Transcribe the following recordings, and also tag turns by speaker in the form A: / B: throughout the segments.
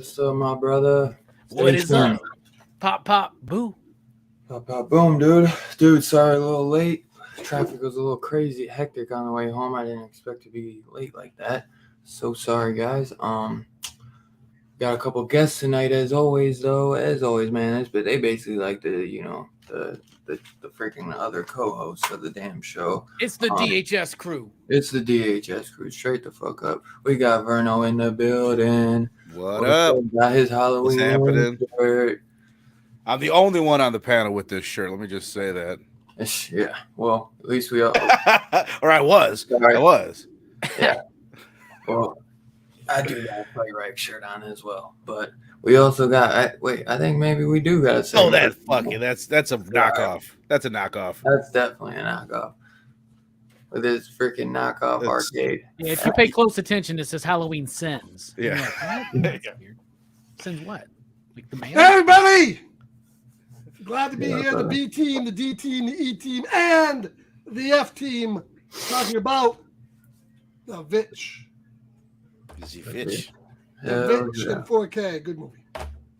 A: What's up, my brother?
B: What is up? Pop, pop, boo.
A: Pop, pop, boom, dude. Dude, sorry, a little late. Traffic was a little crazy, hectic on the way home. I didn't expect to be late like that. So sorry, guys. Got a couple guests tonight, as always, though. As always, man. But they basically like the freaking other co-hosts of the damn show.
B: It's the DHS crew.
A: It's the DHS crew. Straight the fuck up. We got Verno in the building.
C: What up?
A: Got his Halloween shirt.
C: I'm the only one on the panel with this shirt. Let me just say that.
A: Yeah. Well, at least we all.
C: Or I was.
A: Sorry.
C: I was.
A: Yeah. Well, I do got a playwright shirt on as well, but we also got. I think maybe we do got a.
C: Oh, that fucking. That's a knockoff. That's a knockoff.
A: That's definitely a knockoff. With this freaking knockoff arcade.
B: Yeah, if you pay close attention, it says Halloween Sins.
C: Yeah.
B: Like, Sins what? Like the man?
D: Hey, everybody! Glad to be here. The B team, the D team, the E team, and the F team talking about the Vitch.
C: Is he Vitch?
D: The Vitch in 4K. Good movie.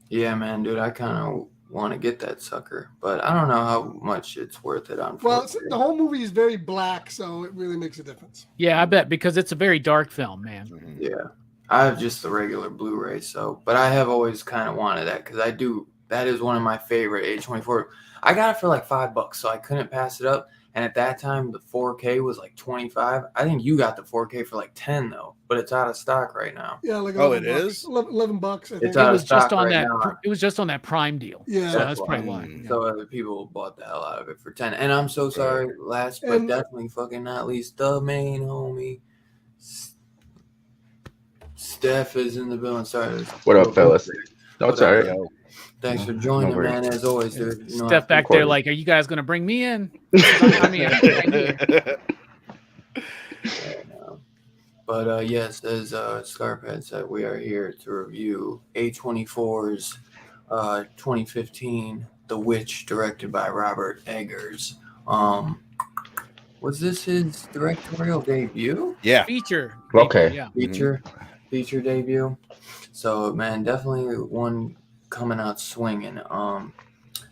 A: Yeah, man, dude. I kind of want to get that sucker, but I don't know how much it's worth it on.
D: Well, the whole movie is very black, so it really makes a difference.
B: Yeah, I bet, because it's a very dark film, man.
A: Yeah, I have just the regular Blu-ray, but I have always kind of wanted that because I do. That is one of my favorite A24. I got it for like $5, so I couldn't pass it up. And at that time, the 4K was like $25. I think you got the 4K for like $10 though, but it's out of stock right now.
D: Yeah, like
C: it is
D: $11. I think.
A: It's out of stock right now.
B: It was just on that Prime deal.
D: Yeah,
B: so that's probably why.
A: So other people bought the hell out of it for $10. And I'm so sorry. Last but definitely fucking not least, the main homie, Steph is in the building. Sorry.
E: What up, fellas? No, it's all right.
A: Thanks for joining, man. As always, dude.
B: Steph back there, like, are you guys gonna bring me in?
A: But yes, as Scarphead said, we are here to review A24's 2015 The Witch, directed by Robert Eggers. Was this his directorial debut?
C: Yeah.
B: Feature.
E: Okay.
B: Yeah.
A: Feature debut. So, man, definitely one coming out swinging.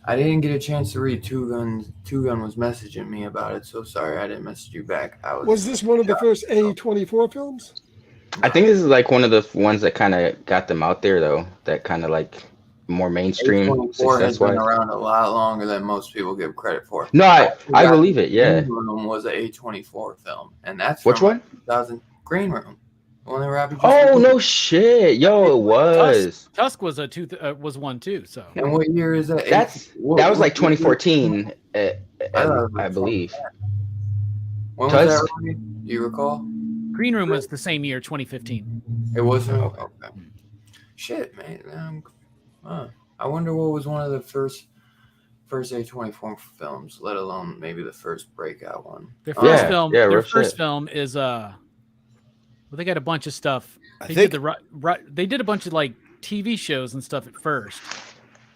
A: I didn't get a chance to read Two Gun. Two Gun was messaging me about it, so sorry I didn't message you back.
D: Was this one of the first A24 films?
E: I think this is like one of the ones that kind of got them out there, though. That kind of like more mainstream.
A: A24 has been around a lot longer than most people give credit for.
E: No, I believe it. Yeah.
A: Green Room was an A24 film, and that's
E: which one?
A: 2000 Green Room. One that Robbie just
E: Oh
A: reviewed?
E: no shit, yo, it was.
B: Tusk was was one too. So
A: And what year is that?
E: That was like
A: What year?
E: 2014,
A: I thought it
E: I
A: was
E: believe.
A: When was that,
E: Tusk.
A: Robbie? Do you recall?
B: Green Room was the same year, 2015.
A: It wasn't.
E: Okay.
A: Okay. Shit, man. I wonder what was one of the first A24 films, let alone maybe the first breakout one.
B: Their first
E: Yeah,
B: film.
E: yeah,
B: Their
E: real
B: first
E: shit.
B: film is well, they got a bunch of stuff.
C: I
B: They
C: think
B: did they did a bunch of like TV shows and stuff at first.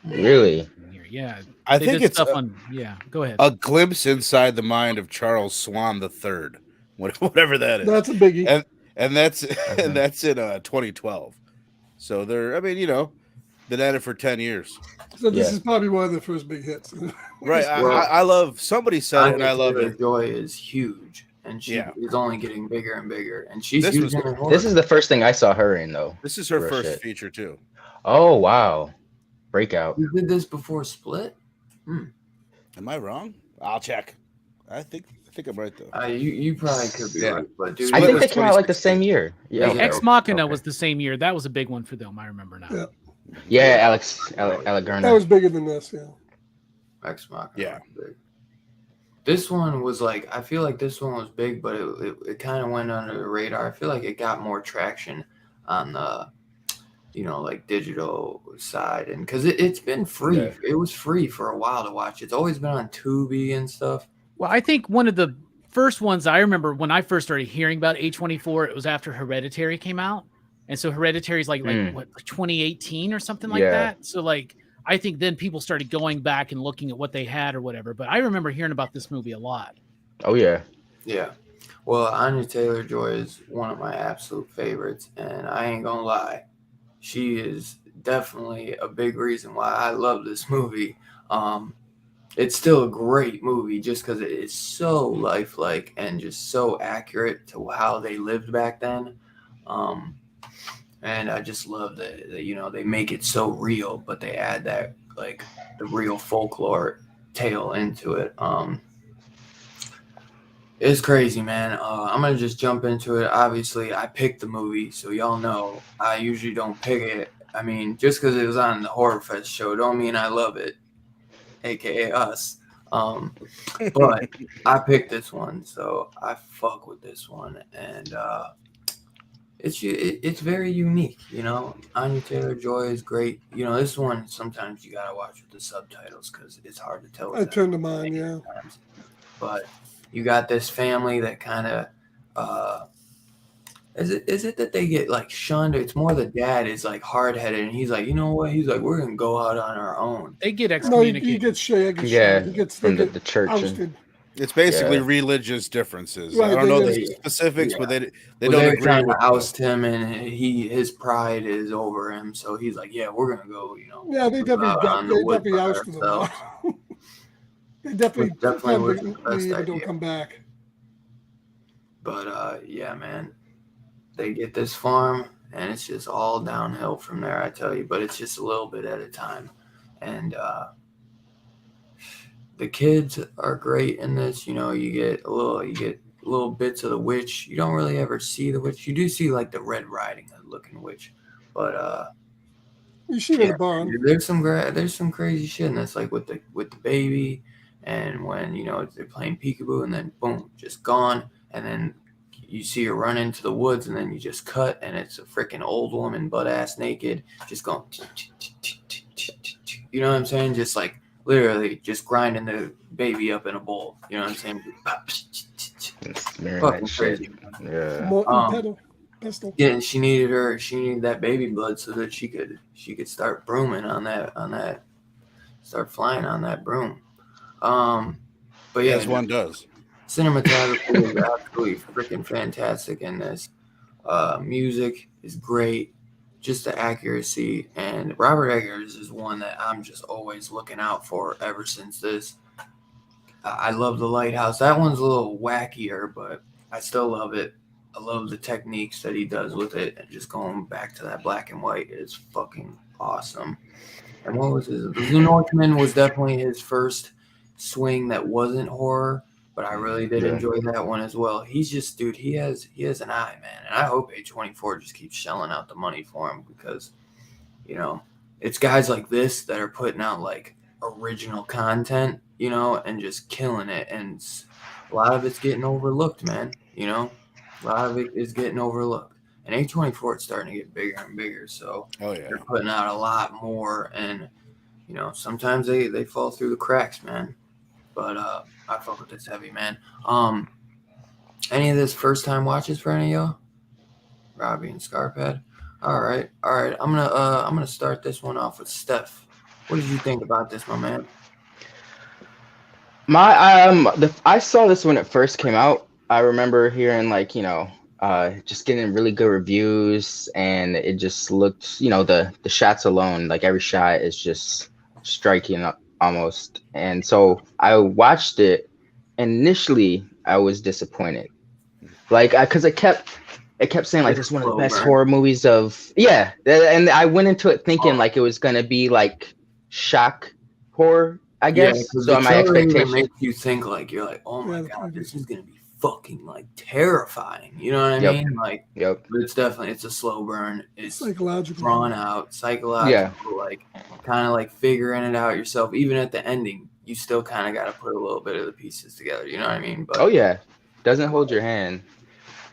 E: Really?
B: Yeah,
C: I
B: they
C: think
B: did
C: it's
B: stuff on. Yeah, go ahead.
C: a glimpse inside the mind of Charles Swan III, whatever that is.
D: That's a biggie.
C: And that's and that's in 2012. So they're, I mean, been at it for 10 years.
D: So this
E: Yeah.
D: is probably one of their first big hits.
C: Right.
A: Well,
C: I love, somebody said it and I love
A: Anya
C: it.
A: Taylor-Joy is huge, and she
C: Yeah.
A: is only getting bigger and bigger, and she's
C: This
A: huge
C: was-
A: in her horror.
E: This is the first thing I saw her in, though.
C: This is her
E: Real
C: first
E: shit.
C: feature too.
E: Oh wow, breakout.
A: You did this before Split?
C: Am I wrong? I'll check. I think I'm right though.
A: You probably could be
C: Yeah.
A: right, but dude,
E: I
C: Split
E: think
C: was
E: they came out like the
C: 2016.
E: same year. Yeah.
A: Yeah.
B: Ex Machina
E: Okay.
B: was the same year. That was a big one for them. I remember now.
D: Yeah.
E: Yeah, Alex
D: That
E: Garner.
D: was bigger than this, yeah.
A: Ex Machina
C: Yeah.
A: was big. This one was like, I feel like this one was big, but it kind of went under the radar. I feel like it got more traction on the, like digital side, and because it's been free.
E: Yeah.
A: It was free for a while to watch. It's always been on Tubi and stuff.
B: Well, I think one of the first ones I remember when I first started hearing about A24, it was after Hereditary came out. And so Hereditary is like 2018 or something like
E: Yeah.
B: that. So like, I think then people started going back and looking at what they had or whatever. But I remember hearing about this movie a lot.
E: Oh yeah.
A: Yeah. Well, Anya Taylor-Joy is one of my absolute favorites, and I ain't gonna lie, she is definitely a big reason why I love this movie. It's still a great movie just because it is so lifelike and just so accurate to how they lived back then. And I just love that they make it so real, but they add that like the real folklore tale into it. It's crazy, man. I'm gonna just jump into it. Obviously, I picked the movie, so y'all know I usually don't pick it. I mean, just because it was on the Horror Fest show, don't mean I love it, aka us. But I picked this one, so I fuck with this one, and it's very unique. Anya Taylor-Joy is great. This one sometimes you gotta watch with the subtitles because it's hard to tell.
D: I turned to mine, yeah.
A: But you got this family that kind of is it that they get like shunned? It's more the dad is like hard headed, and he's like, you know what? He's like, we're gonna go out on our own.
B: They get
D: No,
B: excommunicated.
D: he gets shagged.
E: Yeah,
D: He gets
E: from
D: they
E: the church. And,
D: ousted.
C: It's basically
E: Yeah.
C: religious differences.
D: Right,
C: I don't know
D: they-
C: the specifics,
A: yeah.
C: but they
A: Well,
C: don't
A: they're
C: agree
A: trying
C: with
A: to oust him, and his pride is over him. So he's like, yeah, we're gonna go.
D: Yeah, they
A: out on the wood
D: definitely
A: by
D: ousted him.
A: ourselves.
D: They definitely
A: Wasn't the best
D: don't
A: idea.
D: come back.
A: But yeah, man, they get this farm, and it's just all downhill from there. I tell you, but it's just a little bit at a time, and the kids are great in this. You get little bits of the witch. You don't really ever see the witch. You do see like the Red Riding Hood looking witch, but
D: You see
A: yeah,
D: the barn.
A: there's some crazy shit in this, like with the baby, and when they're playing peekaboo, and then boom, just gone, and then you see her run into the woods, and then you just cut, and it's a freaking old woman, butt ass naked, just going, you know what I'm saying? Just like literally just grinding the baby up in a bowl. You know what I'm saying?
E: smearing
A: Fucking
E: that shit.
A: crazy.
E: Yeah.
D: Morton pistol.
A: Yeah, and she needed that baby blood so that she could start brooming on that, start flying on that broom. But yeah,
C: as one does.
A: cinematography is absolutely freaking fantastic in this. Music is great, just the accuracy, and Robert Eggers is one that I'm just always looking out for ever since this. I love The Lighthouse. That one's a little wackier, but I still love it. I love the techniques that he does with it, and just going back to that black and white is fucking awesome. And what was his? The Northman was definitely his first swing that wasn't horror, but I really did enjoy that one as well. He's just, dude, he has an eye, man, and I hope A24 just keeps shelling out the money for him because, you know, it's guys like this that are putting out like original content, you know, and just killing it, and a lot of it's getting overlooked, man. You know, a lot of it is getting overlooked. And A24 is starting to get bigger and bigger, so they're putting out a lot more. And you know, sometimes they fall through the cracks, man. But I fuck with this heavy, man. Any of this first time watches for any of y'all? Robbie and Scarphead. All right. I'm gonna start this one off with Steph. What did you think about this, my man?
E: I saw this when it first came out. I remember hearing like, you know, just getting really good reviews, and it just looked, you know, the shots alone, like every shot is just striking almost. And so I watched it, and initially I was disappointed, like because it kept saying like this is one of the best horror movies of and I went into it thinking like it was gonna be like shock horror, I guess. So my expectation
A: makes you think like you're like, oh my god, this is gonna be fucking like terrifying. You know what I mean? Like, but it's a slow burn. It's
D: psychological,
A: drawn out, psychological, like kind of like figuring it out yourself. Even at the ending, you still kind of got to put a little bit of the pieces together. You know what I mean? But
E: doesn't hold your hand.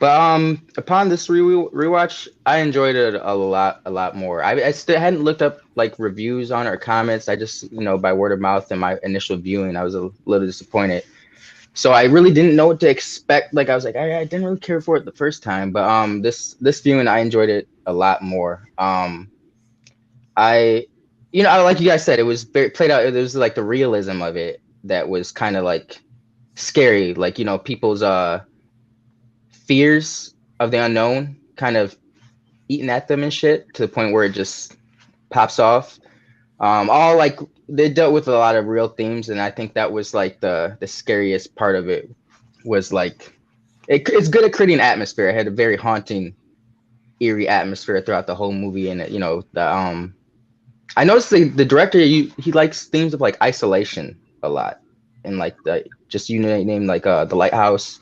E: But upon this rewatch, I enjoyed it a lot more. I still hadn't looked up like reviews on it or comments. I just, you know, by word of mouth and my initial viewing, I was a little disappointed. So I really didn't know what to expect. Like I was like, I didn't really care for it the first time, but this viewing I enjoyed it a lot more. I like you guys said, it was played out. It was like the realism of it that was kind of like scary. Like, you know, people's fears of the unknown kind of eating at them and shit to the point where it just pops off. All like they dealt with a lot of real themes, and I think that was like the scariest part of it. Was like it's good at creating atmosphere. It had a very haunting, eerie atmosphere throughout the whole movie, and you know the I noticed the director he likes themes of like isolation a lot, and like the just name like the Lighthouse,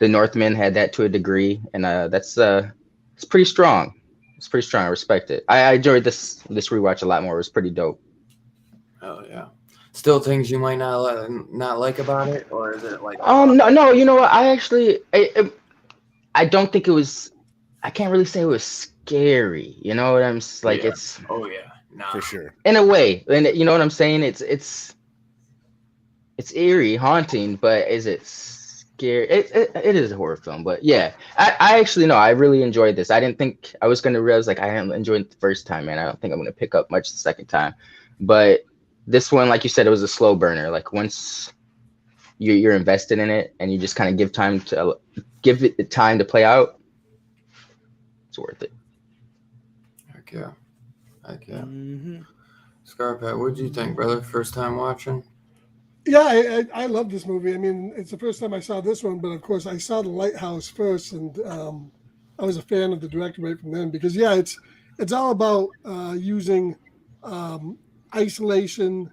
E: the Northman had that to a degree, and that's it's pretty strong. It's pretty strong. I respect it. I enjoyed this rewatch a lot more. It was pretty dope.
A: Oh yeah. Still things you might not like about it, or is it like?
E: No. You know what? I actually I don't think it was. I can't really say it was scary. You know what I'm like?
A: Yeah.
E: It's.
A: Oh yeah. Nah.
C: For sure.
E: In a way, and you know what I'm saying? It's eerie, haunting, but is it scary? It is a horror film, but yeah, I actually know I really enjoyed this. I didn't think I was gonna realize like I enjoyed it the first time, man. I don't think I'm gonna pick up much the second time, but this one, like you said, it was a slow burner. Like once you're invested in it and you just kind of give it the time to play out, it's worth it.
A: Heck yeah. Scarpet, what did you think, brother? First time watching?
D: Yeah, I love this movie. I mean, it's the first time I saw this one, but of course I saw The Lighthouse first, and I was a fan of the director right from then because it's all about using isolation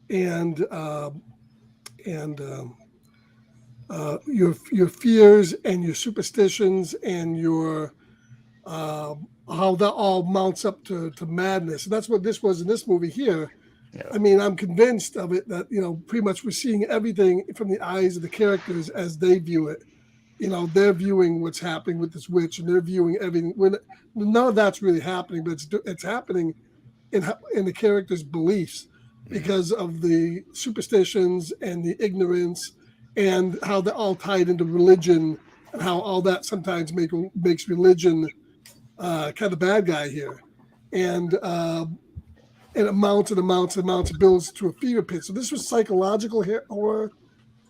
D: and your fears and your superstitions and your how that all mounts up to madness. And that's what this was in this movie here. Yeah. I mean, I'm convinced of it that, you know, pretty much we're seeing everything from the eyes of the characters as they view it. You know, they're viewing what's happening with this witch, and they're viewing everything. When none of that's really happening, but it's happening in the characters' beliefs because of the superstitions and the ignorance and how they're all tied into religion and how all that sometimes makes religion kind of bad guy here. And it amounts and builds to a fever pitch. So this was psychological horror.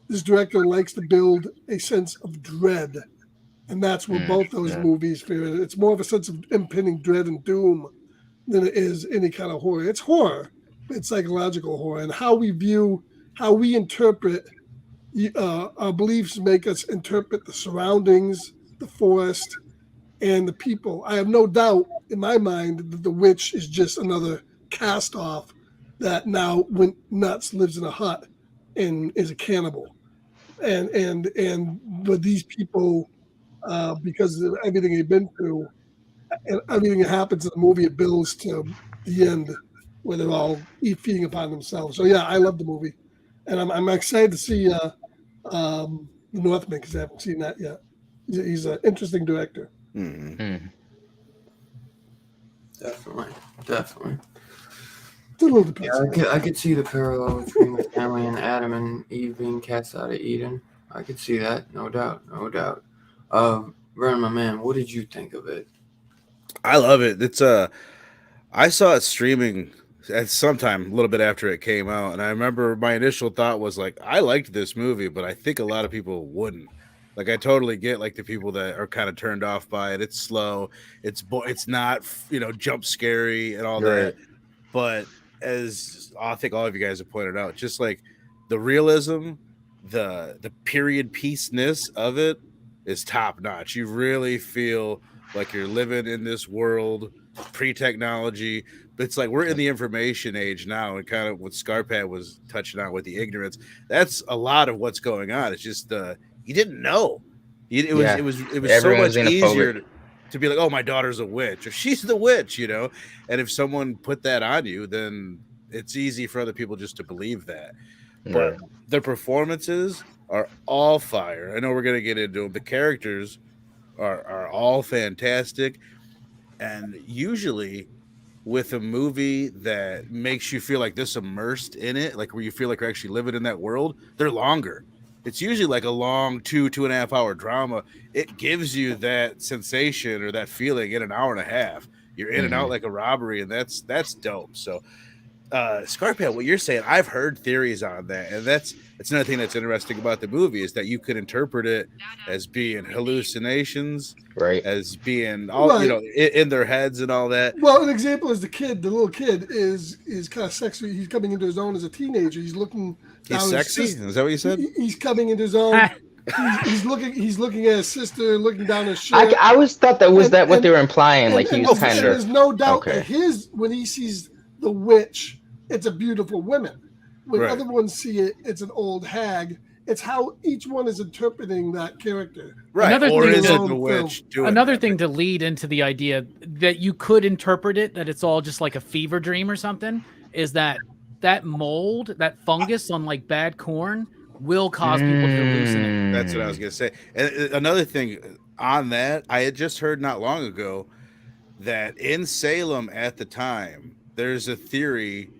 D: This director likes to build a sense of dread. And that's what both those movies feel. It's more of a sense of impending dread and doom than it is any kind of horror. It's horror, but it's psychological horror. And how we interpret our beliefs make us interpret the surroundings, the forest, and the people. I have no doubt in my mind that the witch is just another cast off that now went nuts, lives in a hut, and is a cannibal, but these people, because of everything they've been through, and everything that happens in the movie, it builds to the end where they're all feeding upon themselves. So yeah, I love the movie, and I'm excited to see the Northman because I haven't seen that yet. He's an interesting director.
C: Mm-hmm.
A: Definitely.
D: It's a little depressing.
A: Yeah, I could see the parallel between the family and Adam and Eve being cast out of Eden. I could see that, no doubt. Vern, my man, what did you think of it?
C: I love it. It's I saw it streaming at sometime a little bit after it came out, and I remember my initial thought was like, I liked this movie, but I think a lot of people wouldn't. Like, I totally get like the people that are kind of turned off by it. It's slow. It's not jump scary and all that. But as I think all of you guys have pointed out, just like the realism, the period piece-ness of it is top notch. You really feel like you're living in this world pre-technology. But it's like we're in the information age now, and kind of what Scarpat was touching on with the ignorance. That's a lot of what's going on. It's just you didn't know. It was so much easier to be like, oh, my daughter's a witch, or she's the witch, and if someone put that on you, then it's easy for other people just to believe that. But the performances are all fire. I know we're gonna get into them. The characters are all fantastic, and usually with a movie that makes you feel like this immersed in it, like where you feel like you're actually living in that world, they're longer. It's usually like a long 2.5 hour drama. It gives you that sensation or that feeling in an hour and a half. You're in and out like a robbery, and that's dope. So Scarpat, what you're saying, I've heard theories on that, and that's another thing that's interesting about the movie is that you could interpret it as being hallucinations,
E: right?
C: As being all in their heads and all that.
D: Well, an example is the little kid is kind of sexy. He's coming into his own as a teenager. He's looking.
C: He's sexy. Is that what you said?
D: He's coming into his own. he's looking at his sister, looking down his shirt.
E: I always thought that was what they were implying. Like he was kind of.
D: There's no doubt that when he sees the witch, it's a beautiful woman. When other ones see it, it's an old hag. It's how each one is interpreting that character.
C: Right.
B: Another thing to lead into the idea that you could interpret it, that it's all just like a fever dream or something, is that mold, that fungus on like bad corn will cause people to hallucinate.
C: That's what I was going to say. And another thing on that, I had just heard not long ago that in Salem at the time, there's a theory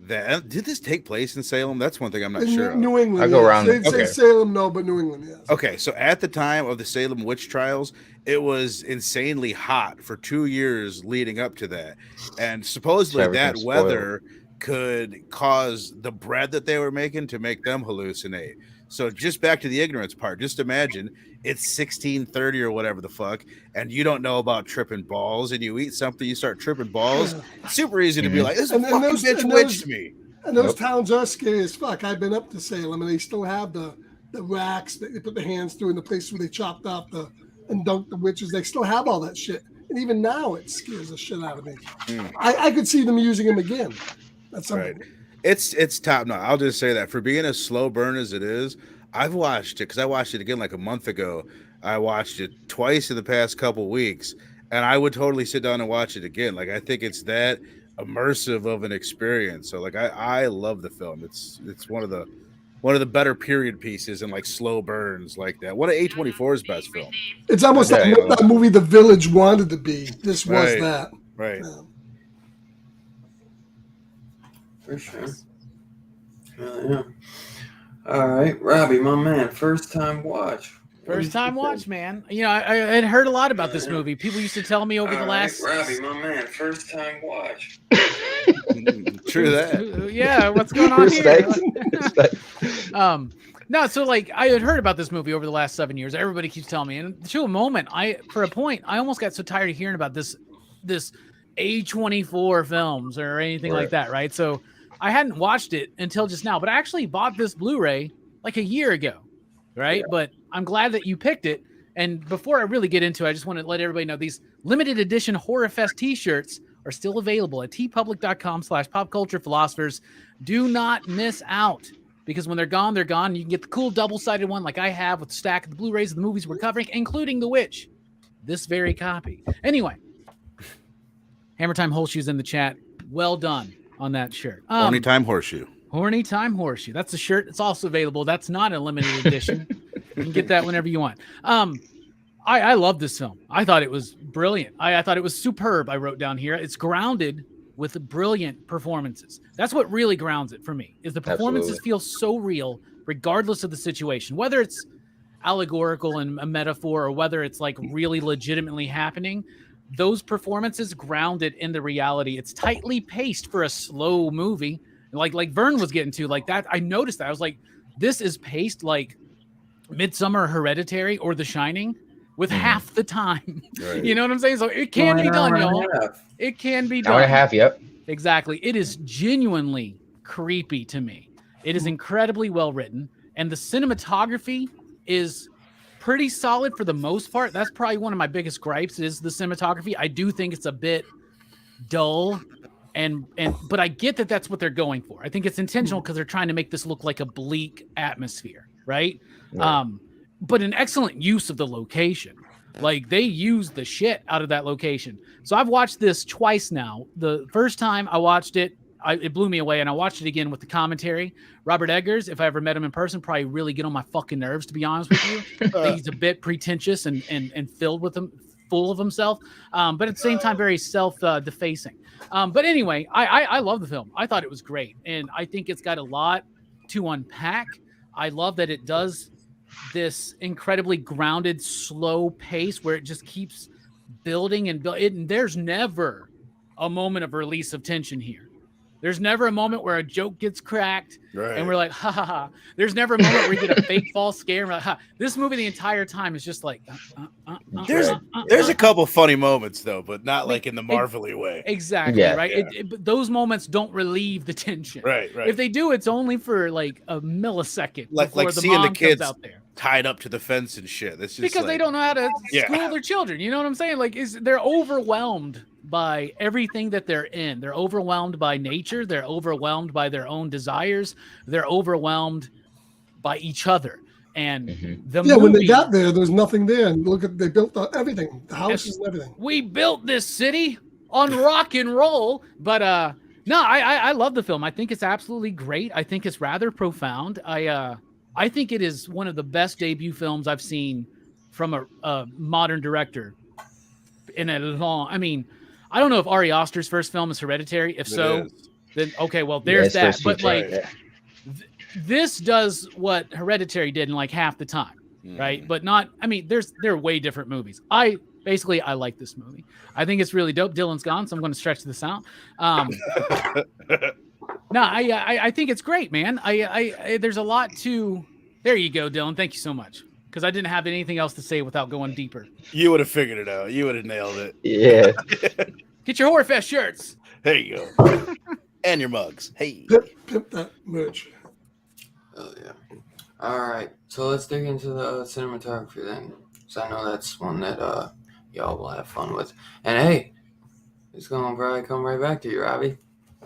C: that did this take place in Salem? That's one thing I'm not sure.
D: New England.
E: I go around.
D: They'd say Salem, no, but New England, yes.
C: Okay, so at the time of the Salem witch trials, it was insanely hot for 2 years leading up to that, and supposedly that weather could cause the bread that they were making to make them hallucinate. So just back to the ignorance part, just imagine it's 1630 or whatever the fuck, and you don't know about tripping balls, and you eat something, you start tripping balls. It's super easy to be like, this fucking bitch witched me.
D: And those towns are scary as fuck. I've been up to Salem, and they still have the racks that they put their hands through in the place where they chopped off and dunked the witches. They still have all that shit. And even now, it scares the shit out of me. I could see them using them again. That's right.
C: It's top notch. I'll just say that for being as slow burn as it is, I've watched it because I watched it again like a month ago. I watched it twice in the past couple weeks, and I would totally sit down and watch it again. Like I think it's that immersive of an experience. So like I love the film. It's one of the better period pieces and like slow burns like that. One of A24's best film.
D: It's almost like that movie The Village wanted to be. This was that.
C: Right.
D: Yeah.
A: For sure. Yeah. All right, Robbie, my man, first time watch.
B: First time watch, man. You know, I had heard a lot about this movie. People used to tell me over the last.
A: Robbie, my man, first time watch.
C: True that.
B: Yeah, what's going on here? No, so like I had heard about this movie over the last 7 years. Everybody keeps telling me, and to a moment, I almost got so tired of hearing about this A24 films or anything like that, right? So I hadn't watched it until just now, but I actually bought this Blu-ray like a year ago, right? Yeah. But I'm glad that you picked it. And before I really get into it, I just want to let everybody know these limited edition Horror Fest t-shirts are still available at tpublic.com/popculturephilosophers. Do not miss out. because when they're gone, they're gone. You can get the cool double-sided one like I have with the stack of the Blu-rays of the movies we're covering, including The Witch. This very copy. Anyway, Hammer Time Horseshoe's in the chat. Well done on that shirt.
C: Horny Time Horseshoe.
B: Horny Time Horseshoe. That's a shirt. It's also available. That's not a limited edition. You can get that whenever you want. I love this film. I thought it was brilliant. I thought it was superb. I wrote down here. It's grounded with brilliant performances. That's what really grounds it for me, is the performances feel so real, regardless of the situation, whether it's allegorical and a metaphor or whether it's like really legitimately happening. Those performances grounded in the reality. It's tightly paced for a slow movie. Like Vern was getting to, like that. I noticed that. I was like, this is paced like Midsommar, Hereditary, or The Shining with half the time. Right. You know what I'm saying? So it can be done, y'all. It can be done.
E: Hour and a half, yep.
B: Exactly. It is genuinely creepy to me. It is incredibly well written, and the cinematography is pretty solid for the most part. That's probably one of my biggest gripes is the cinematography. I do think it's a bit dull, but I get that that's what they're going for. I think it's intentional because they're trying to make this look like a bleak atmosphere, right? But an excellent use of the location. Like, they use the shit out of that location. So I've watched this twice now. The first time I watched it, it blew me away, and I watched it again with the commentary. Robert Eggers, if I ever met him in person, probably really get on my fucking nerves, to be honest with you. He's a bit pretentious and filled with him, full of himself, but at the same time very self-defacing. But anyway, I love the film. I thought it was great, and I think it's got a lot to unpack. I love that it does this incredibly grounded, slow pace where it just keeps building and building. And there's never a moment of release of tension here. There's never a moment where a joke gets cracked and we're like, ha ha ha. There's never a moment where we get a fake false scare and we're like, ha. This movie the entire time is just like,
C: there's a couple funny moments though, but not like in the Marvel-y way.
B: Exactly, right? Yeah. But those moments don't relieve the tension.
C: Right.
B: If they do, it's only for like a millisecond.
C: Like
B: the
C: seeing the kids
B: out there
C: tied up to the fence and shit. That's just
B: because they don't know how to school their children. You know what I'm saying? Like, they're overwhelmed by everything that they're in. They're overwhelmed by nature. They're overwhelmed by their own desires. They're overwhelmed by each other. And the movie,
D: when they got there was nothing there. And look at, they built everything, the houses and everything.
B: We built this city on rock and roll. But no, I love the film. I think it's absolutely great. I think it's rather profound. I think it is one of the best debut films I've seen from a modern director in a long. I mean, I don't know if Ari Aster's first film is Hereditary. If so, then okay, well, there's that. But like, this does what Hereditary did in like half the time, right? But not. I mean, there are way different movies. I like this movie. I think it's really dope. Dylan's gone, so I'm going to stretch this out. No, I think it's great, man. There's a lot to. There you go, Dylan. Thank you so much. Because I didn't have anything else to say without going deeper.
C: You would have figured it out. You would have nailed it.
E: Yeah.
B: Get your Horrorfest shirts.
C: There you go. And your mugs. Hey.
D: Pimp that merch.
A: Oh yeah. All right. So let's dig into the cinematography then. So I know that's one that y'all will have fun with. And hey, it's gonna probably come right back to you, Robbie.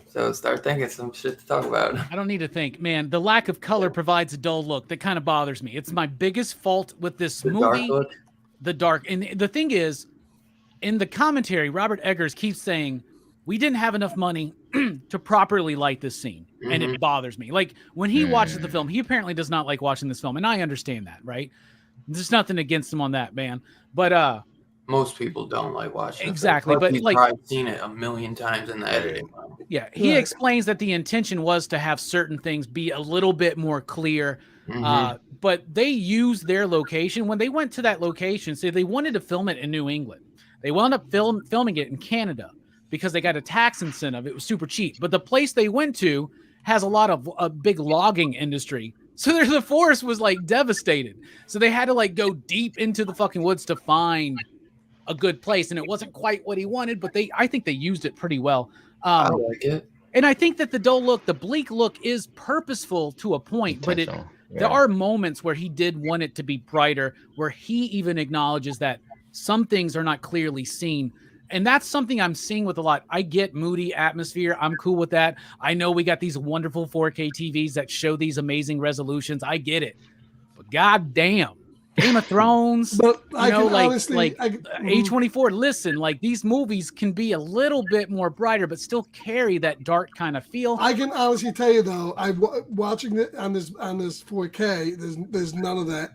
A: So start thinking some shit to talk about.
B: I don't need to think. Man, the lack of color provides a dull look that kind of bothers me. It's my biggest fault with this movie. The dark. And the thing is, in the commentary, Robert Eggers keeps saying, we didn't have enough money to properly light this scene. And it bothers me. Like, when he watches the film, he apparently does not like watching this film. And I understand that, right? There's nothing against him on that, man. But
A: most people don't like watching
B: exactly, but
A: he's
B: like
A: probably seen it a million times in the editing room.
B: Yeah, he explains that the intention was to have certain things be a little bit more clear, but they used their location when they went to that location. So they wanted to film it in New England. They wound up filming it in Canada because they got a tax incentive. It was super cheap, but the place they went to has a lot of a big logging industry. So the forest was like devastated. So they had to like go deep into the fucking woods to find a good place, and it wasn't quite what he wanted, but I think they used it pretty well. I
A: like it.
B: And I think that the dull look, the bleak look is purposeful to a point, but there are moments where he did want it to be brighter, where he even acknowledges that some things are not clearly seen. And that's something I'm seeing with a lot. I get moody atmosphere. I'm cool with that. I know we got these wonderful 4K TVs that show these amazing resolutions. I get it. But goddamn, Game of Thrones,
D: But
B: you
D: I
B: know,
D: can honestly,
B: A24, listen, like these movies can be a little bit more brighter, but still carry that dark kind of feel.
D: I can honestly tell you though, watching it on this 4K. There's none of that.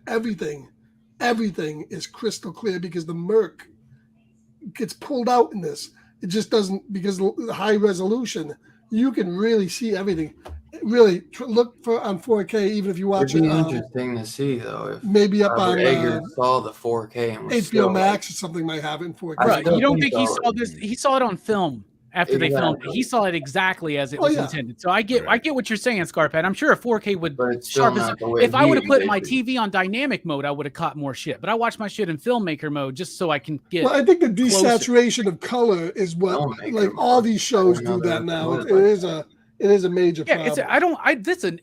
D: Everything is crystal clear because the murk gets pulled out in this. It just doesn't, because the high resolution. You can really see everything. Really look for on 4K, even if you watch
A: It'd
D: it.
A: be interesting to see though if
D: Maybe up
A: Robert
D: on
A: Eggers saw the 4K and was
D: HBO
A: still,
D: Max or something might have it in 4K.
A: I
B: Right.
A: still
B: You don't
A: think
B: think he
A: so.
B: saw this? He saw it on film after they filmed it. He saw it exactly as it was intended. So I get what you're saying, Scarpet. I'm sure a 4K would
A: But it's still
B: sharpen.
A: not the way
B: If I would have
A: he
B: put my
A: envisioned.
B: TV on dynamic mode, I would have caught more shit. But I watch my shit in filmmaker mode just so I can get.
D: Well, I think the
B: closer.
D: desaturation of color is what,
A: Filmmaker
D: like all
A: mode.
D: these shows
A: I didn't
D: do
A: know
D: that now.
A: was
D: It
A: like
D: is
A: that.
D: it is a major
B: Yeah,
D: problem.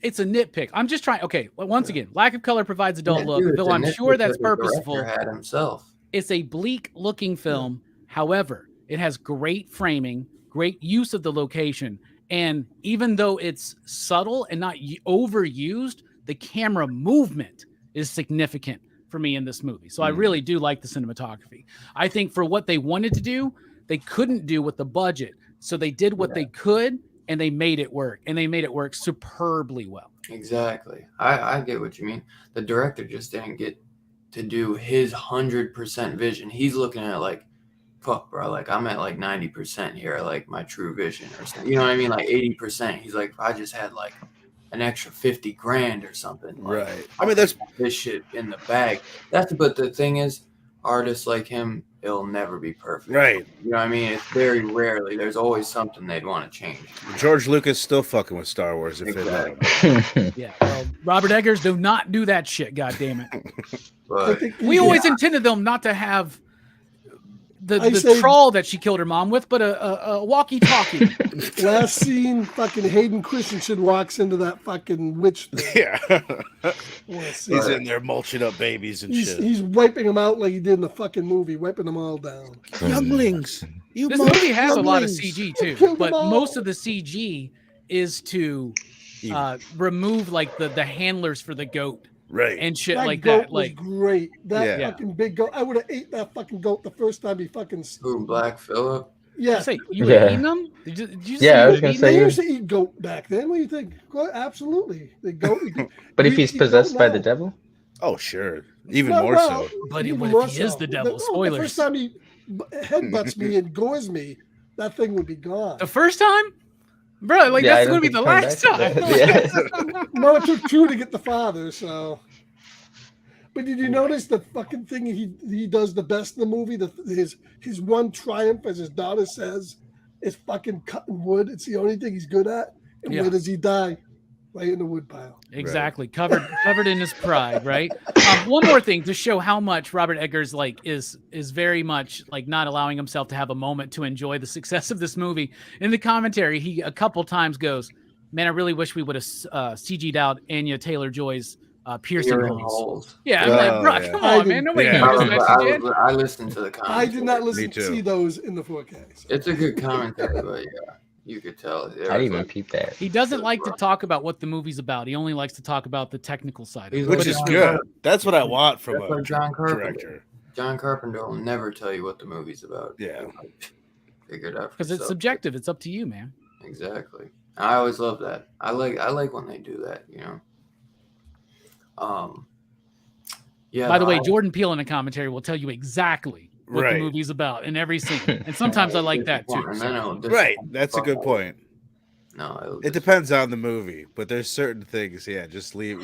B: it's a nitpick. I'm just trying. Okay, well, once again, lack of color provides adult
A: Yeah,
B: look.
A: dude,
B: Though
A: it's a
B: I'm
A: nitpick
B: sure that's
A: that the director
B: purposeful.
A: had himself.
B: It's a bleak looking film. However, it has great framing, great use of the location. And even though it's subtle and not overused, the camera movement is significant for me in this movie. So I really do like the cinematography. I think for what they wanted to do, they couldn't do with the budget. So they did what they could and they made it work. And they made it work superbly well.
A: Exactly. I get what you mean. The director just didn't get to do his 100% vision. He's looking at like, fuck, bro, like I'm at like 90% here, like my true vision or something. You know what I mean? Like 80%. He's like, if I just had like an extra 50 grand or something. Like,
C: Right. I mean, that's
A: this shit in the bag. But the thing is, artists like him, it'll never be perfect.
C: right.
A: You know what I mean? It's very rarely. There's always something they'd want to change.
C: George Lucas still fucking with Star Wars if they let him.
B: Yeah. Well, Robert Eggers, do not do that shit, goddammit.
A: But
B: We always intended them not to have
D: I
B: the
D: say-
B: troll that she killed her mom with, but a walkie-talkie.
D: Last scene, fucking Hayden Christensen walks into that fucking witch thing.
C: Yeah.
D: Last
C: He's
D: scene.
C: in there mulching up babies and shit.
D: He's wiping them out like he did in the fucking movie, wiping them all down.
C: Younglings. You
B: This movie has a lot of
D: younglings.
B: CG
D: Kill
B: too,
D: them
B: but
D: all.
B: most of the CG is to remove like the handlers for the goat
C: Right.
B: and shit
D: That
B: like
D: goat
B: that.
D: was
B: Like,
D: great. That
C: Yeah.
D: fucking big goat. I would have ate that fucking goat the first time he fucking.
A: who, Black Phillip?
D: Yeah.
B: you say you would
E: Yeah.
B: eat them? Did you
E: Yeah,
B: say
E: I
B: you
E: was
B: would've
E: gonna
B: eaten
E: say
D: They
B: them?
E: you-
D: used to eat goat back then. What do you think? Well, absolutely. The goat.
E: But if
D: we
E: he's
D: eat
E: possessed
D: goat
E: by
D: now.
E: the devil,
C: Oh, sure. Even
D: Well,
C: more
D: well,
C: so.
B: But
D: even
B: what if
D: more
B: he is
D: so.
B: the devil?
D: The
B: Spoilers.
D: first time he headbutts me and gores me, that thing would be gone.
B: The first time, bro, like
E: Yeah, I
B: that's
E: don't
B: gonna be
E: think
B: the
E: he come
B: last
E: back
B: time.
E: to that. Yeah.
D: No, it took two to get the father. So, but did you notice the fucking thing he does the best in the movie? His one triumph, as his daughter says, is fucking cutting wood. It's the only thing he's good at. And
B: Yeah.
D: where does he die? Right in the wood pile.
B: Exactly, covered in his pride, right? One more thing to show how much Robert Eggers like is very much like not allowing himself to have a moment to enjoy the success of this movie. In the commentary, he a couple times goes, "Man, I really wish we would have CG'd out Anya Taylor-Joy's piercing
A: Earring
B: holes."
A: holes.
B: Yeah, I'm like,
C: Oh,
B: bro,
C: yeah.
B: come
D: I
B: on, man,
D: didn't-
B: nobody
C: Yeah.
B: noticed that shit did.
A: I listened to the
D: I
A: commentary.
D: did not listen
C: too.
D: see those in the 4K. So.
A: It's a good commentary, but yeah, you could tell.
E: I didn't even peep that.
B: He doesn't like to talk about what the movie's about. He only likes to talk about the technical side of
A: He's
B: it.
C: Which
A: But
C: is
A: it's
C: good. That's what I want from
A: That's
C: a
A: like John Carpenter.
C: director.
A: John Carpenter will never tell you what the movie's about.
C: Yeah.
A: Figure it out for
B: Because it's
A: yourself.
B: subjective. It's up to you, man.
A: Exactly. I always love that. I like when they do that. You know. Yeah.
B: By the way,
A: I-
B: Jordan Peele in a commentary will tell you exactly what
C: Right.
B: the movie's about in every scene. And sometimes I like that too.
A: And
B: so.
A: then it'll
C: Right.
A: disappoint
C: That's a
A: the
C: good
A: fuck
C: point.
A: No, it'll
C: It depends on the movie, but there's certain things, yeah, just leave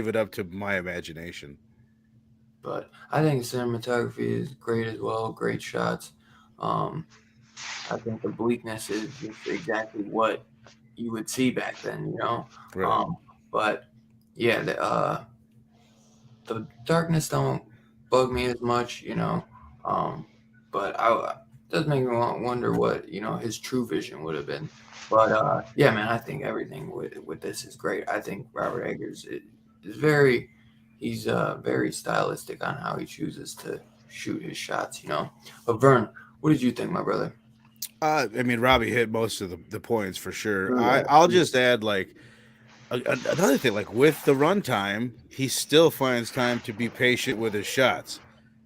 C: it up to my imagination.
A: But I think cinematography is great as well. Great shots. I think the bleakness is just exactly what you would see back then, you know.
C: Right.
A: But yeah, the darkness don't bug me as much, you know. But it does make me wonder what his true vision would have been. But yeah, man, I think everything with this is great. I think Robert Eggers is very stylistic on how he chooses to shoot his shots, you know. But Vern, What did you think, my brother?
C: I mean, Robbie hit most of the points for sure.
A: Yeah.
C: I'll just add like another thing, like with the runtime, he still finds time to be patient with his shots.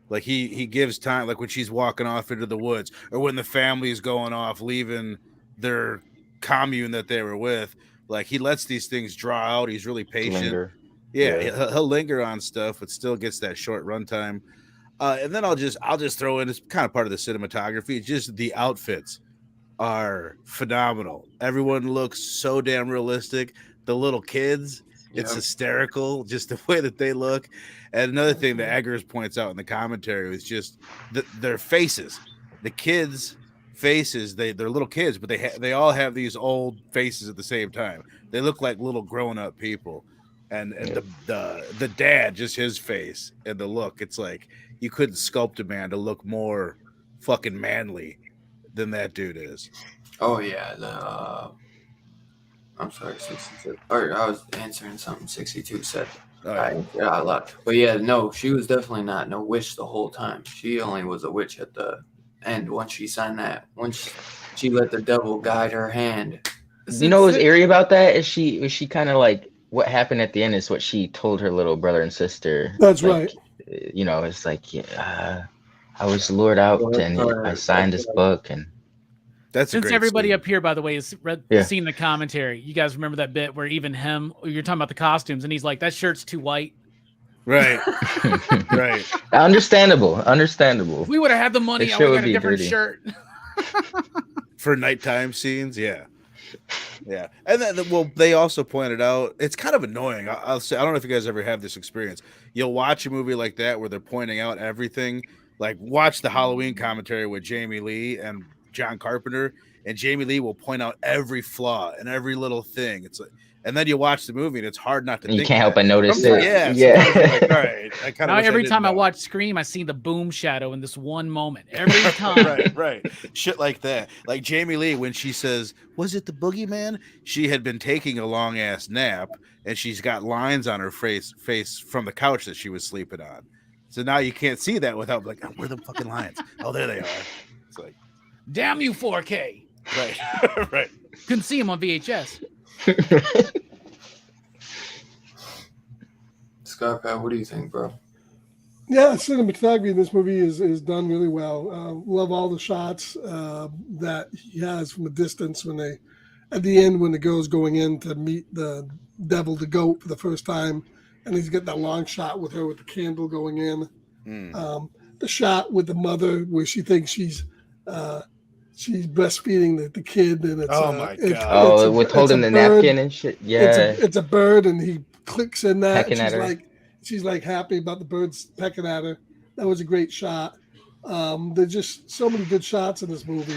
C: Like he gives time, like when she's walking off into the woods, or when the family is going off, leaving their commune that they were with. Like he lets these things draw out. He's really patient.
E: Linger.
C: Yeah,
E: Yeah.
C: he'll linger on stuff, but still gets that short runtime. And then I'll just throw in, it's kind of part of the cinematography. Just the outfits are phenomenal. Everyone looks so damn realistic. The little kids, it's
A: Yep.
C: hysterical, just the way that they look. And another thing that Eggers points out in the commentary is just their faces. The kids' faces, they're little kids, but they all have these old faces at the same time. They look like little grown-up people. And the dad, just his face and the look, it's like you couldn't sculpt a man to look more fucking manly than that dude is.
A: Oh yeah, I'm sorry, 62. Or I was answering something 62 said. I forgot a lot. But yeah, no, she was definitely not no witch the whole time. She only was a witch at the end once she signed that. Once she let the devil guide her hand.
E: You know what's eerie about that is she kind of like what happened at the end is what she told her little brother and sister.
D: That's
E: like,
D: right.
E: You know, it's like I was lured out and I signed this book and.
C: That's
B: since everybody up here, by the way, has seen the commentary. You guys remember that bit where even him, you're talking about the costumes, and he's like, "That shirt's too white."
C: Right, right.
E: Understandable.
B: If we would have had the money, I would have got a different shirt.
C: For nighttime scenes, yeah. And then, they also pointed out it's kind of annoying. I'll say, I don't know if you guys ever have this experience. You'll watch a movie like that where they're pointing out everything. Like watch the Halloween commentary with Jamie Lee and John Carpenter, and Jamie Lee will point out every flaw and every little thing. It's like, and then you watch the movie and it's hard not to.
E: And
C: think
E: you can't help but notice
C: it. Yeah. Like, all right. I kind of.
B: Now every time I watch Scream, I see the boom shadow in this one moment. Every time.
C: right. Shit like that. Like Jamie Lee, when she says, "Was it the boogeyman?" She had been taking a long ass nap, and she's got lines on her face from the couch that she was sleeping on. So now you can't see that without like, where are the fucking lines? Oh, there they are. It's like.
B: Damn you, 4K.
C: Right. Right.
B: Couldn't see him on VHS.
A: Scott, what do you think, bro?
D: Yeah, cinematography in this movie is done really well. Love all the shots that he has from a distance when they, at the end, when the girl's going in to meet the devil, the goat, for the first time, and he's got that long shot with her with the candle going in. The shot with the mother where she thinks she's breastfeeding the kid, and it's
C: my god!
E: With holding the napkin and shit. Yeah,
D: it's a bird, and he clicks in that.
E: Pecking at her.
D: She's like happy about the birds pecking at her. That was a great shot. There's just so many good shots in this movie.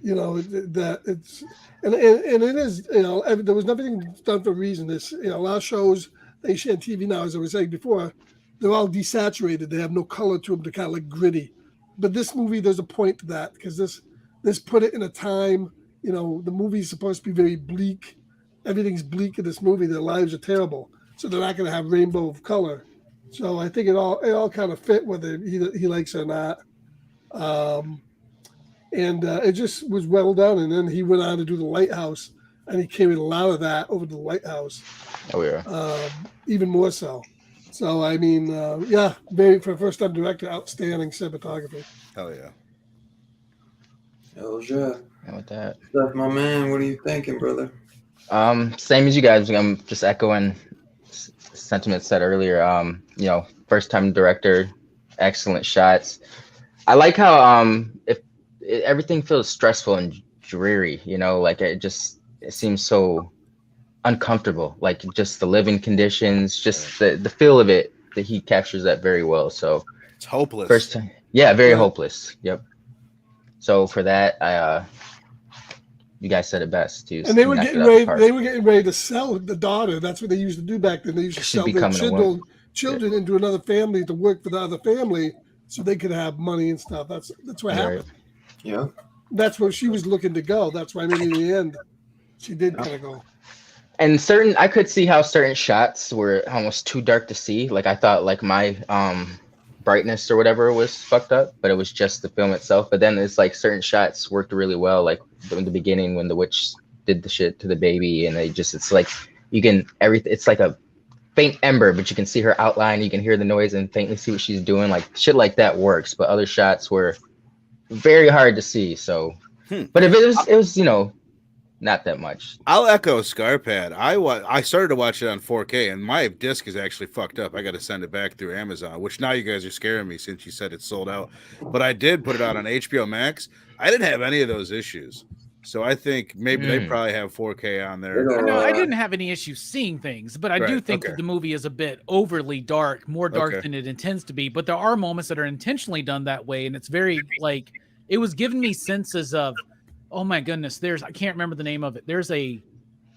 D: You know that it's and it is, you know, there was nothing done for a reason. This, you know, a lot of shows they share on TV now, as I was saying before, they're all desaturated. They have no color to them. They're kind of like gritty. But this movie, there's a point to that because this put it in a time, you know, the movie's supposed to be very bleak. Everything's bleak in this movie. Their lives are terrible. So they're not going to have rainbow of color. So I think it all kind of fit whether he likes it or not. And it just was well done. And then he went on to do The Lighthouse, and he carried a lot of that over to The Lighthouse.
E: Oh, yeah.
D: Even more so. So, I mean, yeah, very, for a first-time director, outstanding cinematography.
C: Hell yeah.
A: Hell yeah.
E: And with that.
A: Stuff, my man, what are you thinking, brother?
E: Same as you guys. I'm just echoing sentiments said earlier. You know, first-time director, excellent shots. I like how everything feels stressful and dreary, you know, like it seems so uncomfortable, like just the living conditions, just the feel of it, that he captures that very well. So
C: it's hopeless.
E: First time, yeah, very hopeless. Yep. So for that, you guys said it best too.
D: And they were getting ready to sell the daughter. That's what they used to do back then. They used to sell their children into another family to work for the other family so they could have money and stuff. That's what happened.
A: Yeah.
D: That's where she was looking to go. That's why maybe in the end she did kind of go.
E: And I could see how certain shots were almost too dark to see. Like I thought, like my brightness or whatever was fucked up, but it was just the film itself. But then it's like certain shots worked really well, like in the beginning when the witch did the shit to the baby, and it's like you can everything. It's like a faint ember, but you can see her outline. You can hear the noise and faintly see what she's doing. Like shit like that works, but other shots were very hard to see. So, but if it was not that much.
C: I'll echo Scarpad. I started to watch it on 4K, and my disc is actually fucked up. I got to send it back through Amazon, which now you guys are scaring me since you said it's sold out. But I did put it on HBO Max. I didn't have any of those issues. So I think maybe they probably have 4K on there.
B: No, I didn't have any issues seeing things, but I do think that the movie is a bit overly dark, more dark than it intends to be. But there are moments that are intentionally done that way, and it's very like it was giving me senses of, oh my goodness, I can't remember the name of it. There's a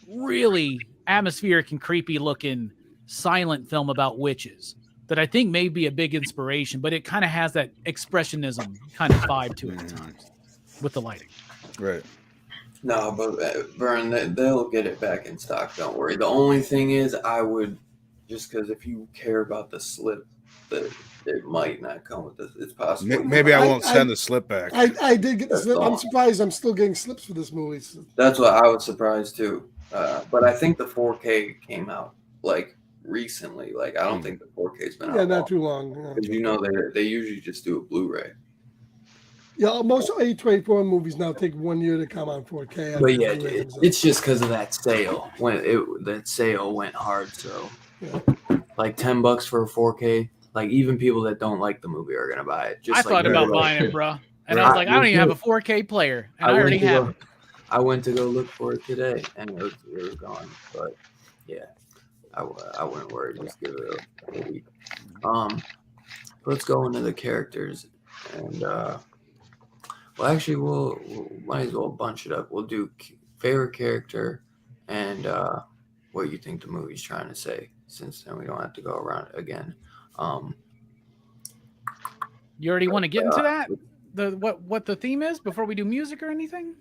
B: really atmospheric and creepy looking silent film about witches that I think may be a big inspiration, but it kind of has that expressionism kind of vibe to it at times with the lighting.
C: Right.
A: No, but Vern, they'll get it back in stock. Don't worry. The only thing is, I would just because if you care about the slip, that it might not come with this. It's possible.
C: Maybe I won't send the slip back.
D: I did get the slip. I'm surprised I'm still getting slips for this movie.
A: That's what I was surprised too. But I think the 4K came out like recently. Like I don't think the 4K's been out.
D: Yeah, not too long.
A: Because they usually just do a Blu-ray.
D: Yeah, most A24 movies now take 1 year to come on 4K.
A: But yeah, it's just because of that sale. That sale went hard, so like $10 for a 4K. Like even people that don't like the movie are gonna buy it.
B: I thought about buying it, bro, and I was like, I don't even have a 4K player, and I already have it.
A: I went to go look for it today, and it was gone. But yeah, I wouldn't worry. Just give it a week. Let's go into the characters, and well, actually, we'll might as well bunch it up. We'll do favorite character and what you think the movie's trying to say, since then we don't have to go around again.
B: You already want to get into that? What the theme is before we do music or anything?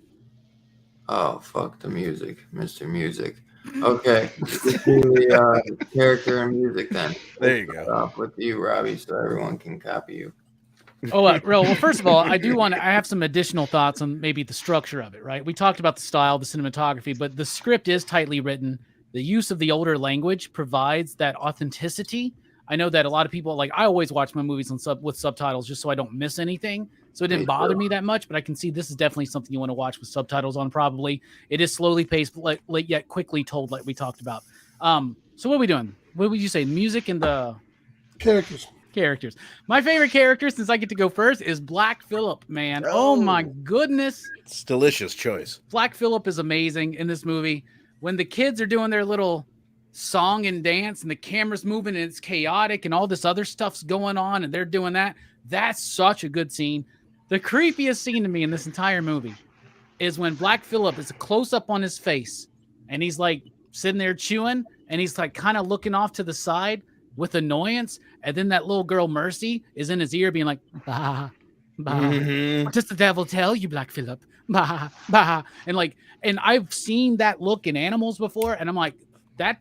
A: Oh, fuck the music, Mr. Music. Okay, let's do the character and music then.
C: There you go.
A: Off with you, Robbie, so everyone can copy you.
B: Well, first of all, I have some additional thoughts on maybe the structure of it, right? We talked about the style, the cinematography, but the script is tightly written. The use of the older language provides that authenticity. I know that a lot of people, like, I always watch my movies with subtitles just so I don't miss anything. So it didn't bother me that much, but I can see this is definitely something you want to watch with subtitles on probably. It is slowly paced, yet quickly told, like we talked about. So what are we doing? What would you say? Music and the... Characters. My favorite character, since I get to go first, is Black Phillip, man. Oh my goodness.
C: It's a delicious choice.
B: Black Phillip is amazing in this movie. When the kids are doing their little song and dance and the camera's moving and it's chaotic and all this other stuff's going on and they're doing that, that's such a good scene. The creepiest scene to me in this entire movie is when Black Phillip is a close-up on his face and he's like sitting there chewing and he's like kind of looking off to the side with annoyance, and then that little girl Mercy is in his ear being like, bah, bah. What does the devil tell you, Black Phillip? Bah, bah. And I've seen that look in animals before, and I'm like, that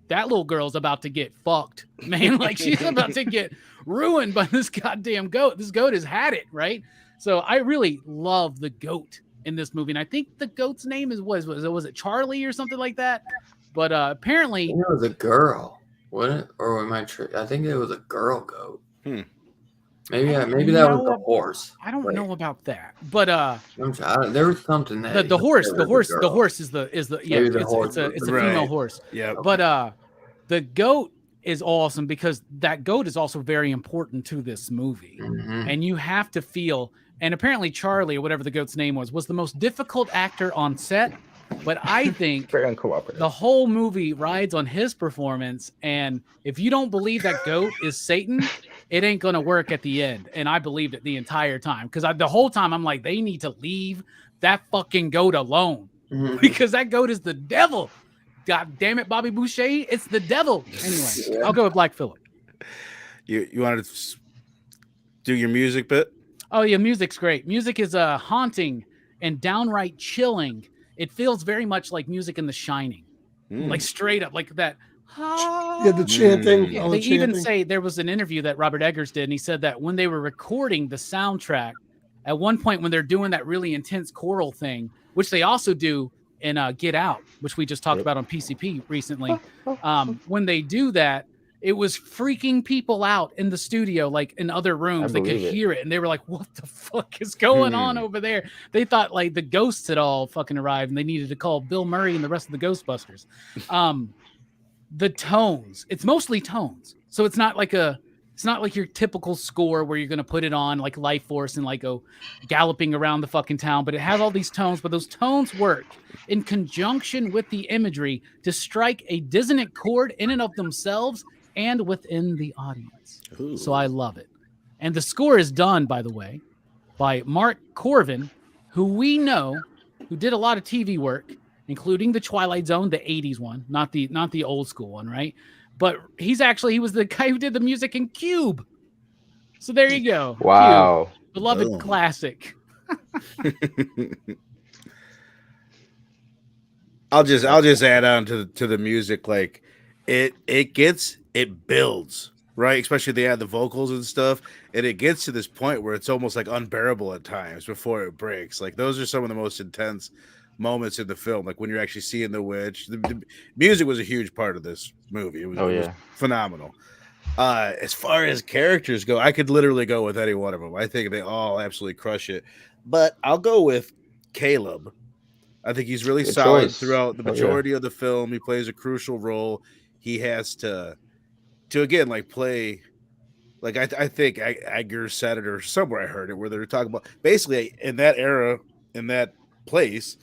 B: little girl's about to get fucked, man. Like she's about to get ruined by this goddamn goat. This goat has had it, right? So I really love the goat in this movie, and I think the goat's name was it Charlie or something like that? But apparently
A: it was a girl. What? Or am I? I think it was a girl goat. Maybe that was the horse.
B: I don't know about that, but
A: there was something that
B: the horse is the it's a female horse.
C: Yeah,
B: but the goat is awesome because that goat is also very important to this movie, and you have to feel. And apparently Charlie, or whatever the goat's name was the most difficult actor on set. But I think the whole movie rides on his performance. And if you don't believe that goat is Satan, it ain't going to work at the end. And I believed it the entire time. Because the whole time I'm like, they need to leave that fucking goat alone. Because that goat is the devil. God damn it, Bobby Boucher. It's the devil. Anyway, I'll go with Black Phillip.
C: You wanted to do your music bit?
B: Oh, yeah, music's great. Music is haunting and downright chilling. It feels very much like music in The Shining, like straight up, like that
D: Yeah, the chanting.
B: Yeah,
D: all
B: they
D: the
B: even
D: chanting.
B: say there was an interview that Robert Eggers did, and he said that when they were recording the soundtrack, at one point when they're doing that really intense choral thing, which they also do in Get Out, which we just talked about on PCP recently, when they do that, it was freaking people out in the studio, like in other rooms. They could
E: believe it.
B: hear it, and they were like, "What the fuck is going on over there?" They thought like the ghosts had all fucking arrived, and they needed to call Bill Murray and the rest of the Ghostbusters. The tones, it's mostly tones, so it's not like your typical score where you're going to put it on like Life Force and like go galloping around the fucking town, but it has all these tones, but those tones work in conjunction with the imagery to strike a dissonant chord in and of themselves and within the audience.
C: Ooh.
B: So I love it. And the score is done, by the way, by Mark Corvin, who we know, who did a lot of TV work, including the Twilight Zone, the 80s one, not the old school one, right? But he was the guy who did the music in Cube. So there you go.
E: Wow.
B: Cube, beloved
C: Boom.
B: classic.
C: I'll just add on to the music, like it builds, right? Especially they add the vocals and stuff, and it gets to this point where it's almost like unbearable at times before it breaks. Like those are some of the most intense moments in the film, like when you're actually seeing the witch. The music was a huge part of this movie. It was phenomenal. As far as characters go, I could literally go with any one of them. I think they all absolutely crush it, but I'll go with Caleb. I think he's really
E: Good
C: solid
E: choice.
C: throughout the majority of the film. He plays a crucial role. He has to again, like, play, like, I think Edgar said it, or somewhere I heard it, where they were talking about basically in that era, in that place,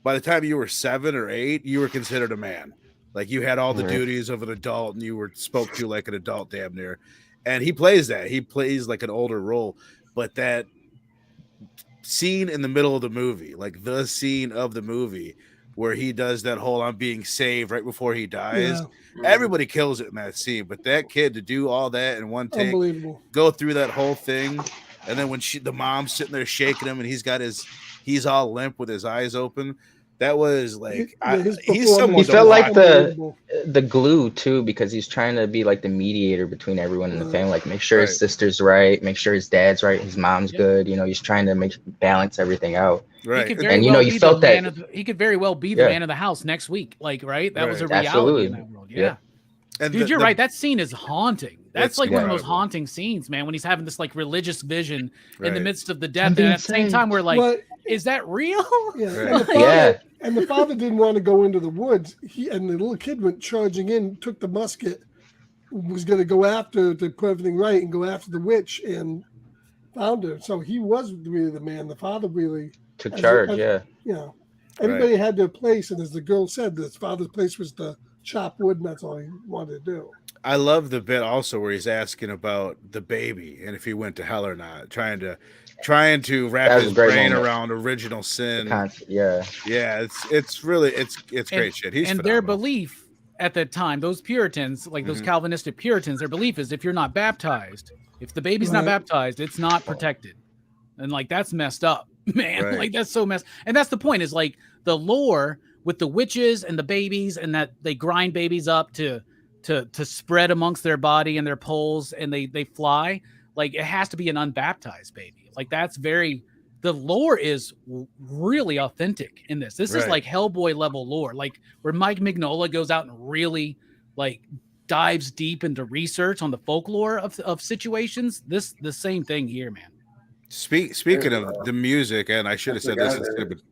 C: by the time you were 7 or 8, you were considered a man. Like, you had all the duties of an adult, and you were spoke to like an adult damn near. And he plays that. He plays like an older role. But that scene in the middle of the movie, like the scene of the movie where he does that whole "I'm being saved" right before he dies, everybody kills it in that scene. But that kid to do all that in one take,
D: Unbelievable.
C: go through that whole thing, and then when the mom's sitting there shaking him, and he's all limp with his eyes open. That was like, he's someone.
E: He felt like the glue too, because he's trying to be like the mediator between everyone in the family. Like, make sure his sister's right, make sure his dad's right, his mom's good. You know, he's trying to balance everything out.
C: Right.
E: And you felt that
B: he could very well be the man of the house next week. Like, right? That was a reality in that world. Yeah.
C: And
B: dude, you're right. That scene is haunting. That's like
C: incredible.
B: one of those haunting scenes, man, when he's having this like religious vision in the midst of the death. And at the same time, we're like, is that real?
D: Yeah. And the father didn't want to go into the woods. And the little kid went charging in, took the musket, was going to go after to put everything right and go after the witch, and found her. So he was really the man. The father really
E: took charge.
D: Everybody had their place, and as the girl said, his father's place was to chop wood, and that's all he wanted to do.
C: I love the bit also where he's asking about the baby and if he went to hell or not, trying to wrap his brain around original sin. It's really great shit. He's phenomenal.
B: Their belief at that time, those Puritans, like those Calvinistic Puritans, their belief is if you're not baptized, if the baby's not baptized, it's not protected, and like that's messed up, man. Like that's so messed. And that's the point, is like the lore with the witches and the babies, and that they grind babies up to spread amongst their body and their poles, and they fly. Like, it has to be an unbaptized baby. Like, that's the lore is really authentic in this. This is like Hellboy level lore, like where Mike Mignola goes out and really like dives deep into research on the folklore of situations. The same thing here, man.
C: Speaking of the music, and I should have said this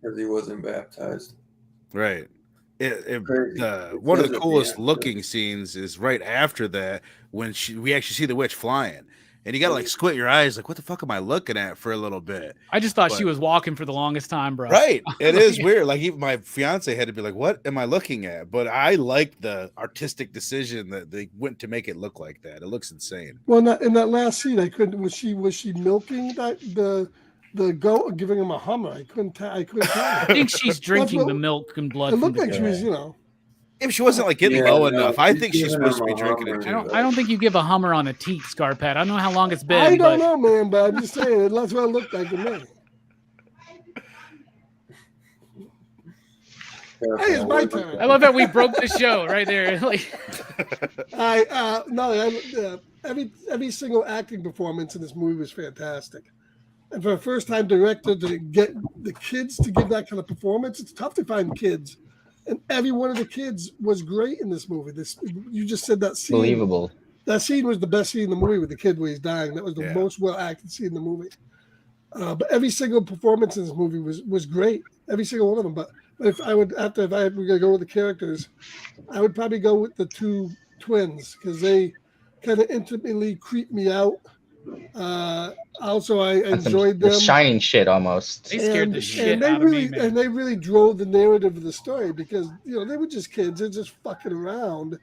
A: because he wasn't baptized.
C: Right. One of the coolest looking scenes is right after that, when we actually see the witch flying, and you gotta like squint your eyes, like, what the fuck am I looking at, for a little bit.
B: I just thought she was walking for the longest time, bro.
C: Right. It is weird. Like, even my fiance had to be like, what am I looking at? But I like the artistic decision that they went to make it look like that. It looks insane.
D: Well, in that last scene, I couldn't. Was she milking the goat, giving him a Hummer? I couldn't tell. I
B: think she's drinking the milk and blood.
D: It looked like she was,
C: If she wasn't like getting low enough, I think she's supposed to be drinking it too.
B: I don't think you give a Hummer on a teat, Scarpat. I don't know how long it's been.
D: I don't know, man, but I'm just saying that's what it looked like to me. Hey, it's my turn.
B: I love that we broke the show right there. Like,
D: every single acting performance in this movie was fantastic. And for a first-time director to get the kids to give that kind of performance, it's tough to find kids. And every one of the kids was great in this movie. You just said that scene.
E: Believable.
D: That scene was the best scene in the movie with the kid where he's dying. That was the most well-acted scene in the movie. But every single performance in this movie was great. Every single one of them. But if I were going to go with the characters, I would probably go with the two twins because they kind of intimately creep me out. Also, I enjoyed them.
E: The Shining shit almost.
B: They scared the shit out of me, man.
D: And they really drove the narrative of the story because they were just kids. They're just fucking around,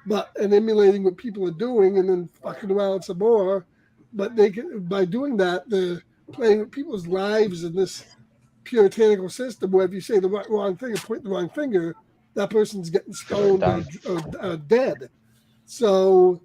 D: and emulating what people are doing, and then fucking around some more. But by doing that, they're playing with people's lives in this puritanical system where if you say the wrong thing or point the wrong finger, that person's getting stoned or dead. So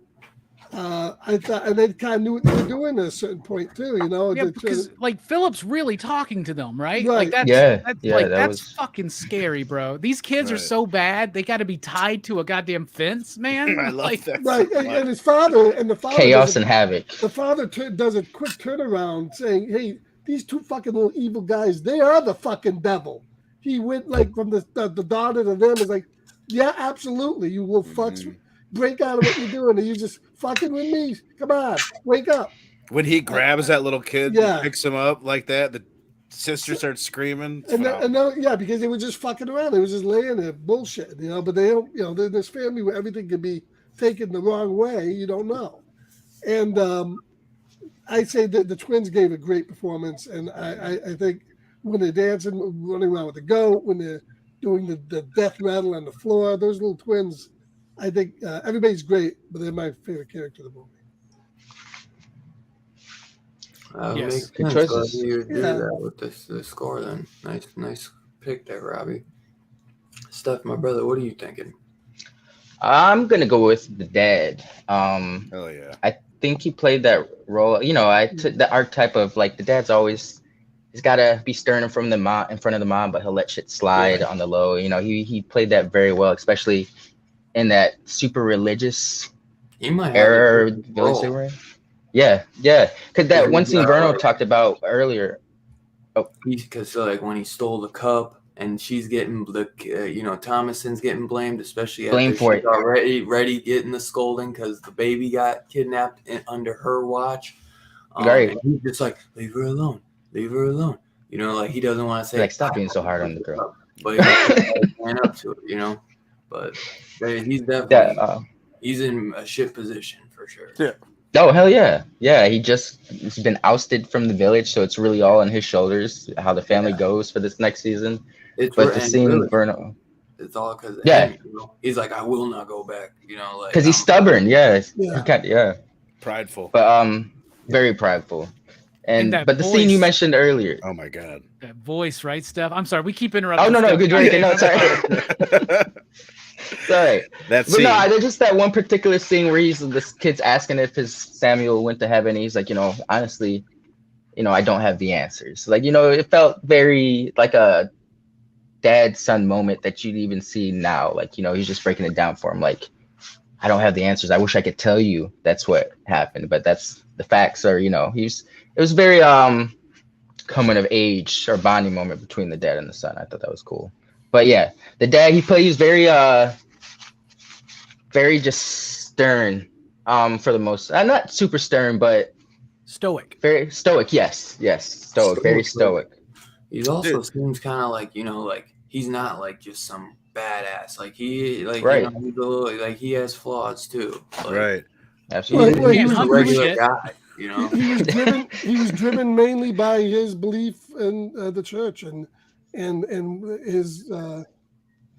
D: I thought, and they kind of knew what they were doing at a certain point too,
B: Yeah, because like Phillips really talking to them, right?
D: Right.
B: Like that's fucking scary, bro. These kids are so bad; they got to be tied to a goddamn fence, man.
C: I love that.
D: Right, and his father
E: chaos and havoc.
D: The father does a quick turnaround, saying, "Hey, these two fucking little evil guys, they are the fucking devil." He went like from the daughter to them is like, "Yeah, absolutely, you little fucks." Break out of what you're doing. Are you just fucking with me? Come on, wake up.
C: When he grabs that little kid and picks him up like that, the sister starts screaming.
D: Because they were just fucking around. They were just laying there bullshit, but they don't, they're in this family where everything can be taken the wrong way. You don't know. And I'd say that the twins gave a great performance. And I think when they're dancing, running around with the goat, when they're doing the death rattle on the floor, those little twins, I think everybody's great, but they're my favorite character of the movie.
B: Yes.
A: Makes
E: Good
A: sense.
E: choices.
A: You do that with the score then. Nice pick there, Robbie. Steph, my brother, what are you thinking?
E: I'm gonna go with the dad.
C: Hell yeah.
E: I think he played that role. I took the archetype of like the dad's always he's gotta be stern in front of the mom, but he'll let shit slide on the low. He played that very well, especially in that super religious era village they were in. Yeah. Because that one scene Verno talked about earlier. Oh,
A: because when he stole the cup and she's getting Thomason's getting blamed, especially after she's already getting the scolding because the baby got kidnapped under her watch.
E: Right.
A: And he's just like, leave her alone. He doesn't want to say
E: stop being so hard on the girl.
A: But he's going up to it, But he's definitely he's in a shit position for sure.
C: Yeah.
E: Oh hell yeah. Yeah, he's been ousted from the village, so it's really all on his shoulders how the family goes for this next season. The scene with Verno.
A: It's all because he's like, I will not go back,
E: because he's stubborn,
C: Prideful.
E: But very prideful. But the scene you mentioned earlier.
C: Oh my god.
B: That voice, right, Steph? I'm sorry, we keep interrupting.
E: Oh no, good drink. No, sorry. Sorry.
C: That's
E: there's just that one particular scene where this kid's asking if his Samuel went to heaven. He's like, honestly, I don't have the answers. Like, it felt very like a dad-son moment that you'd even see now. Like, he's just breaking it down for him. Like, I don't have the answers. I wish I could tell you that's what happened, but that's the facts. Or, it was very coming of age or bonding moment between the dad and the son. I thought that was cool. But yeah, the dad he plays very just stern for the most. Not super stern, but
B: stoic.
E: Very stoic. Yes, stoic. Very stoic.
A: He also seems kind of like he's not like just some badass. Like he he's a little, he has flaws too.
C: Right.
E: Absolutely.
A: He's a regular guy.
D: He was driven mainly by his belief in the church and his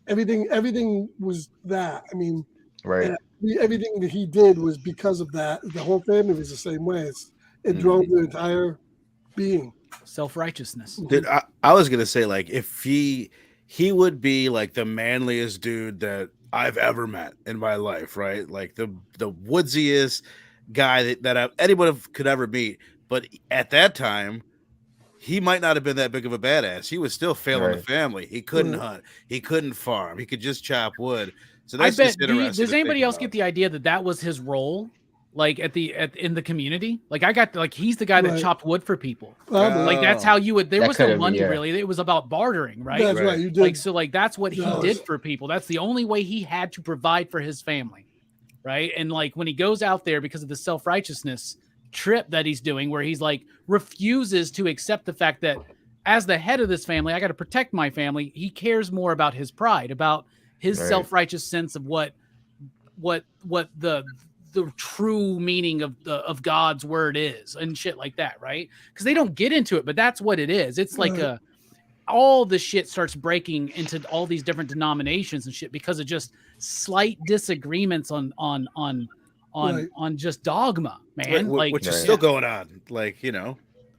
D: everything was that. I mean,
E: right.
D: Everything that he did was because of that. The whole family was the same way. It drove their entire being.
B: Self-righteousness.
C: Dude, I was gonna say if he would be like the manliest dude that I've ever met in my life, right? Like the woodsiest guy that anyone could ever meet. But at that time, he might not have been that big of a badass. He was still failing the
E: Right.
C: family. He couldn't hunt. He couldn't farm. He could just chop wood. So
B: I
C: that's
B: bet.
C: just interesting.
B: Does anybody else get the idea that that was his role, like in the community? Like I got like he's the guy that chopped wood for people. Like that's how you would. There was no money really. It was about bartering, right?
D: That's right. You did.
B: Like so, like that's what he did for people. That's the only way he had to provide for his family, right? And like when he goes out there because of the self-righteousness trip that he's doing, where he's like refuses to accept the fact that as the head of this family, I got to protect my family. He cares more about his pride, about his self-righteous sense of what the true meaning of God's word is and shit like that, right? Because they don't get into it, but that's what it is. It's like all the shit starts breaking into all these different denominations and shit because of just slight disagreements on just dogma, man.
C: Which is still going on, like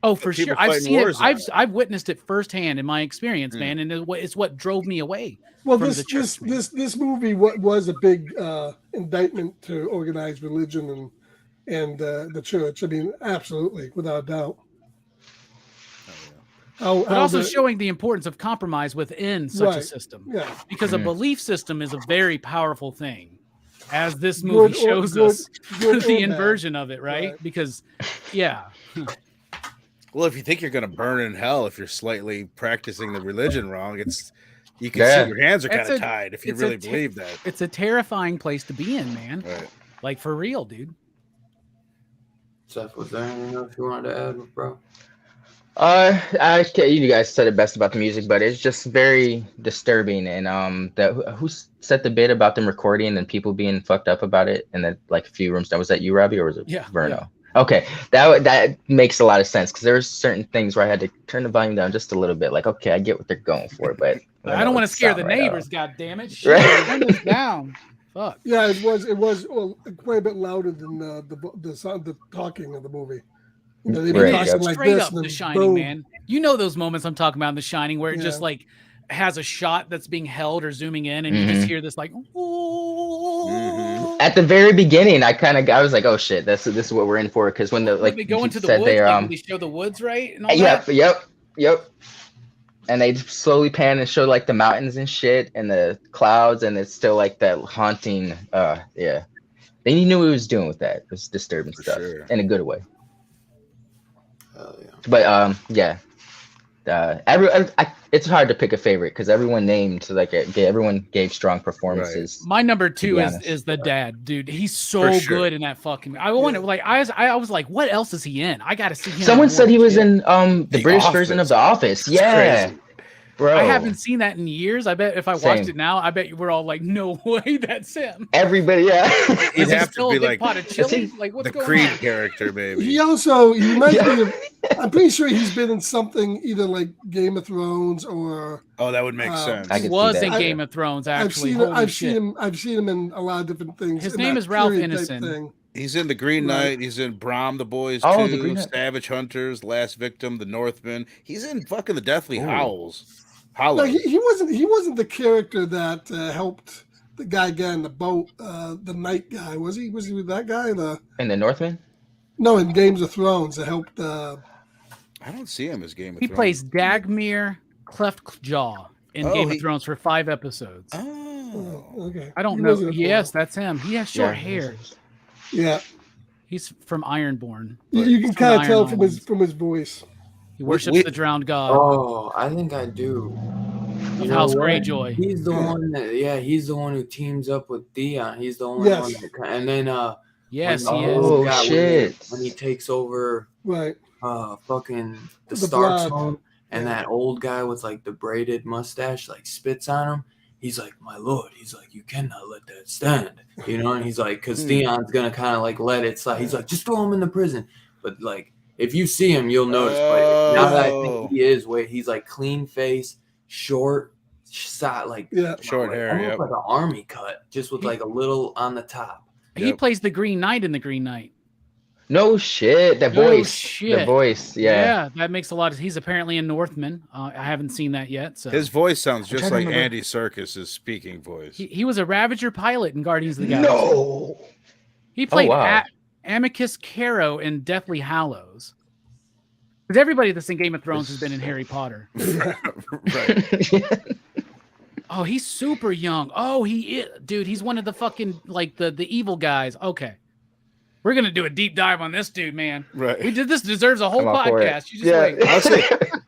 B: Oh, for sure. I've seen it. I've witnessed it firsthand in my experience, man, and it's what drove me away.
D: Well, this movie was a big indictment to organized religion and the church. I mean, absolutely, without a doubt.
B: But also showing the importance of compromise within such a system. Yeah. Because a belief system is a very powerful thing, as this movie shows us the inversion of it, right? Because,
C: well, if you think you're going to burn in hell if you're slightly practicing the religion wrong, you can see your hands are kind of tied if you really believe that.
B: It's a terrifying place to be in, man. Right. Like for real, dude.
A: Seth, was there anything else you wanted to add, bro?
E: You guys said it best about the music, but it's just very disturbing. And who said the bit about them recording and people being fucked up about it? And then like a few rooms down, was that you, Robbie, or was it Verno? Yeah. Okay, that makes a lot of sense because there's certain things where I had to turn the volume down just a little bit. Like, okay, I get what they're going for, but
B: I don't want to scare the neighbors. God damn it! Shit, turn this down. Fuck.
D: Yeah, it was quite a bit louder than the sound, the talking of the movie. They were talking like
B: straight
D: this,
B: up The Shining, man. You know those moments I'm talking about in The Shining where it just like has a shot that's being held or zooming in, and you just hear this like.
E: At the very beginning, I was like, oh shit, this is what we're in for. Because when
B: they go into the woods, they show the woods, right? And all
E: yep. And they slowly pan and show like the mountains and shit and the clouds, and it's still like that haunting. Then you knew what he was doing with that. It was disturbing stuff in a good way. But it's hard to pick a favorite because everyone named everyone gave strong performances.
B: Right. My number 2 is the dad, dude. He's so good in that fucking. I was like, what else is he in? I got to see him.
E: Someone said he was in the British version of The Office. Yeah. Bro.
B: I haven't seen that in years. I bet if I watched it now, I bet we're all like, no way, that's him.
E: Everybody,
C: He'd have to be like
B: pot of chili? Like what's
C: the
B: going
C: Creed
B: on?
C: character, maybe.
D: He might be. I'm pretty sure he's been in something either like Game of Thrones or.
C: Oh, that would make sense.
B: He was in Game of Thrones. Actually,
D: I've seen him in a lot of different things.
B: His name is Ralph Ineson.
C: He's in The Green Knight. He's in Brom, The Boys 2, Savage Hunters, Last Victim, The Northman. He's in fucking The Deathly Howls.
D: No, he wasn't the character that helped the guy get in the boat, the night guy. Was he with that guy?
E: In The Northman?
D: No, in Games of Thrones that helped.
C: I don't see him as Game of
B: Thrones. He plays Dagmir Cleftjaw in Game of Thrones for 5 episodes.
D: Oh, okay.
B: I don't know. Yes, that's him. He has short hair.
D: Yeah.
B: He's from Ironborn.
D: You can kind of tell from his voice.
B: He worships the drowned god.
A: Oh, I think I do.
B: House Greyjoy.
A: He's the one that, he's the one who teams up with Theon. He's the only one that, and then
B: yes, he is.
E: Oh shit!
A: When he takes over,
D: right?
A: Fucking the Stark's home, and that old guy with like the braided mustache like spits on him. He's like, my lord. He's like, you cannot let that stand, And he's like, because Theon's gonna kind of like let it slide. He's like, just throw him in the prison, but like. If you see him, you'll notice. But now that I think he is, he's like clean face, short, short
C: hair,
A: almost like an army cut, just with like a little on the top.
B: He plays the Green Knight in the Green Knight.
E: No shit, the voice,
B: yeah, that makes a lot of. He's apparently in Northman. I haven't seen that yet. So
C: his voice sounds just like Andy Serkis's speaking voice.
B: He was a Ravager pilot in Guardians of the Galaxy.
E: No,
B: he played Amicus Caro in Deathly Hallows. Because everybody that's in Game of Thrones has been in Harry Potter.
C: Right.
B: Oh, he's super young. Oh, dude, he's one of the fucking like the evil guys. Okay. We're gonna do a deep dive on this dude, man.
C: Right.
B: This deserves a whole
E: I'm all for it.
B: podcast. You just wait.
C: I'll say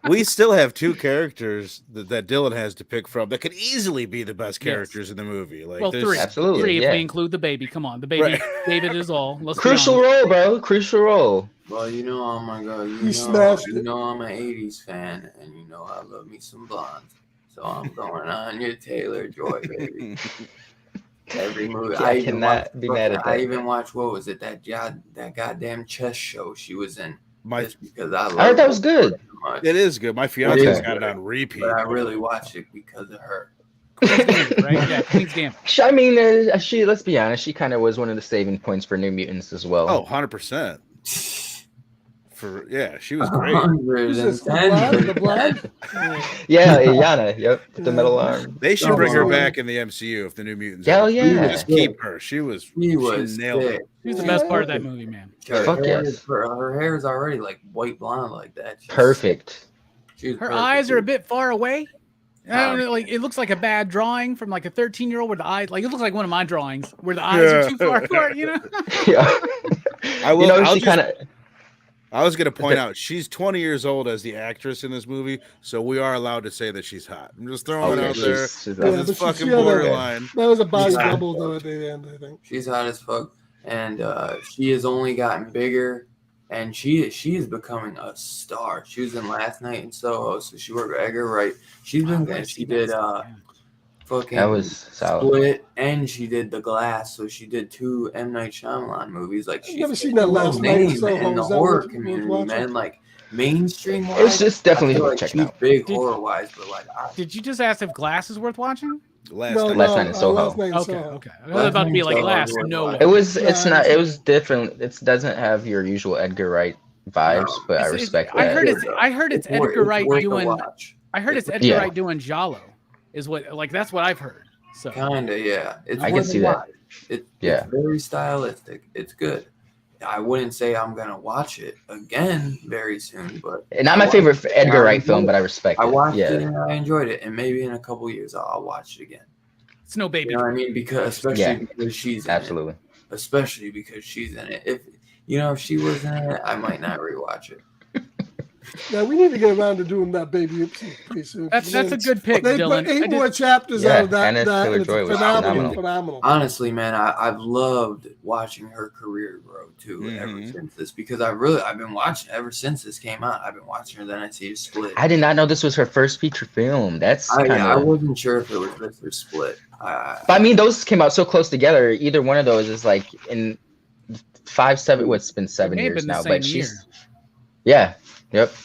C: we still have two characters that Dylan has to pick from that could easily be the best characters in the movie. Like,
B: Well, three.
E: Absolutely,
B: Three if
E: yeah.
B: we include the baby. Come on, the baby.
C: Right.
B: David is all. Let's be
E: Crucial
B: honest.
E: role, bro. Crucial role.
A: Well, oh my god,
D: He smashed it.
A: I'm an '80s fan, and I love me some blondes. So I'm going on your Taylor Joy, baby. Every movie.
E: Yeah, I cannot be mad at that.
A: I even watched, what was it, that goddamn chess show she was in. Just because I
E: I heard that was good.
A: So much.
C: It is good. My fiance's
A: is
C: got it
A: good.
C: on repeat.
A: But I really watched it because of her.
B: Queen's Gambit, right? Yeah, Queen's Gambit.
E: I mean, let's be honest, she kind of was one of the saving points for New Mutants as well.
C: Oh, 100%. She was great.
D: Who's this? The blonde?
E: Yeah, Yana. Yep, with the metal arm.
C: They should bring her back in the MCU if the New Mutants.
E: Hell
C: ever-
E: yeah.
C: Just keep her. She nailed
A: sick.
C: it.
B: She's the best part of that movie, man.
E: Fuck yes.
A: Her hair is already like white blonde like that.
E: Perfect.
B: Her eyes are a bit far away. I don't know, like it looks like a bad drawing from like a 13-year-old where the eyes, like it looks like one of my drawings where the eyes are too far apart, you know?
E: Yeah.
C: I was going to point out she's 20 years old as the actress in this movie, so we are allowed to say that she's hot. I'm just throwing it out there. It's fucking borderline.
D: That was a body double though at the end, I think.
A: She's hot as fuck, and she has only gotten bigger, and she is becoming a star. She was in Last Night in Soho, so she worked with Edgar Wright. She did fucking
E: That was solid.
A: Split, and she did The Glass, so she did 2 M. Night Shyamalan movies. Like, she's
D: never seen that Last Night in Soho.
A: in the
D: Is that
A: horror
D: worth
A: community,
D: watching?
A: man. Like mainstream.
E: It was just definitely worth checking
A: she's
E: out.
A: big horror wise, but like
B: Did you just ask if Glass is worth watching?
C: Last
E: Night in Soho.
D: Last Night in
B: Okay,
D: Soho.
B: okay. I was about to be like Glass. No way.
E: It was different. It doesn't have your usual Edgar Wright vibes, but I respect that.
B: I heard it's Edgar Wright
A: worth
B: doing.
A: a watch.
B: I heard it's Edgar Wright doing Giallo. Is what that's what I've heard. So
A: Kinda, yeah. It's
E: I can see that.
A: It's very stylistic. It's good. I wouldn't say I'm gonna watch it again very soon, but
E: Not my favorite Edgar Wright film, but I respect it.
A: I watched it and I enjoyed it, and maybe in a couple years I'll watch it again.
B: it's no baby.
A: You know what I mean? Because because she's in
E: absolutely.
A: it. Especially because she's in it. If she wasn't in it, I might not rewatch it.
D: Yeah, we need to get around to doing that baby pretty soon.
B: That's a good pick,
D: They
B: Dylan.
D: put 8 more chapters out of that.
E: Anna
D: That it's
E: Taylor-Joy was
D: phenomenal.
A: Honestly, man, I've loved watching her career grow too ever since this, because I've been watching ever since this came out. I've been watching her. Then I see her Split.
E: I did not know this was her first feature film. That's
A: I wasn't sure if it was this or Split.
E: But I mean, those came out so close together. Either one of those is like in 5, 7. What's been 7 years now? But she's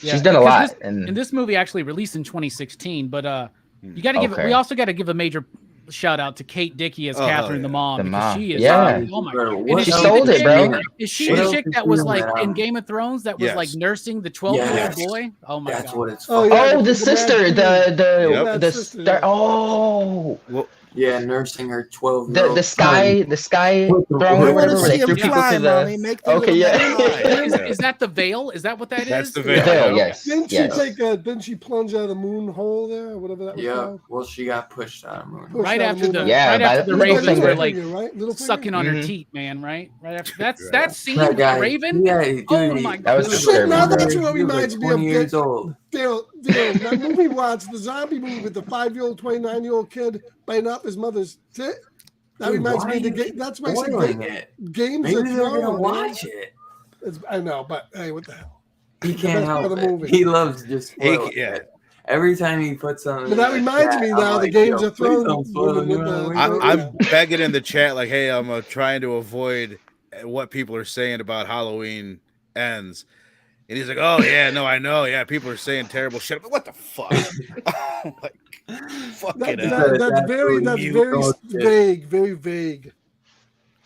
E: she's done a lot.
B: And this movie actually released in 2016. But you got to give. We also got to give a major shout out to Kate Dickey as Catherine the mom.
E: The mom.
B: She is.
E: Yeah.
B: Oh my god.
A: What
E: She sold it, bro.
B: Is she the chick that was like in Game of Thrones that was
C: Yes.
B: like nursing the 12-year-old boy? Oh my
A: That's
B: god.
A: what it's.
D: Oh,
A: fucking-
D: yeah.
E: Oh, the sister, the
D: sister,
E: star. Oh,
A: Yeah, nursing her 12-year-old.
E: the sky throne or whatever. Where they threw people to the. Okay, yeah.
B: Is that the veil? Is that what that is?
C: That's the
E: The
C: veil.
E: veil, yes.
D: Didn't she plunge out of the moon hole there or whatever that was
A: Yeah,
D: called?
A: well, she got pushed out of moon.
D: Pushed
B: Right
D: out of
B: after
D: the moon.
B: right after the Ravens
E: Littlefinger.
B: were like
D: Littlefinger?
B: sucking on her
E: Mhm.
B: teeth, man. Right after that scene
A: That
B: with
A: guy,
B: Raven.
A: Yeah, dude,
B: Oh my
E: That was
B: god.
E: disturbing.
D: Now that's what
A: he was
D: reminds me
A: 20
D: of
A: years old.
D: Dale, that movie watch, the zombie movie with the 5-year-old, 29-year-old kid biting off his mother's tit. That
A: Dude,
D: reminds
A: why
D: me of the
A: are you
D: game. That's why I said
A: spoiling it.
D: Games
A: Maybe
D: of
A: they're gonna
D: Thrones.
A: watch it.
D: I know, but hey, what the hell?
A: He
D: the
A: can't
D: best part
A: help
D: of the
A: it.
D: movie.
A: He loves just spoiling
C: yeah.
A: it. Every time he puts something.
D: But that
A: in the
D: reminds
A: chat,
D: me
A: I'm
D: now, the
A: like,
D: Games
A: yo,
D: of
A: please
D: Thrones
A: don't spoil
D: woman
A: it.
D: with the-
C: I'm begging in the chat like, hey, I'm trying to avoid what people are saying about Halloween ends. And he's like, oh, yeah, no, I know. Yeah, people are saying terrible shit. But what the fuck? Like, fuck it up.
D: That's very
A: what you
D: vague, very vague.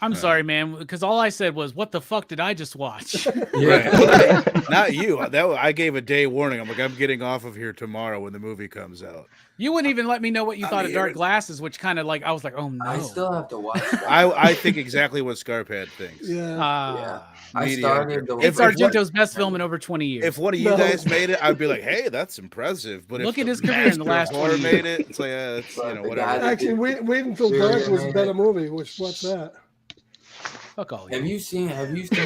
B: I'm sorry, man, because all I said was, "What the fuck did I just watch?"
A: Yeah.
C: Not you. I gave a day warning. I'm like, I'm getting off of here tomorrow when the movie comes out.
B: You wouldn't even let me know what you thought of Dark
C: it's-
B: Glasses, which kind of like I was like, "Oh no."
A: I still have to watch that.
C: I think exactly what Scarpad thinks.
D: Yeah.
A: Yeah. I
C: Mediocre.
A: started the
B: It's Argento's best film in over 20 years.
C: If one of you
D: No.
C: guys made it, I'd be like, "Hey, that's impressive." But
B: Look
C: if
B: at
C: the
B: his career in the
C: master
B: last
C: of horror
B: 20 years.
C: made it, it's like, it's
A: But the
C: whatever.
A: guy-
D: Actually, wait until Dark was a better movie. What's that?
B: Fuck all you.
A: Have you seen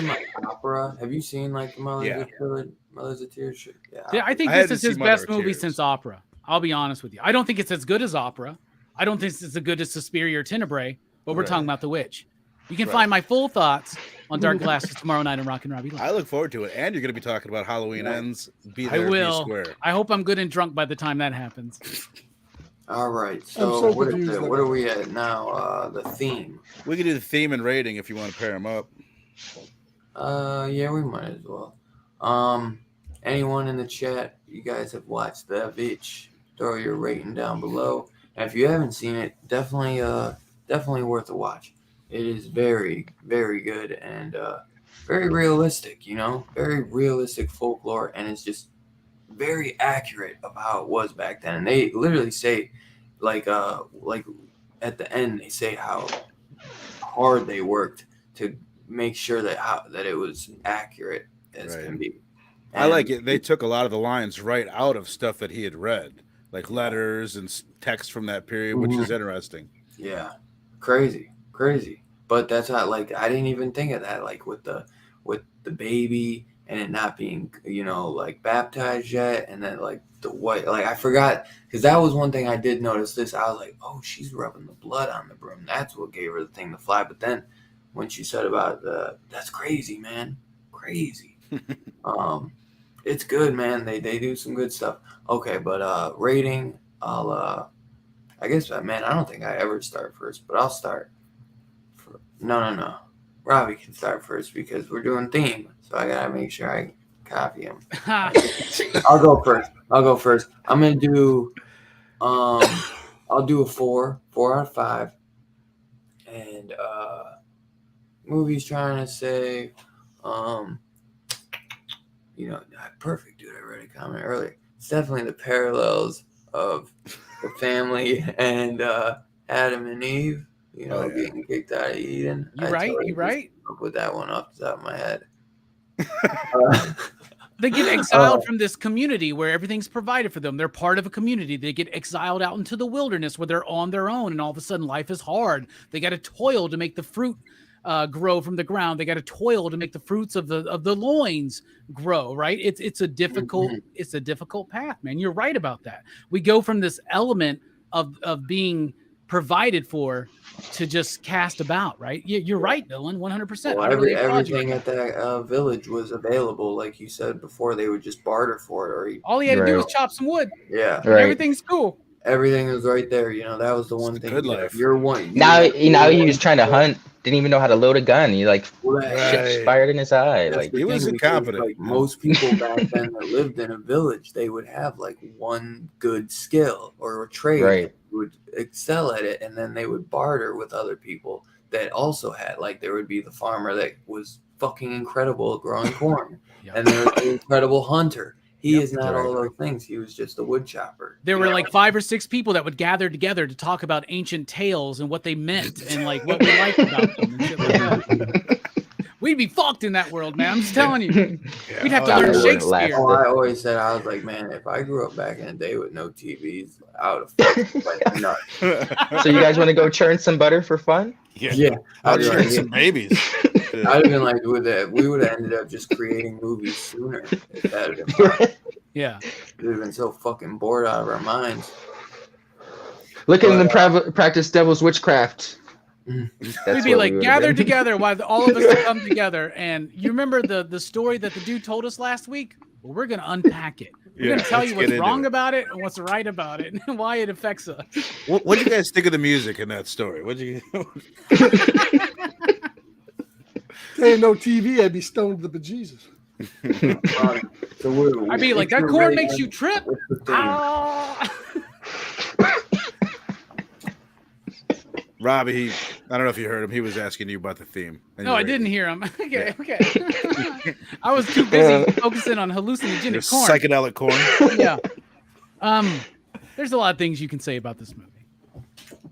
A: like Opera? Have you seen like Mothers of Tears?
B: Yeah, I think
C: I had
B: this
C: to
B: is
C: see
B: his
C: Mother
B: best
C: of
B: movie
C: Tears.
B: since Opera. I'll be honest with you. I don't think it's as good as Opera. I don't think it's as good as Suspiria or Tenebrae, but we're
C: Right.
B: talking about The Witch. You can
C: Right.
B: find my full thoughts on Dark Glasses tomorrow night on Rockin' Robbie Live.
C: I look forward to it, and you're going to be talking about Halloween Ends. Be
B: I
C: there, be
B: will.
C: square.
B: I hope I'm good and drunk by the time that happens.
A: All right.
D: so
A: So what
D: confused
A: are we at now? The theme.
C: We can do the theme and rating if you want to pair them up.
A: Yeah, we might as well. Anyone in the chat, you guys have watched The Witch? Throw your rating down below. And if you haven't seen it, definitely worth a watch. It is very, very good and very realistic. Very realistic folklore, and it's just very accurate of how it was back then. And they literally say, like at the end, they say how hard they worked to make sure that it was accurate as
C: Right.
A: can be.
C: I like it. They took a lot of the lines right out of stuff that he had read, like letters and text from that period, which is interesting.
A: Yeah, crazy. But that's how, like, I didn't even think of that, like with the baby and it not being, like baptized yet, and then like the white, like I forgot, because that was one thing I did notice. This, I was like, oh, she's rubbing the blood on the broom. That's what gave her the thing to fly. But then when she said about that's crazy, man, crazy. It's good, man. They do some good stuff. Okay, but rating, I guess, man, I don't think I ever start first, but I'll start. No. Robbie can start first because we're doing theme, so I gotta make sure I copy him. I'll go first. I'm gonna do, I'll do a 4 out of 5, and movies trying to say, perfect, dude. I read a comment earlier. It's definitely the parallels of the family and Adam and Eve, getting kicked out of Eden.
B: You right?
A: Put that one off the top of my head.
B: They get exiled from this community where everything's provided for them. They're part of a community. They get exiled out into the wilderness where they're on their own, and all of a sudden life is hard. They got to toil to make the fruit grow from the ground. They got to toil to make the fruits of the loins grow. Right? It's a difficult path, man. You're right about that. We go from this element of being provided for to just cast about, right? You're right, Dylan, 100%.
A: Well, everything at that village was available, like you said before. They would just barter for it, or
B: all he had to do was chop some wood.
A: Yeah,
E: Right.
B: Everything's cool.
A: Everything was right there. That was the one thing.
C: Good life.
A: You're one.
E: Now he was trying to hunt. Didn't even know how to load a gun. He shit
C: Right.
E: fired in his eye.
A: That's
E: Like
A: the
C: he was
A: thing, because,
C: incompetent.
A: like, most people back then that lived in a village, they would have like one good skill or a trade.
E: Right.
A: Would excel at it, and then they would barter with other people that also had, like, there would be the farmer that was fucking incredible at growing corn, and there was the incredible hunter. He is not all those things. He was just a wood chopper.
B: There were like 5 or 6 people that would gather together to talk about ancient tales and what they meant and like what we liked about them and shit like that. We'd be fucked in that world, man. I'm just telling you. We'd have to learn Shakespeare.
A: Oh, I always said, I was like, man, if I grew up back in the day with no TVs, I would have fucking went nuts.
E: So you guys want to go churn some butter for fun?
A: Yeah.
C: I'll
A: I'd
C: churn
A: like,
C: some babies.
A: I'd have been like, we would have ended up just creating movies sooner. If that had been fun.
B: Yeah.
A: We'd have been so fucking bored out of our minds.
E: Look at them practice devil's witchcraft.
B: We'd be like gathered together while all of us would come together. And you remember the story that the dude told us last week? Well, we're going to unpack it. We're going to tell you what's wrong about it and what's right about it and why it affects us.
C: What do you guys think of the music in that story? What do you?
D: There ain't no TV, I'd be stoned to the bejesus.
B: I'd be like, that corn makes you trip.
C: Robbie, I don't know if you heard him. He was asking you about the theme.
B: No, I didn't hear him. Okay. I was too busy focusing on hallucinogenic corn.
C: Psychedelic corn.
B: Yeah. There's a lot of things you can say about this movie.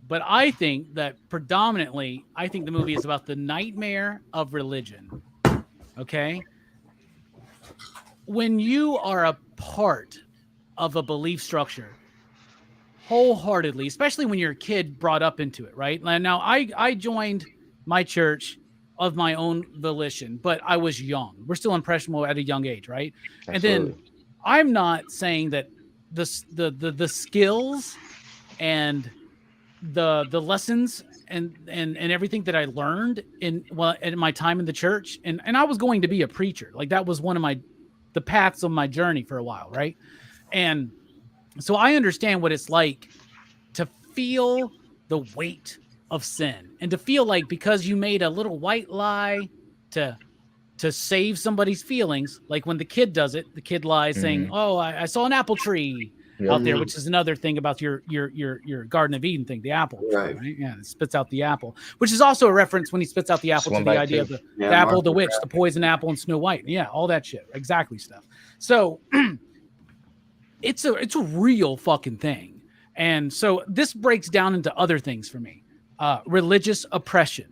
B: But I think that predominantly, the movie is about the nightmare of religion. Okay? When you are a part of a belief structure, wholeheartedly, especially when you're a kid brought up into it, right? Now, I joined my church of my own volition, but I was young. We're still impressionable at a young age, right?
E: Absolutely.
B: And then I'm not saying that the skills and the lessons and everything that I learned in my time in the church, and I was going to be a preacher. Like that was one of the paths of my journey for a while, right? And so I understand what it's like to feel the weight of sin and to feel like because you made a little white lie to save somebody's feelings, like when the kid does it, the kid lies saying, "Oh, I saw an apple tree out there," which is another thing about your Garden of Eden thing, the apple, right? Yeah, it spits out the apple, which is also a reference when he spits out the apple to the idea of the apple, the witch, the poison apple, and Snow White. Yeah, all that shit, exactly stuff. So it's a real fucking thing, and so this breaks down into other things for me. Religious oppression,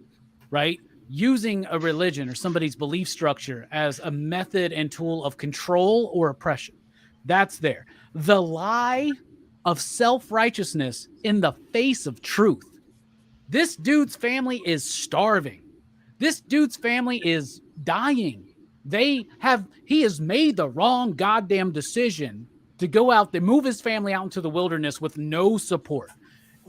B: right? Using a religion or somebody's belief structure as a method and tool of control or oppression. That's there. The lie of self-righteousness in the face of truth. This dude's family is starving. This dude's family is dying. He has made the wrong goddamn decision to go out there, move his family out into the wilderness with no support.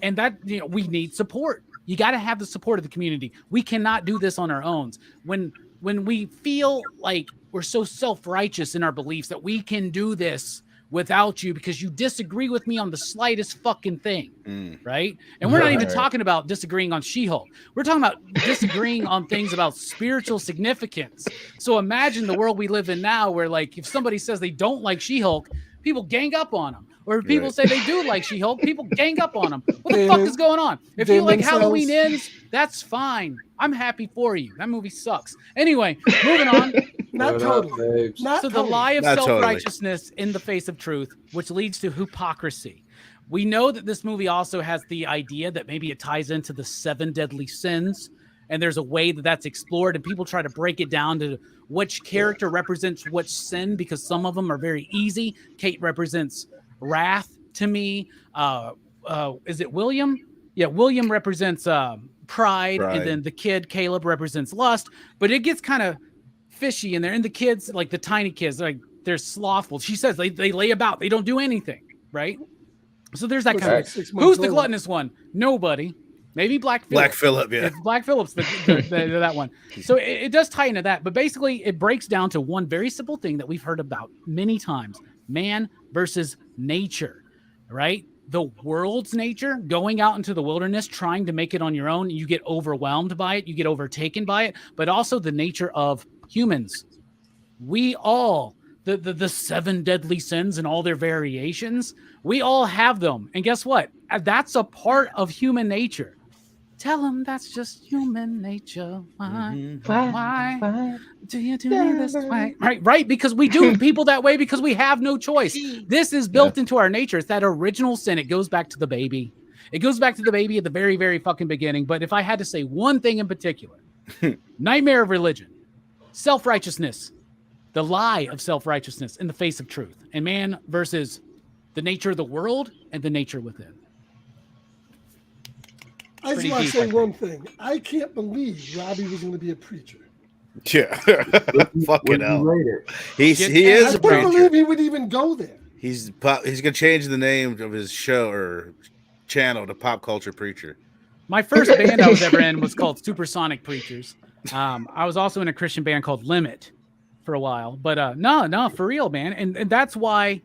B: And that, we need support. You got to have the support of the community. We cannot do this on our own. When we feel like we're so self-righteous in our beliefs that we can do this without you because you disagree with me on the slightest fucking thing, right? And we're not even talking about disagreeing on She-Hulk. We're talking about disagreeing on things about spiritual significance. So imagine the world we live in now where, like, if somebody says they don't like She-Hulk, people gang up on them. Or if people say they do like She-Hulk, people gang up on them. What the fuck is going on? If you like Halloween Ends, that's fine. I'm happy for you. That movie sucks. Anyway, moving on.
D: Not totally.
B: So the lie of self-righteousness in the face of truth, which leads to hypocrisy. We know that this movie also has the idea that maybe it ties into the 7 deadly sins. And there's a way that that's explored, and people try to break it down to which character represents which sin, because some of them are very easy. Kate represents wrath to me. Is it William? Yeah, William represents pride, and then the kid Caleb represents lust. But it gets kind of fishy in there. And the kids, like the tiny kids, like they're slothful. She says they lay about, they don't do anything, right? So there's that kind of. Who's the gluttonous one? Nobody. Maybe Black Phillip.
C: Black Phillip, yeah.
B: It's Black Phillip's that one. So it does tie into that. But basically, it breaks down to one very simple thing that we've heard about many times. Man versus nature, right? The world's nature, going out into the wilderness, trying to make it on your own. You get overwhelmed by it. You get overtaken by it. But also the nature of humans. We all, the 7 deadly sins and all their variations, we all have them. And guess what? That's a part of human nature. Tell them that's just human nature. Why do you do me this way? Right? Because we do people that way because we have no choice. This is built into our nature. It's that original sin. It goes back to the baby. It goes back to the baby at the very, very fucking beginning. But if I had to say one thing in particular, nightmare of religion, self-righteousness, the lie of self-righteousness in the face of truth, and man versus the nature of the world and the nature within.
D: I just want to say one thing. I can't believe Robbie was going to be a preacher.
C: Yeah. Fucking hell. He is a preacher.
D: I can't believe he would even go there.
C: He's going to change the name of his show or channel to Pop Culture Preacher.
B: My first band I was ever in was called Supersonic Preachers. I was also in a Christian band called Limit for a while. But no, for real, man. And that's why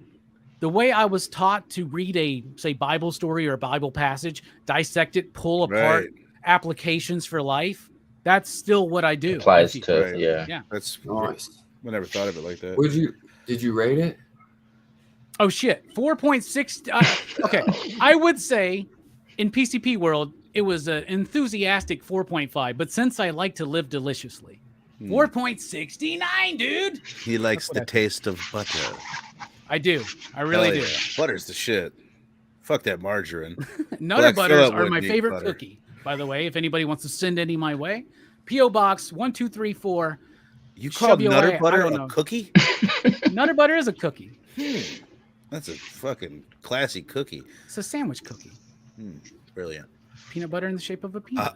B: the way I was taught to read a, say, Bible story or a Bible passage, dissect it, pull apart applications for life, that's still what I do.
E: Applies to, yeah.
C: That's nice. I never thought of it like that.
A: Did you rate it?
B: Oh, shit. 4.6. Okay. I would say in PCP world, it was an enthusiastic 4.5. But since I like to live deliciously, 4.69, dude.
C: He likes the taste of butter.
B: I do. I really do.
C: Yeah. Butter's the shit. Fuck that margarine.
B: Nutter butters are my favorite cookie, by the way. If anybody wants to send any my way, P.O. Box 1234.
C: You call Nutter butter a cookie?
B: Nutter butter is a cookie.
C: That's a fucking classy cookie.
B: It's a sandwich cookie.
C: Brilliant.
B: Peanut butter in the shape of a peanut.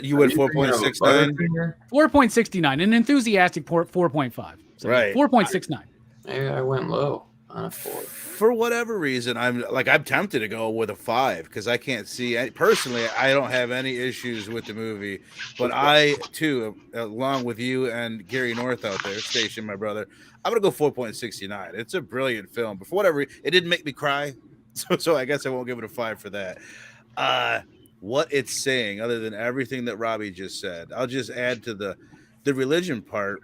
C: You went 4.69.
B: 4.69. An enthusiastic 4.5. So
C: right.
B: 4.69.
A: I went low on a 4.
C: For whatever reason, I'm tempted to go with a 5 because I can't see personally. I don't have any issues with the movie, but I too, along with you and Gary North out there, Station, my brother, I'm gonna go 4.69. It's a brilliant film, but for whatever reason, it didn't make me cry, so I guess I won't give it a 5 for that. What it's saying, other than everything that Robbie just said, I'll just add to the religion part.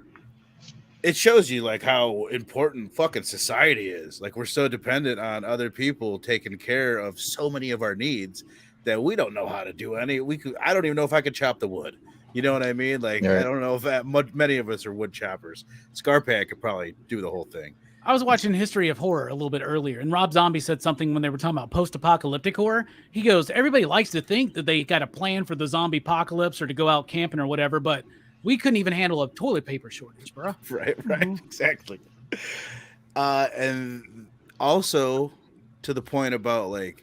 C: It shows you like how important fucking society is. Like we're so dependent on other people taking care of so many of our needs that we don't know how to do any. I don't even know if I could chop the wood. You know what I mean? Like I don't know if many of us are wood choppers. Scarpat could probably do the whole thing.
B: I was watching History of Horror a little bit earlier, and Rob Zombie said something when they were talking about post-apocalyptic horror. He goes, everybody likes to think that they got a plan for the zombie apocalypse or to go out camping or whatever, but we couldn't even handle a toilet paper shortage, bro.
C: Right, exactly. And also to the point about like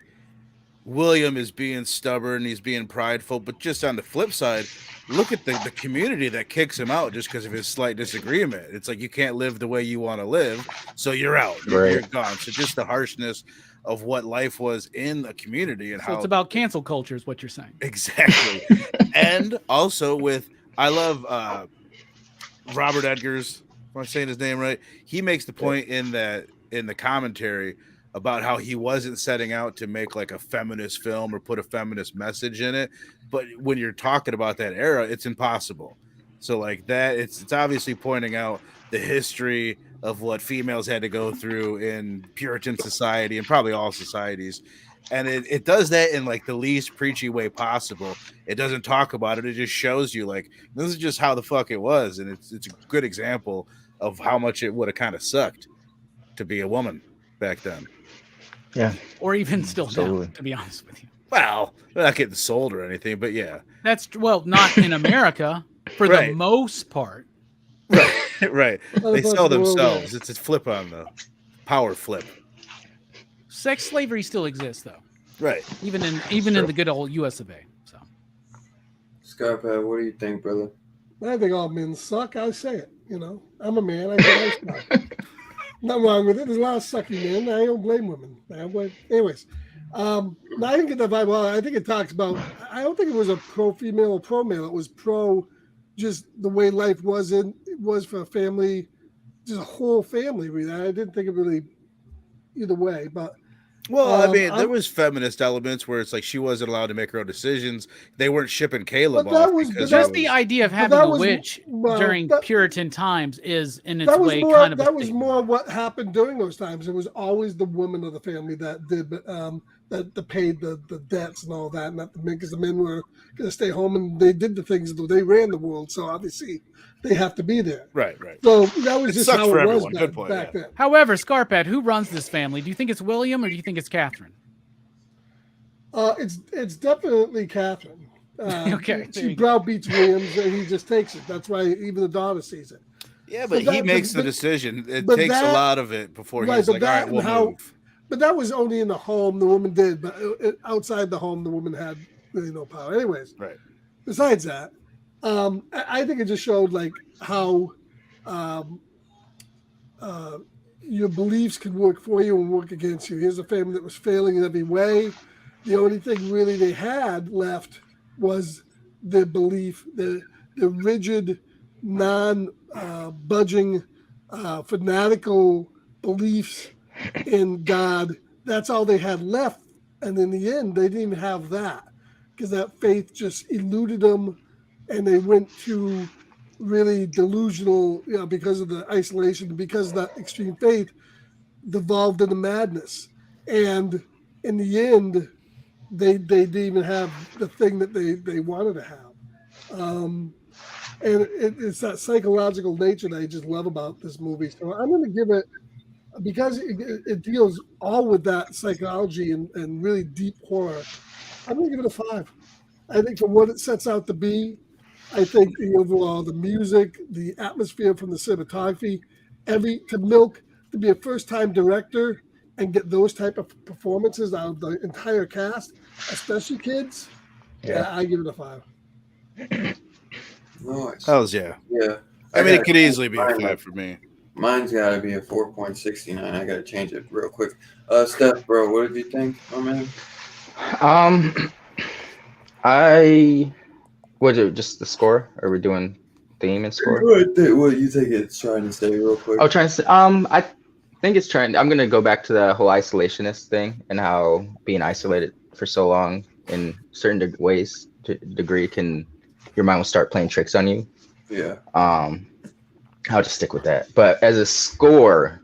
C: William is being stubborn, he's being prideful, but just on the flip side, look at the community that kicks him out just because of his slight disagreement. It's like you can't live the way you want to live, so you're out. You're gone. So just the harshness of what life was in the community and
B: so
C: how
B: it's about cancel culture is what you're saying.
C: Exactly. And also with I love Robert Edgers. Am I saying his name right? He makes the point in the commentary about how he wasn't setting out to make like a feminist film or put a feminist message in it, but when you're talking about that era, it's impossible. So like that, it's obviously pointing out the history of what females had to go through in Puritan society and probably all societies. And it does that in like the least preachy way possible. It doesn't talk about it. It just shows you like, this is just how the fuck it was. And it's a good example of how much it would have kind of sucked to be a woman back then.
E: Yeah.
B: Or even still now, to be honest with you.
C: Well, they're not getting sold or anything, but yeah.
B: That's, well, not in America for the most part.
C: Right. They sell themselves. It's a flip on the power flip.
B: Sex slavery still exists, though.
C: Right.
B: Even in the good old U.S. of A. So,
A: Scarpat, what do you think, brother?
D: I think all men suck. I say it. You know, I'm a man. I think I suck. Nothing wrong with it. There's a lot of sucky men. I don't blame women. Anyways, I didn't get that vibe. Well, I think it talks about. I don't think it was a pro female or pro male. It was pro, just the way life was for a family, just a whole family. Really, I didn't think it really either way, but.
C: Well, I mean, there was feminist elements where it's like she wasn't allowed to make her own decisions. They weren't shipping Caleb off because
B: just the idea of having a witch during Puritan times is in its way kind of.
D: That was more what happened during those times. It was always the woman of the family that did, that paid the debts and all that, not the men, because the men were going to stay home and they did the things. They ran the world, so obviously they have to be there.
C: Right.
D: So that was just how it was back then.
B: However, Scarpat, who runs this family? Do you think it's William or do you think it's Catherine?
D: It's definitely Catherine.
B: Okay.
D: She browbeats Williams and he just takes it. That's why even the daughter sees it.
C: Yeah, but he makes the decision. It takes a lot of it before he's like, all right, we'll move.
D: But that was only in the home. The woman did, but outside the home, the woman had really no power. Anyways,
C: right.
D: Besides that, I think it just showed like how your beliefs could work for you and work against you. Here's a family that was failing in every way. The only thing really they had left was the belief, the rigid, non-budging, fanatical beliefs in God. That's all they had left. And in the end, they didn't even have that because that faith just eluded them and they went to really delusional, because of the isolation, because of that extreme faith, devolved into madness. And in the end, they didn't even have the thing that they wanted to have. And it's that psychological nature that I just love about this movie. So I'm going to give it, because it deals all with that psychology and really deep horror, I'm going to give it a 5. I think for what it sets out to be, I think the overall, the music, the atmosphere from the cinematography, to be a first-time director and get those type of performances out of the entire cast, especially kids, yeah I give it a 5.
A: Nice.
C: Hells yeah.
A: Yeah.
C: I mean, it could
A: gotta
C: easily be a
A: change
C: 5 for me.
A: Mine's got to be a 4.69. I got to change it real quick. Steph, bro, what did you think? Oh, man.
E: Was it just the score? Or are we doing theme and score?
A: What do you think it's trying to say real quick?
E: Oh, trying to say, I think it's trying. I'm gonna go back to the whole isolationist thing and how being isolated for so long in certain degree your mind will start playing tricks on you.
A: Yeah.
E: I'll just stick with that. But as a score,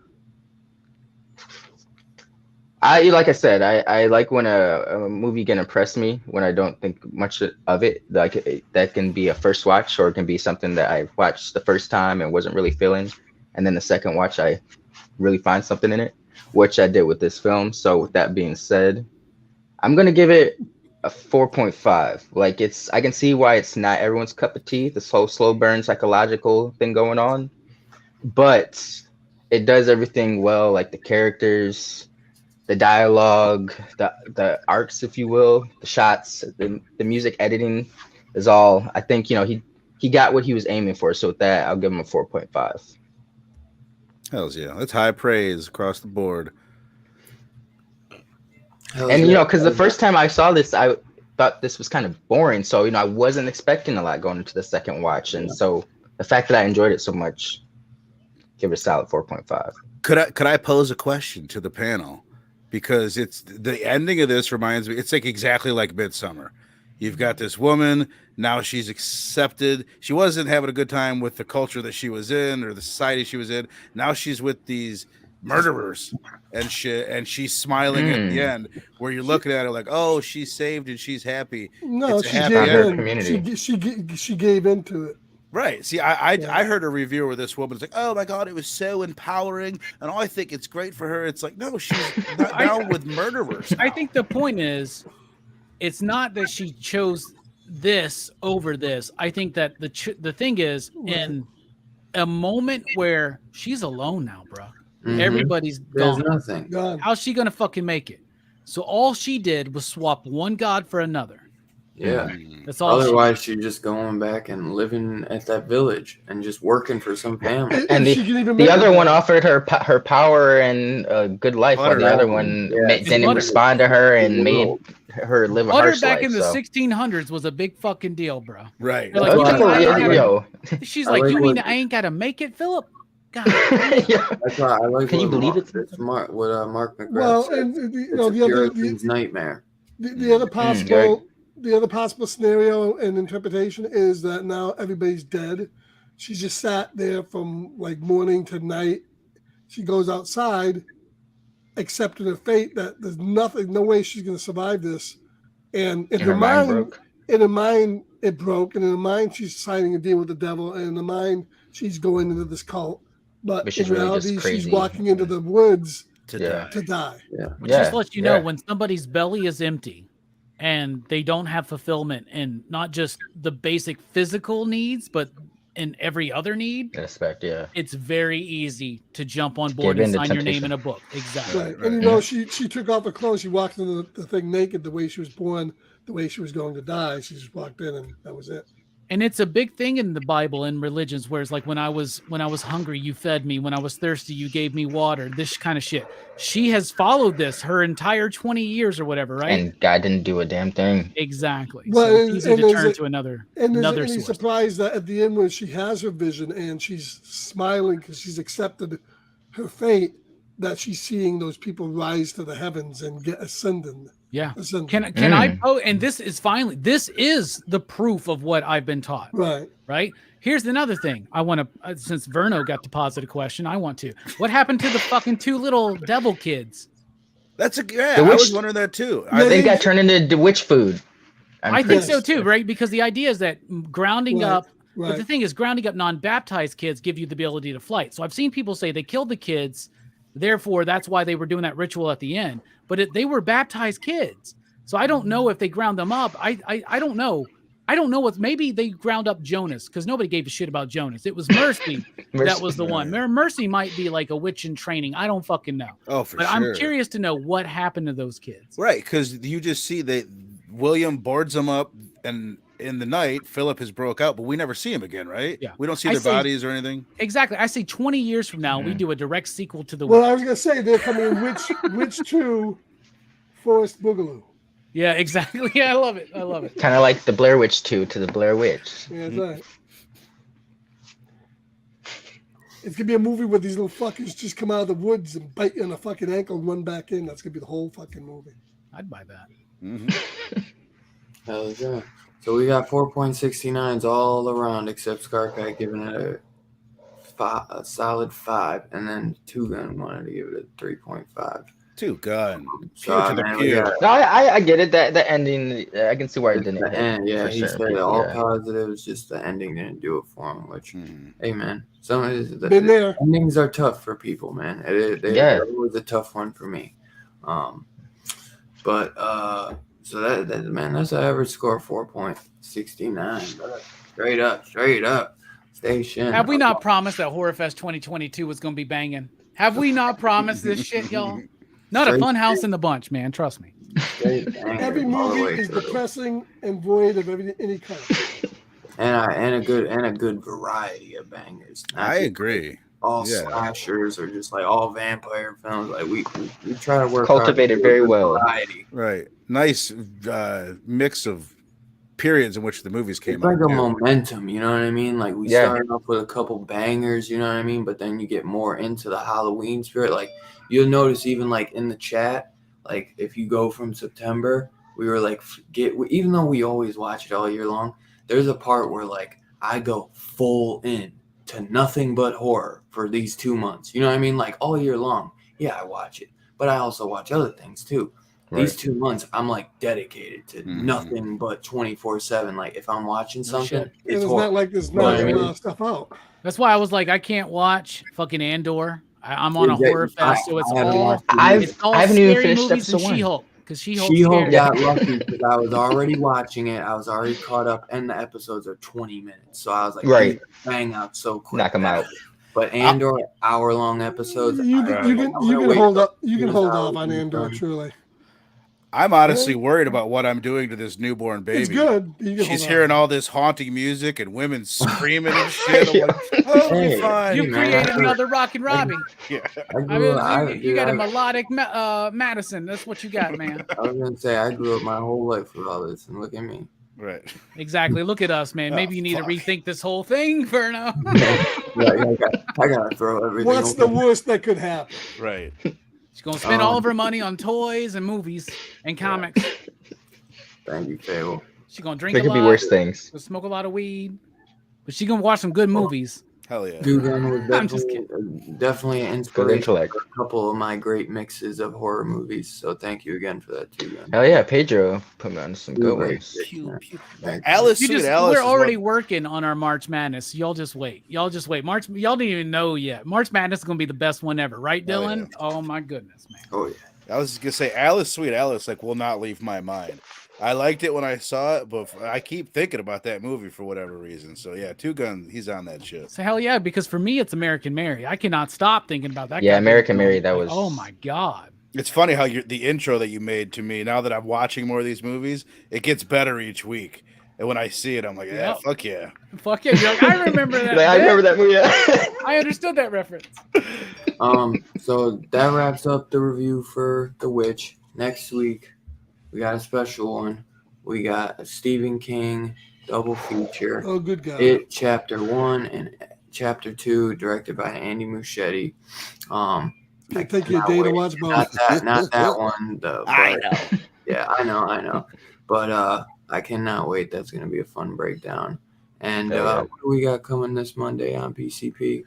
E: like I said, I like when a movie can impress me when I don't think much of it. Like that can be a first watch, or it can be something that I watched the first time and wasn't really feeling, and then the second watch I really find something in it, which I did with this film. So with that being said, I'm gonna give it a 4.5. Like I can see why it's not everyone's cup of tea, this whole slow burn psychological thing going on, but it does everything well, like the characters, the dialogue, the arcs, if you will, the shots, the music editing is all. I think he got what he was aiming for. So with that, I'll give him a 4.5.
C: Hells yeah, that's high praise across the board.
E: And because the first time I saw this, I thought this was kind of boring. So I wasn't expecting a lot going into the second watch, and so the fact that I enjoyed it so much, give it a solid 4.5.
C: Could I pose a question to the panel? Because it's the ending of this reminds me, it's like exactly like Midsummer. You've got this woman, now she's accepted. She wasn't having a good time with the culture that she was in or the society she was in. Now she's with these murderers and shit, and she's smiling at the end, where you're looking at her like, oh, she's saved and she's happy.
D: No,
C: it's
D: she
C: happy
D: gave in.
E: Community.
D: She gave into it.
C: Right. See, I heard a review where this woman's like, oh my God, it was so empowering. And I think it's great for her. It's like, no, she's not down with murderers now.
B: I think the point is, it's not that she chose this over this. I think that the thing is, in a moment where she's alone now, bro. Mm-hmm. Everybody's gone.
A: There's nothing.
B: How's she gonna fucking make it? So all she did was swap one god for another.
A: Yeah.
B: That's all.
A: Otherwise, she's just going back and living at that village and just working for some family.
E: And the other one offered her power and a good life, while the other one didn't respond to her and made her live a harsh life.
B: Back in the 1600s was a big fucking deal, bro.
C: Right.
B: Like, she's like, you mean I ain't gotta make it, Philip? God.
A: That's why I like.
E: Can you believe it?
A: Mark McGrath.
D: Well,
A: said.
D: and
A: the nightmare.
D: The other possible. The other possible scenario and interpretation is that now everybody's dead. She just sat there from like morning to night. She goes outside, accepting her fate that there's no way she's going to survive this. And in her mind, it broke. And in her mind, she's signing a deal with the devil. And in her mind, she's going into this cult. But in reality, she's walking into the woods to die.
A: Yeah.
B: Which just lets you know when somebody's belly is empty and they don't have fulfillment in not just the basic physical needs, but in every other need.
E: Respect,
B: it's very easy to jump on board and sign your name in a book. Exactly.
D: Right. And she took off her clothes. She walked into the thing naked, the way she was born, the way she was going to die. She just walked in, and that was it.
B: And it's a big thing in the Bible and religions, where it's like, when I was hungry, you fed me. When I was thirsty, you gave me water. This kind of shit. She has followed this her entire 20 years or whatever, right?
E: And God didn't do a damn thing.
B: Exactly.
D: Well,
B: so it's easy to turn to another
D: source. Surprised that at the end, when she has her vision and she's smiling because she's accepted her fate, that she's seeing those people rise to the heavens and get ascended.
B: Yeah. Can I? Oh, and this is the proof of what I've been taught. Right. Here's another thing I want to, since Verno got to posit a question, I want to. What happened to the fucking two little devil kids?
C: That's a I
E: The
C: was
E: witch-
C: wondering that too.
D: Yeah,
E: They got turned into witch food.
B: I think
E: pretty
B: so too,
E: sure.
B: right? Because the idea is that grounding
D: Right,
B: up, but the
D: right.
B: thing is, grounding up non-baptized kids give you the ability to flight. So I've seen people say they killed the kids, therefore that's why they were doing that ritual at the end. But they were baptized kids, so I don't know if they ground them up. I don't know. I don't know what. Maybe they ground up Jonas because nobody gave a shit about Jonas. It was Mercy that was the one. Mercy might be like a witch in training. I don't fucking know.
C: Oh, for
B: But
C: sure.
B: I'm curious to know what happened to those kids.
C: Right, because you just see that William boards them up, and in the night, Philip has broke out, but we never see him again, right?
B: Yeah.
C: We don't see
B: I
C: their
B: say-
C: bodies or anything.
B: Exactly. I say 20 years from now, we do a direct sequel to The
D: Well,
B: Witch.
D: I was gonna say they're coming in Witch 2, Forest Boogaloo.
B: Yeah, exactly. Yeah, I love it. I love it.
E: Kind of like the Blair Witch 2 to the Blair Witch.
D: Yeah, that's right. It's gonna be a movie where these little fuckers just come out of the woods and bite you on the fucking ankle and run back in. That's gonna be the whole fucking movie.
B: I'd buy that.
A: Hell yeah. So we got 4.69s all around except Scarpack giving it a solid 5, and then Two Gun wanted to give it a 3.5.
C: Two Gun.
A: So,
C: Pew to the
A: man,
C: pew.
A: we got
E: No, I get it. That ending, I can see why it didn't
A: the
E: hit.
A: end. Yeah,
E: for
A: he
E: sure.
A: said all
E: Yeah.
A: positives, just the ending didn't do it for him. Which, hey man, some of the
D: Been there.
A: endings are tough for people, man. They're always a tough one for me. So that man, that's an average score of 4.69. Straight up. Station.
B: Have we not promised that Horrorfest 2022 was going to be banging? Have we not promised this shit, y'all? Not a fun house in the bunch, man. Trust me.
D: Every movie is depressing and void of any kind.
A: And a good variety of bangers. Not
C: I
A: just
C: agree.
A: all
C: Yeah.
A: slashers or just like all vampire films. Like we try to work
E: Cultivated
A: hard to do a
E: very
A: good
E: well.
A: variety.
C: Right. Nice mix of periods in which the movies came
A: It's like
C: out.
A: a momentum, you know what I mean? Like we
E: Yeah.
A: started off with a couple bangers, you know what I mean? But then you get more into the Halloween spirit. Like you'll notice even like in the chat, like if you go from September, we were like even though we always watch it all year long, there's a part where like I go full in to nothing but horror for these 2 months. You know what I mean? Like all year long. Yeah, I watch it. But I also watch other things too. These 2 months, I'm like dedicated to nothing but 24/7. Like if I'm watching something,
B: shit.
D: It's
A: horror.
D: not like there's
A: You know what
D: not
A: I
D: a
A: mean?
D: lot of stuff out.
B: That's why I was like, I can't watch fucking Andor. I'm on a
A: Yeah,
B: horror fest, so it's
A: I haven't
B: all
A: watched it
E: I've-
A: either.
B: it's all
E: I haven't even
B: scary
E: finished
B: movies and
E: episode 1.
B: She-Hulk because She-Hulk's
A: She-Hulk
B: scary.
A: got lucky because I was already watching it. I was already caught up, and the episodes are 20 minutes. So I was like,
E: Right.
A: bang out so quick.
E: Knock 'em out.
A: But Andor, hour-long episodes.
D: You
A: I'm
D: can
A: gonna wait
D: hold
A: till
D: up. You can
A: it's
D: hold
A: out
D: off on
A: and
D: Andor.
A: done.
D: Truly,
C: I'm honestly worried about what I'm doing to this newborn baby.
D: it's good. You can
C: She's
D: hold
C: hearing
D: off.
C: all this haunting music and women screaming and shit. I'm like, oh,
A: Hey,
C: be fine.
B: You
A: man,
B: created
A: I-
B: another Rockin' Robbie.
C: Yeah.
A: I
B: I
A: grew
B: mean,
A: up,
B: you got a melodic Madison. That's what you got, man.
A: I was gonna say I grew up my whole life with all this, and look at me.
C: Right.
B: Exactly. Look at us, man. Maybe you need
C: fuck.
B: to rethink this whole thing, Verno.
A: I gotta throw everything.
D: What's the
A: away.
D: worst that could happen?
C: Right.
B: She's gonna spend all of her money on toys and movies and comics.
A: Thank you, Fable.
B: She's gonna drink
E: There
B: a
E: could be
B: lot,
E: worse things.
B: gonna smoke a lot of weed, but she's gonna watch some good movies.
C: Hell yeah.
A: Dugan was
B: I'm just
A: definitely an
E: Good
A: inspiration
E: intellect.
A: for a couple of my great mixes of horror movies. So thank you again for that, Dugan.
E: Hell yeah, Pedro put me on some good
A: Great
E: ones.
A: shit,
B: Pew,
A: man.
B: pew.
A: Thank
C: Alice,
B: You
C: sweet
B: just,
C: Alice.
B: we're
C: is
B: already
C: what-
B: working on our March Madness. Y'all just wait. Y'all didn't even know yet. March Madness is gonna be the best one ever, right,
C: Oh,
B: Dylan?
C: yeah.
B: Oh my goodness, man.
A: Oh yeah.
C: I was just gonna say Alice, sweet Alice, like will not leave my mind. I liked it when I saw it, but I keep thinking about that movie for whatever reason. So yeah, Two Gun, he's on that shit.
B: So hell yeah, because for me it's American Mary. I cannot stop thinking about that.
E: Yeah,
B: goddamn
E: American
B: movie.
E: Mary, that was-
B: Oh my god.
C: It's funny how the intro that you made to me. Now that I'm watching more of these movies, it gets better each week. And when I see it, I'm like, yeah,
B: Yep.
C: fuck yeah.
B: Fuck yeah. You're like, I remember that.
E: I remember
B: bit.
E: that movie. Yeah.
B: I understood that reference.
A: So that wraps up the review for The Witch. Next week, we got a special one. We got a Stephen King double feature.
D: Oh, good God.
A: It Chapter 1 and Chapter 2, directed by Andy Muschietti.
D: It'll take you a
A: cannot
D: day to
A: wait.
D: watch both.
A: Not that one.
C: I
A: But,
C: know.
A: yeah, I know. But I cannot wait. That's going to be a fun breakdown. And
E: Yeah.
A: what do we got coming this Monday on PCP?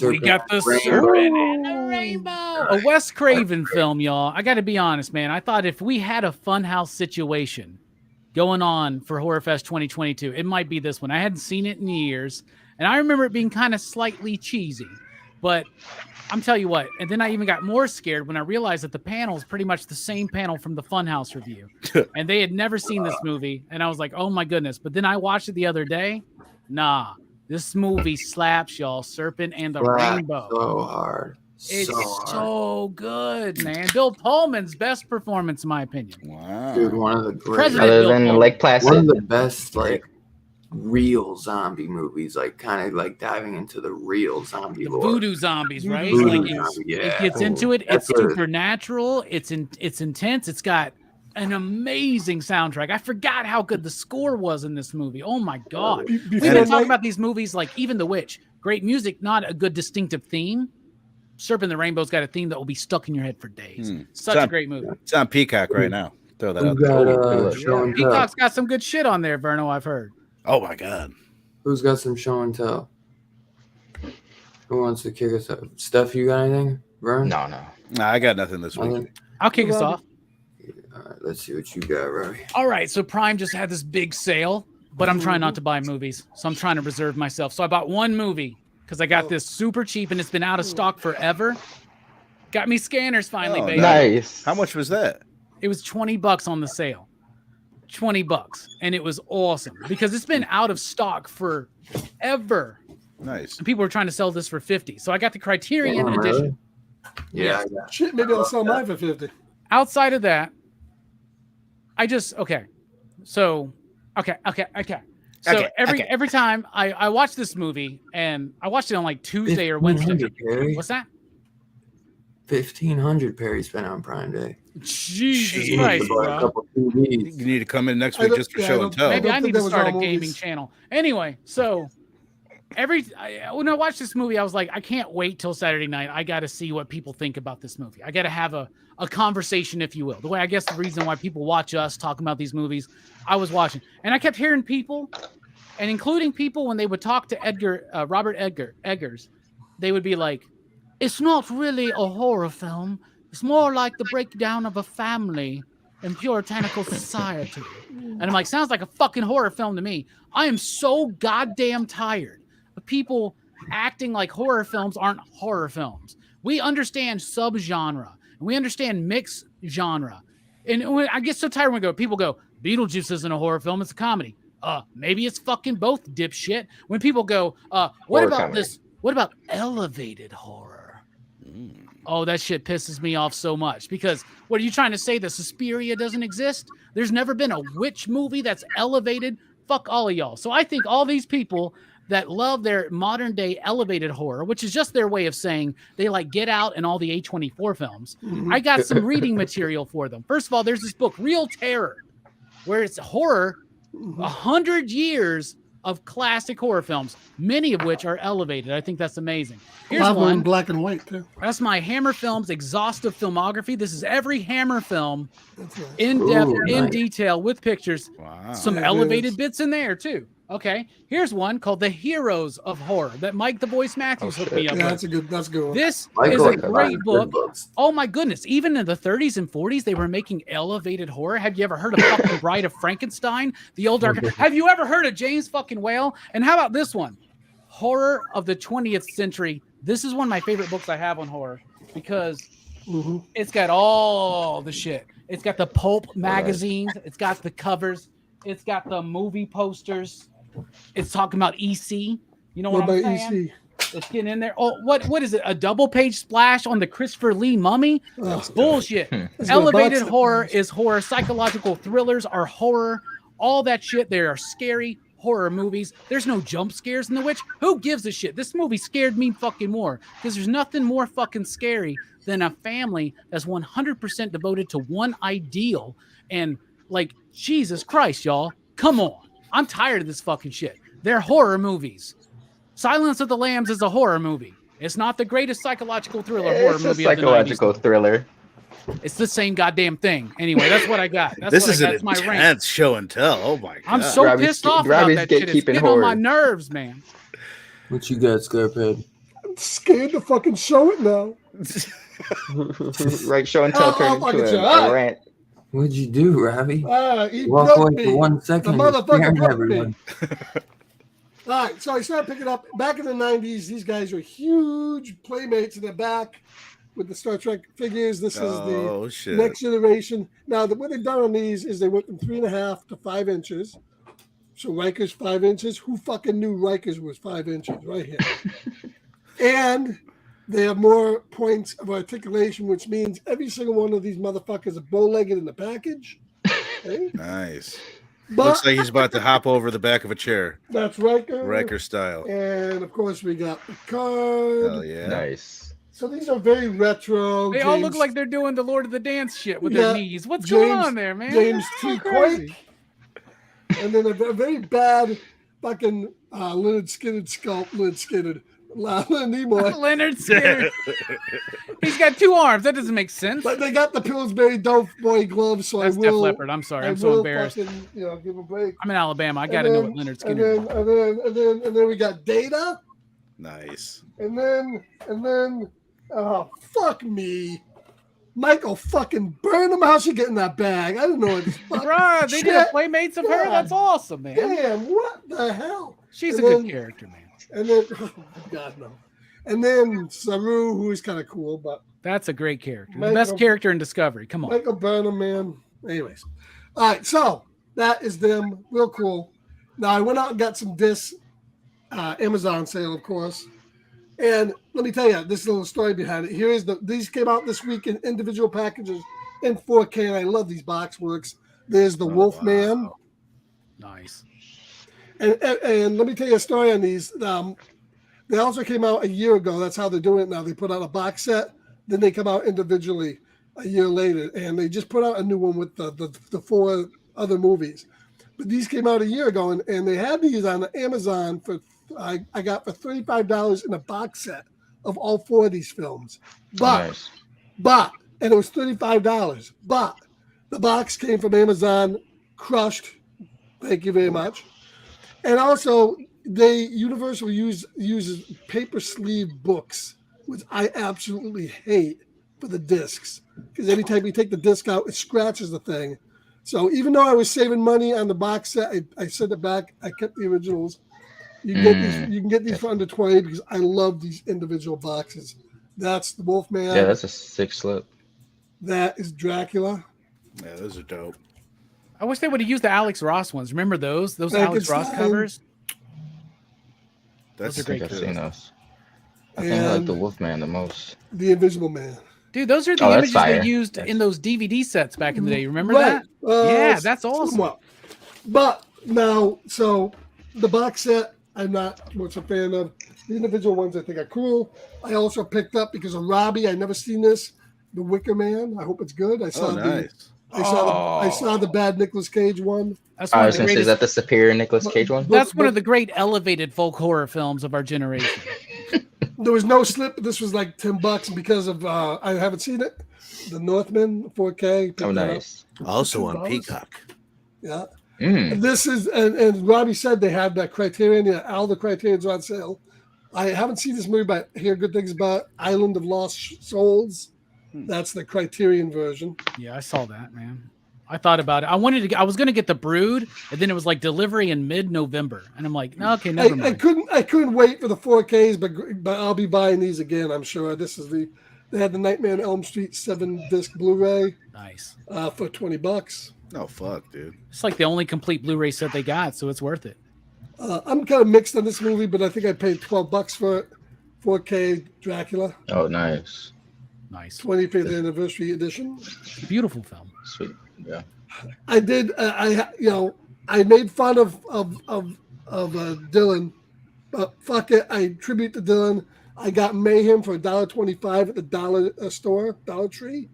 B: We got the
A: Rainbow.
B: Serpent and the Rainbow, a Wes Craven film, y'all. I got to be honest, man. I thought if we had a funhouse situation going on for Horror Fest 2022, it might be this one. I hadn't seen it in years, and I remember it being kind of slightly cheesy, but I'm telling you what. And then I even got more scared when I realized that the panel is pretty much the same panel from the Funhouse review, and they had never seen this movie, and I was like, oh my goodness. But then I watched it the other day. Nah. This movie slaps, y'all. Serpent and the Rainbow.
A: So hard.
B: It's so good, man. Bill Pullman's best performance, in my opinion.
C: Wow.
A: Dude, one of the great,
B: President
E: Other
B: Bill
E: than
B: Pullman.
E: Lake Placid.
A: one of the best, like, real zombie movies, like, kind of like diving into the real zombie
B: The
A: lore.
B: voodoo zombies, right?
A: Voodoo
B: Like
A: zombie,
B: it
A: yeah.
B: gets into it.
A: That's
B: It's
A: what it is.
B: supernatural. It's intense. It's got an amazing soundtrack. I forgot how good the score was in this movie. Oh my god. We've
D: Before
B: been talking
D: night-
B: about these movies like Even the Witch. Great music, not a good distinctive theme. Serpent and the Rainbow's got a theme that will be stuck in your head for days. Such a great movie.
C: It's on Peacock right now. Throw that
A: Who's
C: out there.
A: got show and tell?
B: Peacock's got some good shit on there, Verno, I've heard.
C: Oh my god.
A: Who's got some show and tell? Who wants to kick us off? Steph, you got anything? Vern?
E: No.
C: Nah, I got nothing this week.
A: Nothing?
B: I'll kick us
D: Robbie.
B: off.
A: All right, let's see what you got, Robbie.
B: All right, so Prime just had this big sale, but I'm trying not to buy movies. So I'm trying to reserve myself. So I bought one movie because I got this super cheap and it's been out of stock forever. Got me scanners finally,
C: Oh,
B: baby.
E: Nice.
C: How much was that?
B: It was $20 on the sale. $20. And it was awesome because it's been out of stock forever.
C: Nice.
B: And people were trying to sell this for $50. So I got the Criterion
A: Oh,
B: edition.
A: really? Yeah, I got
D: Shit, maybe I'll sell mine for 50.
B: Outside of that, okay. So every time I watch this movie, and I watched it on like Tuesday or Wednesday.
A: 1500, Perry.
B: What's that?
A: 1,500 Perry spent on Prime Day.
B: Jesus
C: Jeez.
B: Christ,
A: Bought a
B: bro.
A: couple
C: You
A: TVs.
C: need to come in next
D: I
C: week
D: don't-
C: just for
D: yeah, I
C: show
D: don't-
C: and tell.
B: Maybe
D: don't
B: I
D: think
B: need
D: that
B: to
D: was
B: start a
D: all
B: gaming
D: movies.
B: channel. Anyway, so when I watched this movie, I was like, I can't wait till Saturday night. I got to see what people think about this movie. I got to have a conversation, if you will. The way I guess the reason why people watch us talking about these movies, I was watching, and I kept hearing people, and including people when they would talk to Robert Eggers, they would be like, "It's not really a horror film. It's more like the breakdown of a family in puritanical society." And I'm like, sounds like a fucking horror film to me. I am so goddamn tired of people acting like horror films aren't horror films. We understand subgenre and we understand mixed genre. And when I get so tired when people go, Beetlejuice isn't a horror film, it's a comedy. Maybe it's fucking both, dipshit. When people go, what
E: Horror
B: about
E: comedy.
B: this? What about elevated horror? Oh, that shit pisses me off so much because what are you trying to say? That Suspiria doesn't exist? There's never been a witch movie that's elevated. Fuck all of y'all. So I think all these people that love their modern day elevated horror, which is just their way of saying they like Get Out and all the A24 films. I got some reading material for them. First of all, there's this book, Real Terror, where it's horror, 100 years of classic horror films, many of which are elevated. I think that's amazing. Here's
D: A lot of them in
B: one.
D: black and white too.
B: That's my Hammer Films exhaustive filmography. This is every Hammer film
D: That's nice.
B: in depth,
A: Ooh,
B: in
A: nice.
B: detail with pictures.
C: Wow.
B: Some
D: Yeah, it
B: elevated
D: is.
B: bits in there too. Okay, here's one called The Heroes of Horror that Mike the Voice Matthews
E: Oh,
B: hooked me
E: shit.
B: up
D: Yeah,
B: with.
D: that's a good one.
B: This
A: Michael
B: is a
A: and
B: great
A: Good
B: book.
A: books.
B: Oh my goodness! Even in the 30s and 40s, they were making elevated horror. Have you ever heard of fucking Bride of Frankenstein? The old dark. Have you ever heard of James fucking Whale? And how about this one? Horror of the 20th Century. This is one of my favorite books I have on horror because
D: Mhm.
B: it's got all the shit. It's got the pulp magazines. It's got the covers. It's got the movie posters. It's talking about EC. You know what,
D: What
B: I'm
D: about
B: saying?
D: EC?
B: It's getting in there. Oh, what is it? A double page splash on the Christopher Lee mummy?
D: Oh,
B: Bullshit.
D: That's
B: Elevated
D: good. Box-
B: horror is horror. Psychological thrillers are horror. All that shit. There are scary horror movies. There's no jump scares in The Witch. Who gives a shit? This movie scared me fucking more because there's nothing more fucking scary than a family that's 100% devoted to one ideal. And like, Jesus Christ, y'all, come on. I'm tired of this fucking shit. They're horror movies. Silence of the Lambs is a horror movie. It's not the greatest psychological thriller horror
E: It's a
B: movie of the 90s.
E: psychological thriller.
B: It's the same goddamn thing. Anyway, that's what I got. That's
C: This
B: what
C: is
B: I got.
C: an
B: That's my rank.
C: intense show and tell. Oh my god!
B: I'm so
E: Robbie's-
B: pissed off about
E: Robbie's
B: that shit. It's
E: gatekeeping
B: getting on my
E: horror.
B: nerves, man.
A: What you got, Scarphead?
D: I'm scared to fucking show it now.
E: Right, show and tell turned
D: fucking
E: into
D: show.
E: a rant.
A: What'd you do, Robbie?
D: He
A: Walk
D: broke
A: away
D: me.
A: for 1
D: The
A: second. You're
D: motherfucker
A: scaring
D: broke
A: everyone.
D: me. All right, so I started picking up back in the 90s. These guys were huge playmates in the back with the Star Trek figures. This is
C: Oh
D: the
C: shit!
D: next generation. Now, what they've done on these is they went from 3.5 to 5 inches. So Riker's 5 inches. Who fucking knew Riker's was 5 inches? Right here. And they have more points of articulation, which means every single one of these motherfuckers are bow-legged in the package. Okay?
C: Nice.
D: But
C: Looks like he's about to hop over the back of a chair,
D: that's Riker.
C: Riker style.
D: And of course, we got Picard.
C: Hell yeah!
E: Nice.
D: So these are very retro.
B: They all look like they're doing the Lord of the Dance shit with
D: Yeah,
B: their knees. What's going on there, man?
D: James
B: So
D: T.
B: crazy.
D: Quake. And then a very bad fucking Leonard Skinner sculpt. Leonard Nimoy.
B: Leonard Skinner. He's got 2 arms. That doesn't make sense.
D: But they got the Pillsbury Dope Boy gloves, so
B: That's
D: I
B: Def
D: will.
B: Leppard. I'm sorry.
D: I
B: I'm so
D: will
B: embarrassed.
D: fucking, give a break.
B: I'm in Alabama. I got to
D: And
B: know
D: then-
B: what Leonard
D: And
B: Skinner is.
D: then we got Data.
C: Nice.
D: And then, fuck me. Michael fucking Burnham. How's she getting that bag? I didn't know it.
B: Bruh, they did a
D: Shit.
B: Playmates of her?
D: God
B: That's awesome, man.
D: Damn, what the hell?
B: She's
D: And
B: a
D: then-
B: good character, man.
D: And then, God no. And then Saru, who is kind of cool, but
B: That's a great character. The
D: Michael-
B: best character in Discovery. Come on.
D: Michael Burnham, man. Anyways, all right. So that is them. Real cool. Now I went out and got some discs, Amazon sale, of course. And let me tell you, this little story behind it. Here is these came out this week in individual packages in 4K, and I love these box works. There's the Wolfman.
C: wow.
B: Nice.
D: And let me tell you a story on these. They also came out a year ago. That's how they're doing it now. They put out a box set, then they come out individually a year later, and they just put out a new one with the 4 other movies. But these came out a year ago, and they had these on Amazon for I got for $35 in a box set of all 4 of these films.
E: Nice.
D: But and it was $35. But the box came from Amazon, crushed. Thank you very much. And also, Universal uses paper sleeve books, which I absolutely hate for the discs. Because every time you take the disc out, it scratches the thing. So even though I was saving money on the box set, I sent it back. I kept the originals. You can get these for under $20 because I love these individual boxes. That's the Wolfman.
E: Yeah, that's a sick slip.
D: That is Dracula.
C: Yeah, those are dope.
B: I wish they would have used the Alex Ross ones. Remember those Alex Ross
D: Frankenstein.
B: covers?
C: That's
B: Those are
E: I think
B: great
E: I've
B: too.
E: seen those. I think I like the
D: And
E: Wolfman the most.
D: the Invisible Man.
B: Dude, those are the
E: Oh, that's
B: images
E: fire.
B: they used
E: That's-
B: in those DVD sets back in the day. You remember
D: Right.
B: that? Yeah, that's awesome.
D: somewhat. But now, so the box set, I'm not much a fan of. The individual ones I think are cool. I also picked up because of Robbie. I never seen this. The Wicker Man. I hope it's good. I saw
C: Oh, nice.
D: I saw the bad Nicolas Cage one.
B: That's
E: I
B: one of
E: was
B: the
E: gonna say, is
B: greatest.
E: that the superior Nicolas Cage one?
B: That's one of the great elevated folk horror films of our generation.
D: There was no slip. This was like $10 because of I haven't seen it. The Northman 4K. picked
E: Oh,
D: that up.
E: nice.
C: Also on
D: $2.
C: Peacock.
D: Yeah.
E: Mm.
D: And this is and Robbie said they have that Criterion. Yeah, all the Criterion's on sale. I haven't seen this movie, but I hear good things about Island of Lost Souls. That's the Criterion version.
B: Yeah, I saw that, man. I thought about it. I was going to get the Brood, and then it was like delivery in mid-November, and I'm like, no, okay, never
D: I
B: mind.
D: couldn't wait for the 4Ks, but I'll be buying these again. I'm sure. This is they had the Nightmare on Elm Street 7-disc Blu-ray
B: Nice.
D: for $20.
C: Oh fuck, dude.
B: It's like the only complete Blu-ray set they got, so it's worth it.
D: I'm kind of mixed on this movie, but I think I paid $12 for it. 4K Dracula,
E: Oh, nice.
B: Nice.
D: 25th anniversary edition.
B: Beautiful film.
E: Sweet. Yeah.
D: I did. I made fun of Dylan, but fuck it. I tribute to Dylan. I got Mayhem for $1.25 at the dollar store, Dollar Tree.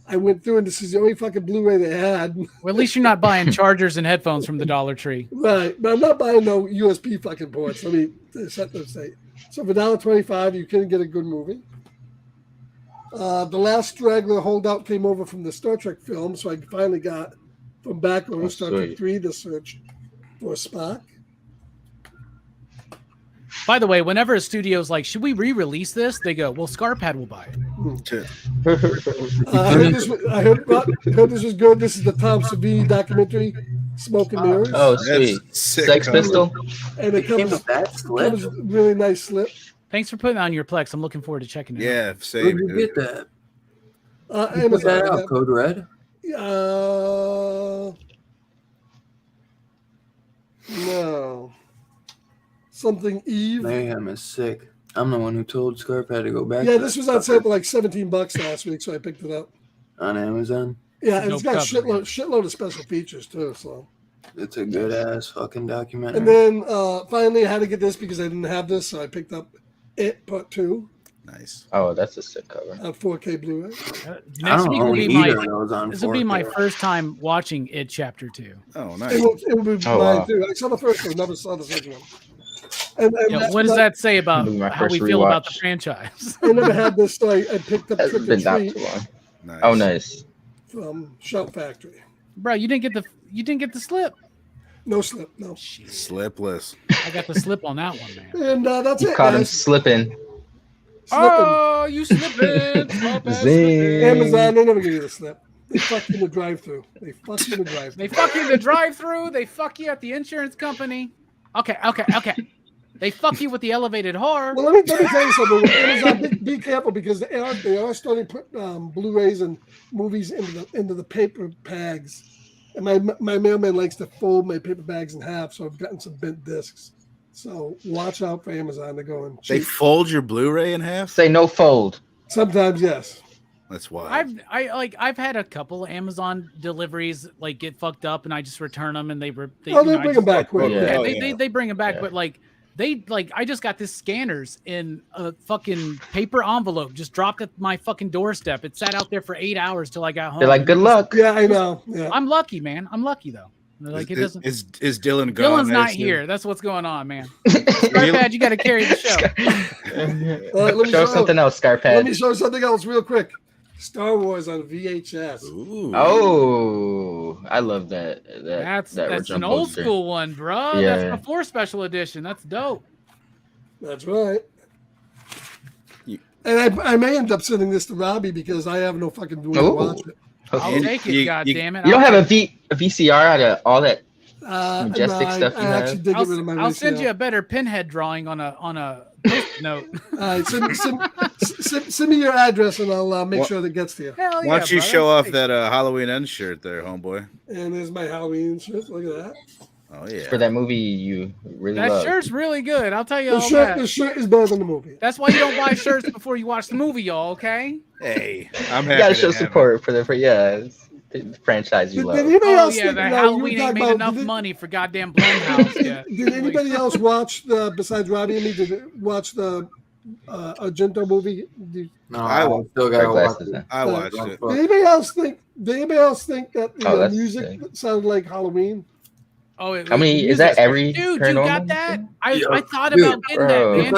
D: I went through, and this is the only fucking Blu-ray they had.
B: Well, at least you're not buying chargers and headphones from the Dollar Tree.
D: Right, but I'm not buying no USB fucking ports. Let me set those straight. So for $1.25, you can get a good movie. The last straggler holdout came over from the Star Trek film, so I finally got from back over Star Trek 3 to search for Spock.
B: By the way, whenever a studio's like, should we re-release this? They go, well, Scarpad will buy it.
D: I heard this was good. This is the Tom Savini documentary, Smoke and Mirrors.
E: Oh, sweet. Sex Pistol.
D: And it comes with a really nice slip.
B: Thanks for putting it on your Plex. I'm looking forward to checking it out.
C: Yeah, same.
A: Where did you get that?
D: Amazon.
A: Put that out, Code Red?
D: No. Something Eve.
A: Mayhem is sick. I'm the one who told Scarpad to go back.
D: Yeah, this was on sale for like $17 last week, so I picked it up
A: on Amazon.
D: Yeah, and it's got shitload of special features too. So
A: it's a good ass fucking documentary.
D: And then finally, I had to get this because I didn't have this, so I picked up It Part 2.
C: Nice.
E: Oh, that's a sick cover.
D: 4K Blu-ray.
B: Next week will be this will be my first time watching It Chapter 2.
C: Oh, nice.
D: It will be mine too. I saw the first one, never saw the second one. And
B: what does that say about how we feel about the franchise?
D: I never had this, so I picked up Trick or Treat.
E: Nice. Oh, nice.
D: From Shout Factory.
B: Bro, you didn't get the slip.
D: No slip, no.
C: Slipless.
B: I got the slip on that one, man.
D: And that's it.
E: Caught him slipping.
B: Oh, you slipping.
D: Amazon, they never give you the slip. They fuck you in the drive-thru. They fuck you in the drive-thru. They fuck you at the insurance company. Okay. They fuck you with the elevated horror. Well, let me tell you something. Amazon, be careful because they are starting to put Blu-rays and movies into the paper bags. And my mailman likes to fold my paper bags in half, so I've gotten some bent discs. So watch out for Amazon. They're going cheap.
C: They fold your Blu-ray in half?
E: Say no fold.
D: Sometimes, yes.
C: That's wild.
B: I've had a couple Amazon deliveries like get fucked up, and I just return them, and they bring
D: them back quick.
B: Yeah, they bring them back, but I just got this scanners in a fucking paper envelope, just dropped at my fucking doorstep. It sat out there for 8 hours till I got home.
E: They're like, good luck.
D: Yeah, I know. Yeah.
B: I'm lucky, man. I'm lucky though. Like
C: is Dylan gone?
B: Dylan's not here. That's what's going on, man. Scarpad, you got to carry the show.
D: Let me
E: show something else, Scarpad.
D: Let me show something else real quick. Star Wars on VHS.
C: Ooh.
E: Oh, I love that.
B: That's an old school one, bro.
E: Yeah.
B: That's before special edition. That's dope.
D: That's right. And I may end up sending this to Robbie because I have no fucking way to watch it.
B: I'll take it, goddammit.
E: You don't have a VCR out of all that majestic stuff you have?
B: I'll send you a better pinhead drawing on a note.
D: All right, send me your address and I'll make sure that gets to you.
B: Hell yeah,
C: why don't you show off that Halloween End shirt there, homeboy?
D: And there's my Halloween shirt. Look at that.
C: Oh yeah.
E: For that movie you really love.
B: That shirt's really good. I'll tell you
D: The shirt is better than the movie.
B: That's why you don't buy shirts before you watch the movie, y'all, okay?
C: Hey, I'm happy.
E: You gotta show support for the franchise you love.
B: The Halloween ain't made enough money for goddamn Blumhouse yet.
D: Did anybody else watch besides Robbie and me, did watch the Argento movie?
A: No, I still gotta watch it.
C: I watched it.
D: Did anybody else think that the music sounded like Halloween?
B: Oh,
E: is that every
B: dude? You got that? I thought about getting that, man.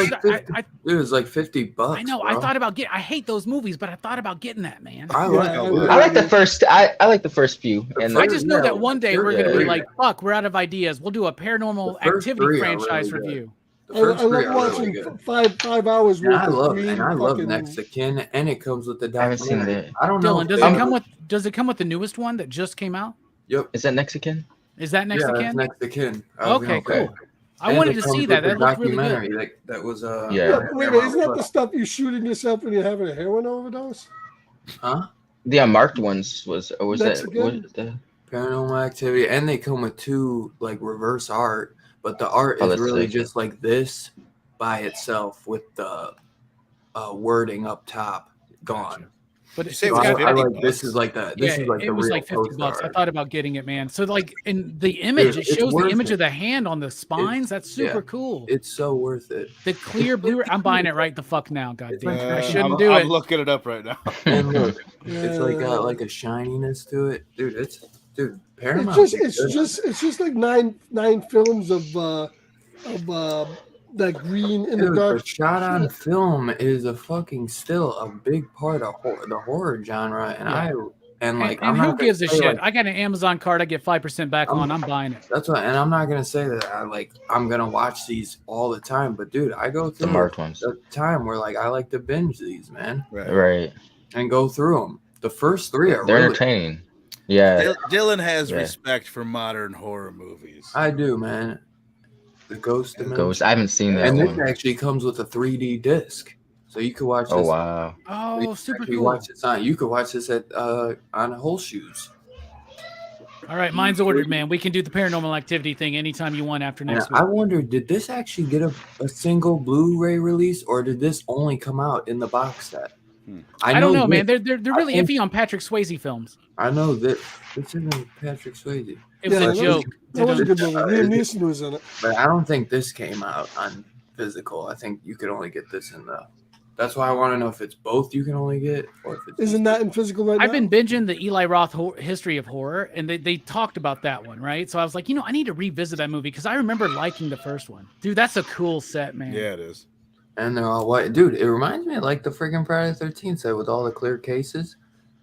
A: It was like $50.
B: I know. Bro. I thought about I hate those movies, but I thought about getting that, man.
A: I
E: like the first. I like the first few, and
B: I just know that one day we're gonna be like, "Fuck, we're out of ideas. We'll do a Paranormal Activity franchise review."
D: I love watching 5 hours worth of
A: I love Next of Kin, and it comes with the documentary.
E: I haven't seen that.
A: I don't know.
B: Dylan, does it come with the newest one that just came out?
A: Yep.
E: Is that Mexican?
B: Is that Next of Kin?
A: Next of Kin.
B: Okay, cool. I wanted to see that. That looked really good.
A: That was
D: Wait, isn't that the stuff you shooting yourself when you're having a heroin overdose?
A: Huh?
E: The unmarked ones was that the
A: Paranormal Activity, and they come with 2 like reverse art, but the art is really just like this by itself with the wording up top gone.
B: But
A: this is like the
B: it was like $50. I thought about getting it, man. So like in the image, it shows the image of the hand on the spines. That's super cool.
A: It's so worth it.
B: The clear Blu-ray. I'm buying it right the fuck now. Goddamn, I shouldn't do it.
C: I'm looking it up right now.
A: And look, it's like got like a shininess to it, dude. Paramount.
D: It's just like nine films of that green in the
A: Dude,
D: dark.
A: the shot on film is a fucking still a big part of the horror genre, and
B: Yeah.
A: I'm
B: And
A: not
B: who
A: gonna
B: gives a
A: say,
B: shit?
A: like,
B: I got an Amazon card. I get 5% back on. I'm buying it.
A: that's what, and I'm not gonna say that I'm gonna watch these all the time, but dude, I go
E: The
A: through
E: marked ones.
A: the time where like I like to binge these, man,
E: Right.
A: and go through them. The first three are
E: They're
A: really,
E: entertaining. Yeah.
C: Dylan has
E: Yeah.
C: respect for modern horror movies.
A: I do, man. The Ghost Dimension.
E: Ghost. I haven't seen that
A: And this
E: one.
A: actually comes with a 3D disc, so you could watch this.
E: Oh wow.
B: Oh, super
A: You
B: cool.
A: watch this on. You could watch this at on Whole Shoes.
B: All right, mine's ordered, man. We can do the Paranormal Activity thing anytime you want after next
A: And I
B: week.
A: wonder, did this actually get a single Blu-ray release, or did this only come out in the box set?
B: I don't know, man.
A: this-
B: They're really
A: think-
B: iffy on Patrick Swayze films.
A: I know that this isn't Patrick Swayze,
B: It was
D: Yeah,
B: a joke.
D: That was a good movie. Liam
A: Is
D: Neeson was in it.
A: but I don't think this came out on physical. I think you could only get this in the. That's why I want to know if it's both you can only get, or if it's
D: Isn't that in physical right now?
B: I've been binging the Eli Roth History of Horror, and they talked about that one, right? So I was like, I need to revisit that movie because I remember liking the first one. Dude, that's a cool set, man.
C: Yeah, it is.
A: And they're all white. Dude, it reminds me of like the freaking Friday the 13th set with all the clear cases.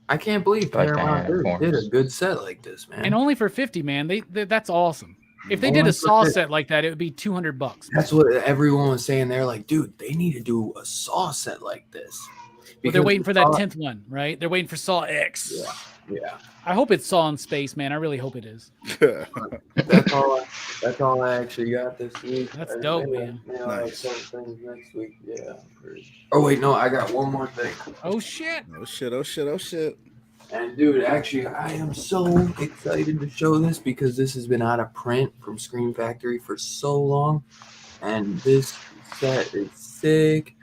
A: I can't believe
E: Like
A: Paramount
E: that,
A: did a good set like this, man.
B: And only for 50, man. That's awesome. If they did
A: Only
B: a
A: for
B: Saw
A: 50.
B: set like that, it would be $200.
A: That's what everyone was saying. They're like, dude, they need to do a Saw set like this.
B: But they're waiting for that
A: Saw-
B: 10th one, right? They're waiting for Saw X.
A: Yeah.
B: I hope it's Saw in space, man. I really hope it is.
A: That's all I actually got this week.
B: That's dope, man.
A: I'll have
C: Nice.
A: some things next week. Yeah. Oh wait, no, I got one more thing.
B: Oh, shit.
C: Oh shit! Oh shit! Oh shit!
A: And dude, actually, I am so excited to show this because this has been out of print from Scream Factory for so long, and this set is sick.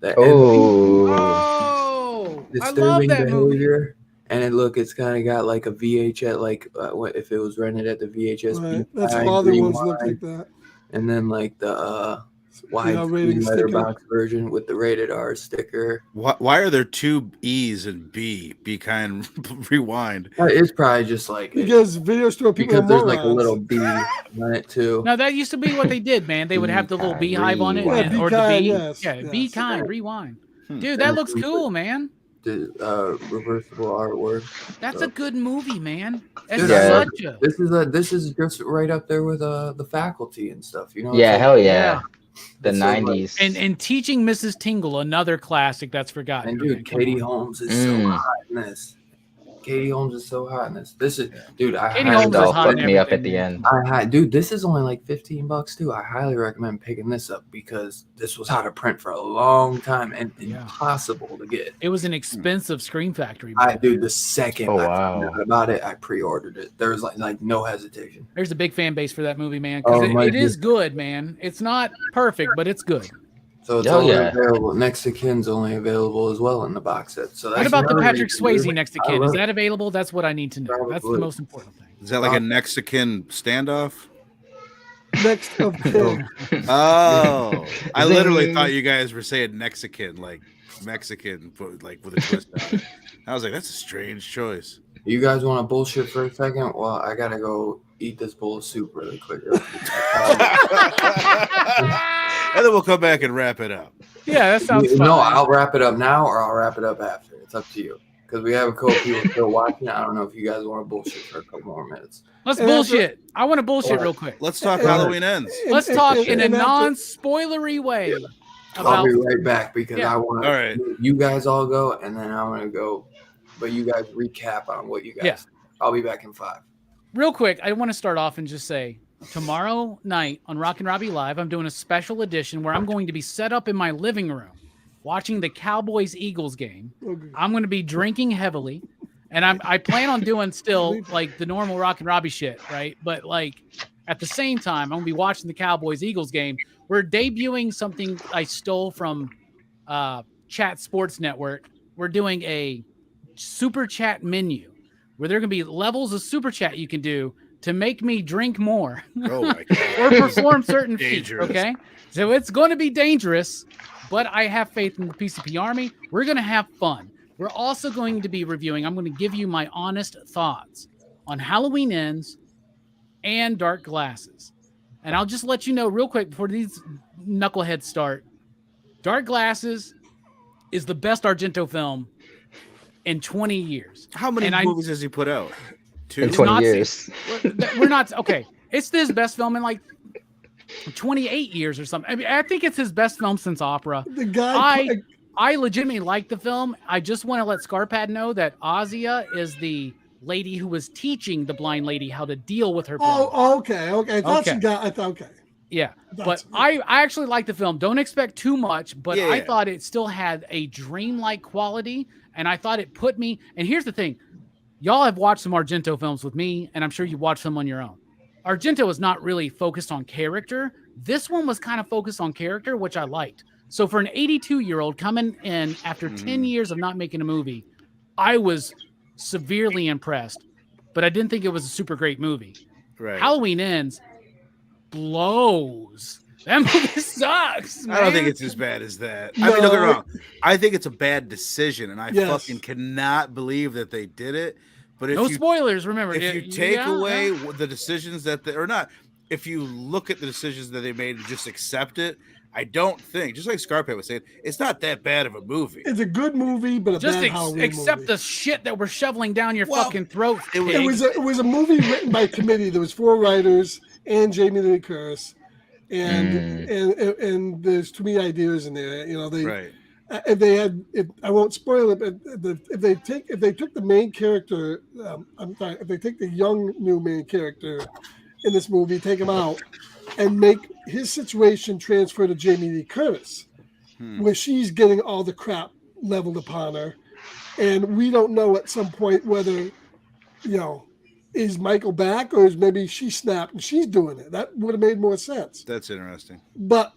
A: The
E: Oh.
B: Oh, I love
A: disturbing
B: that movie.
A: behavior, and it's kind of got like a VHS, like what if it was rented at the VHS.
D: Right. That's
A: behind,
D: all the ones
A: rewind,
D: look like that.
A: and then like the wide
D: rating sticker.
A: letterbox version with the rated R sticker.
C: Why are there two E's and B? Be kind, rewind.
A: It's probably just like
D: Because video store people
A: because
D: are
A: there's
D: morons.
A: like a little B on it too.
B: No, that used to be what they did, man. They would have the little
E: Be
B: beehive on it,
E: kind,
B: or the
D: rewind.
B: bee.
D: Yes,
B: Yeah,
D: yes.
B: be kind, rewind. Dude,
A: And
B: that looks
A: it's
B: cool, man.
A: The reversible artwork.
B: That's a good movie, man. That's
A: Dude,
E: Yeah.
B: such a
A: This is just right up there with the Faculty and stuff. You know.
E: Yeah,
A: It's
E: hell
A: like-
E: yeah. The
A: It's so, like-
E: 90s.
B: and Teaching Mrs. Tingle, another classic that's forgotten.
A: And
B: man.
A: dude,
B: Come
A: Katie
B: on.
A: Holmes is so
E: Mm.
A: hot in this. Katie Holmes is so hot in this. This is, dude.
B: Katie
A: highly
B: Holmes is
E: That'll
B: hot
E: fuck
B: in
E: me up at
B: everything,
E: the
B: man.
E: end.
A: Dude, this is only like $15 too. I highly recommend picking this up because this was out of print for a long time and
B: Yeah.
A: impossible to get.
B: It was an expensive Scream Factory.
A: Dude, the second
E: Oh,
A: I
E: wow.
A: found out about it, I pre-ordered it. There was like no hesitation.
B: There's a big fan base for that movie, man. Because
A: Oh, my
B: it is good, man. It's not perfect, but it's good.
A: So it's
E: Oh,
A: only
E: yeah.
A: available. Next to Kin's only available as well in the box set. So
B: What
A: that's
B: about the
A: another
B: Patrick
A: reason,
B: Swayze
A: dude.
B: next to
A: I
B: Kin? Is
A: love
B: that available? That's what I need to know. That's the
A: Probably.
B: most important thing.
C: Is that like a Mexican standoff?
D: Next of kin.
C: Oh, I literally
E: Zing.
C: thought you guys were saying Mexican, like Mexican, but like with a twist on it. I was like, that's a strange choice.
A: You guys want to bullshit for a second? Well, I gotta go eat this bowl of soup really quick.
C: And then we'll come back and wrap it up.
B: Yeah, that sounds fun.
A: No, I'll wrap it up now or I'll wrap it up after. It's up to you. Because we have a couple people still watching. I don't know if you guys want to bullshit for a couple more minutes.
B: Let's
D: And
B: bullshit. I want to bullshit
A: Alright.
B: real quick.
C: Let's talk
D: And-
C: Halloween ends.
B: Let's talk in a
D: and after-
B: non-spoilery way
A: I'll
B: about
A: be right back because
B: Yeah.
A: I want
C: All right.
A: you guys all go and then I'm going to go. But you guys recap on what you guys.
B: Yeah.
A: I'll be back in 5.
B: real quick. I want to start off and just say tomorrow night on Rock and Robbie Live, I'm doing a special edition where I'm going to be set up in my living room watching the Cowboys-Eagles game.
D: Okay.
B: I'm going to be drinking heavily, and I plan on doing still like the normal Rock and Robbie shit, right? But like at the same time, I'm going to be watching the Cowboys-Eagles game. We're debuting something I stole from Chat Sports Network. We're doing a super chat menu where there are going to be levels of super chat you can do to make me drink more
C: Oh my god.
B: or perform certain feats.
C: Dangerous.
B: Okay, so it's going to be dangerous, but I have faith in the PCP Army. We're going to have fun. We're also going to be reviewing. I'm going to give you my honest thoughts on Halloween Ends and Dark Glasses. and I'll just let you know real quick before these knuckleheads start. Dark Glasses is the best Argento film in 20 years.
C: How many movies has he put out? 2?
E: In 20 years.
B: We're not okay. It's his best film in like 28 years or something. I mean, I think it's his best film since Opera.
D: The guy,
B: I legitimately like the film. I just want to let Scarpad know that Ozia is the lady who was teaching the blind lady how to deal with her blindness.
D: Oh, okay. That's
B: Okay.
D: the guy. I thought, okay.
B: Yeah,
D: That's-
B: but I actually like the film. Don't expect too much, but
C: Yeah,
B: I
C: yeah.
B: thought it still had a dreamlike quality, and I thought it put me. And here's the thing: y'all have watched some Argento films with me, and I'm sure you watched them on your own. Argento is not really focused on character. This one was kind of focused on character, which I liked. So for an 82-year-old coming in after 10 years of not making a movie, I was severely impressed, but I didn't think it was a super great movie.
C: Right.
B: Halloween Ends blows. That movie sucks, man.
C: I don't think it's as bad as that. I
D: No.
C: mean, don't get me wrong. I think it's a bad decision, and I
D: Yes.
C: fucking cannot believe that they did it. But if
B: no
C: you
B: spoilers, remember.
C: if you
B: Yeah,
C: take
B: yeah.
C: away the decisions that they, or not, if you look at the decisions that they made and just accept it, I don't think, just like Scarpet was saying, it's not that bad of a movie.
D: It's a good movie, but a
B: Just
D: bad Halloween
B: accept
D: movie.
B: the shit that we're shoveling down your
C: Well,
B: fucking throat.
C: it was-
B: pig.
D: It was a movie written by committee. There was 4 writers and Jamie Lee Curtis, and there's too many ideas in there. You know, they
C: Right.
D: if they had, I won't spoil it, but if they took the main character, if they take the young new main character in this movie, take him out, and make his situation transfer to Jamie Lee Curtis, where she's getting all the crap leveled upon her, and we don't know at some point whether, is Michael back or is maybe she snapped and she's doing it. That would have made more sense.
C: That's interesting.
D: But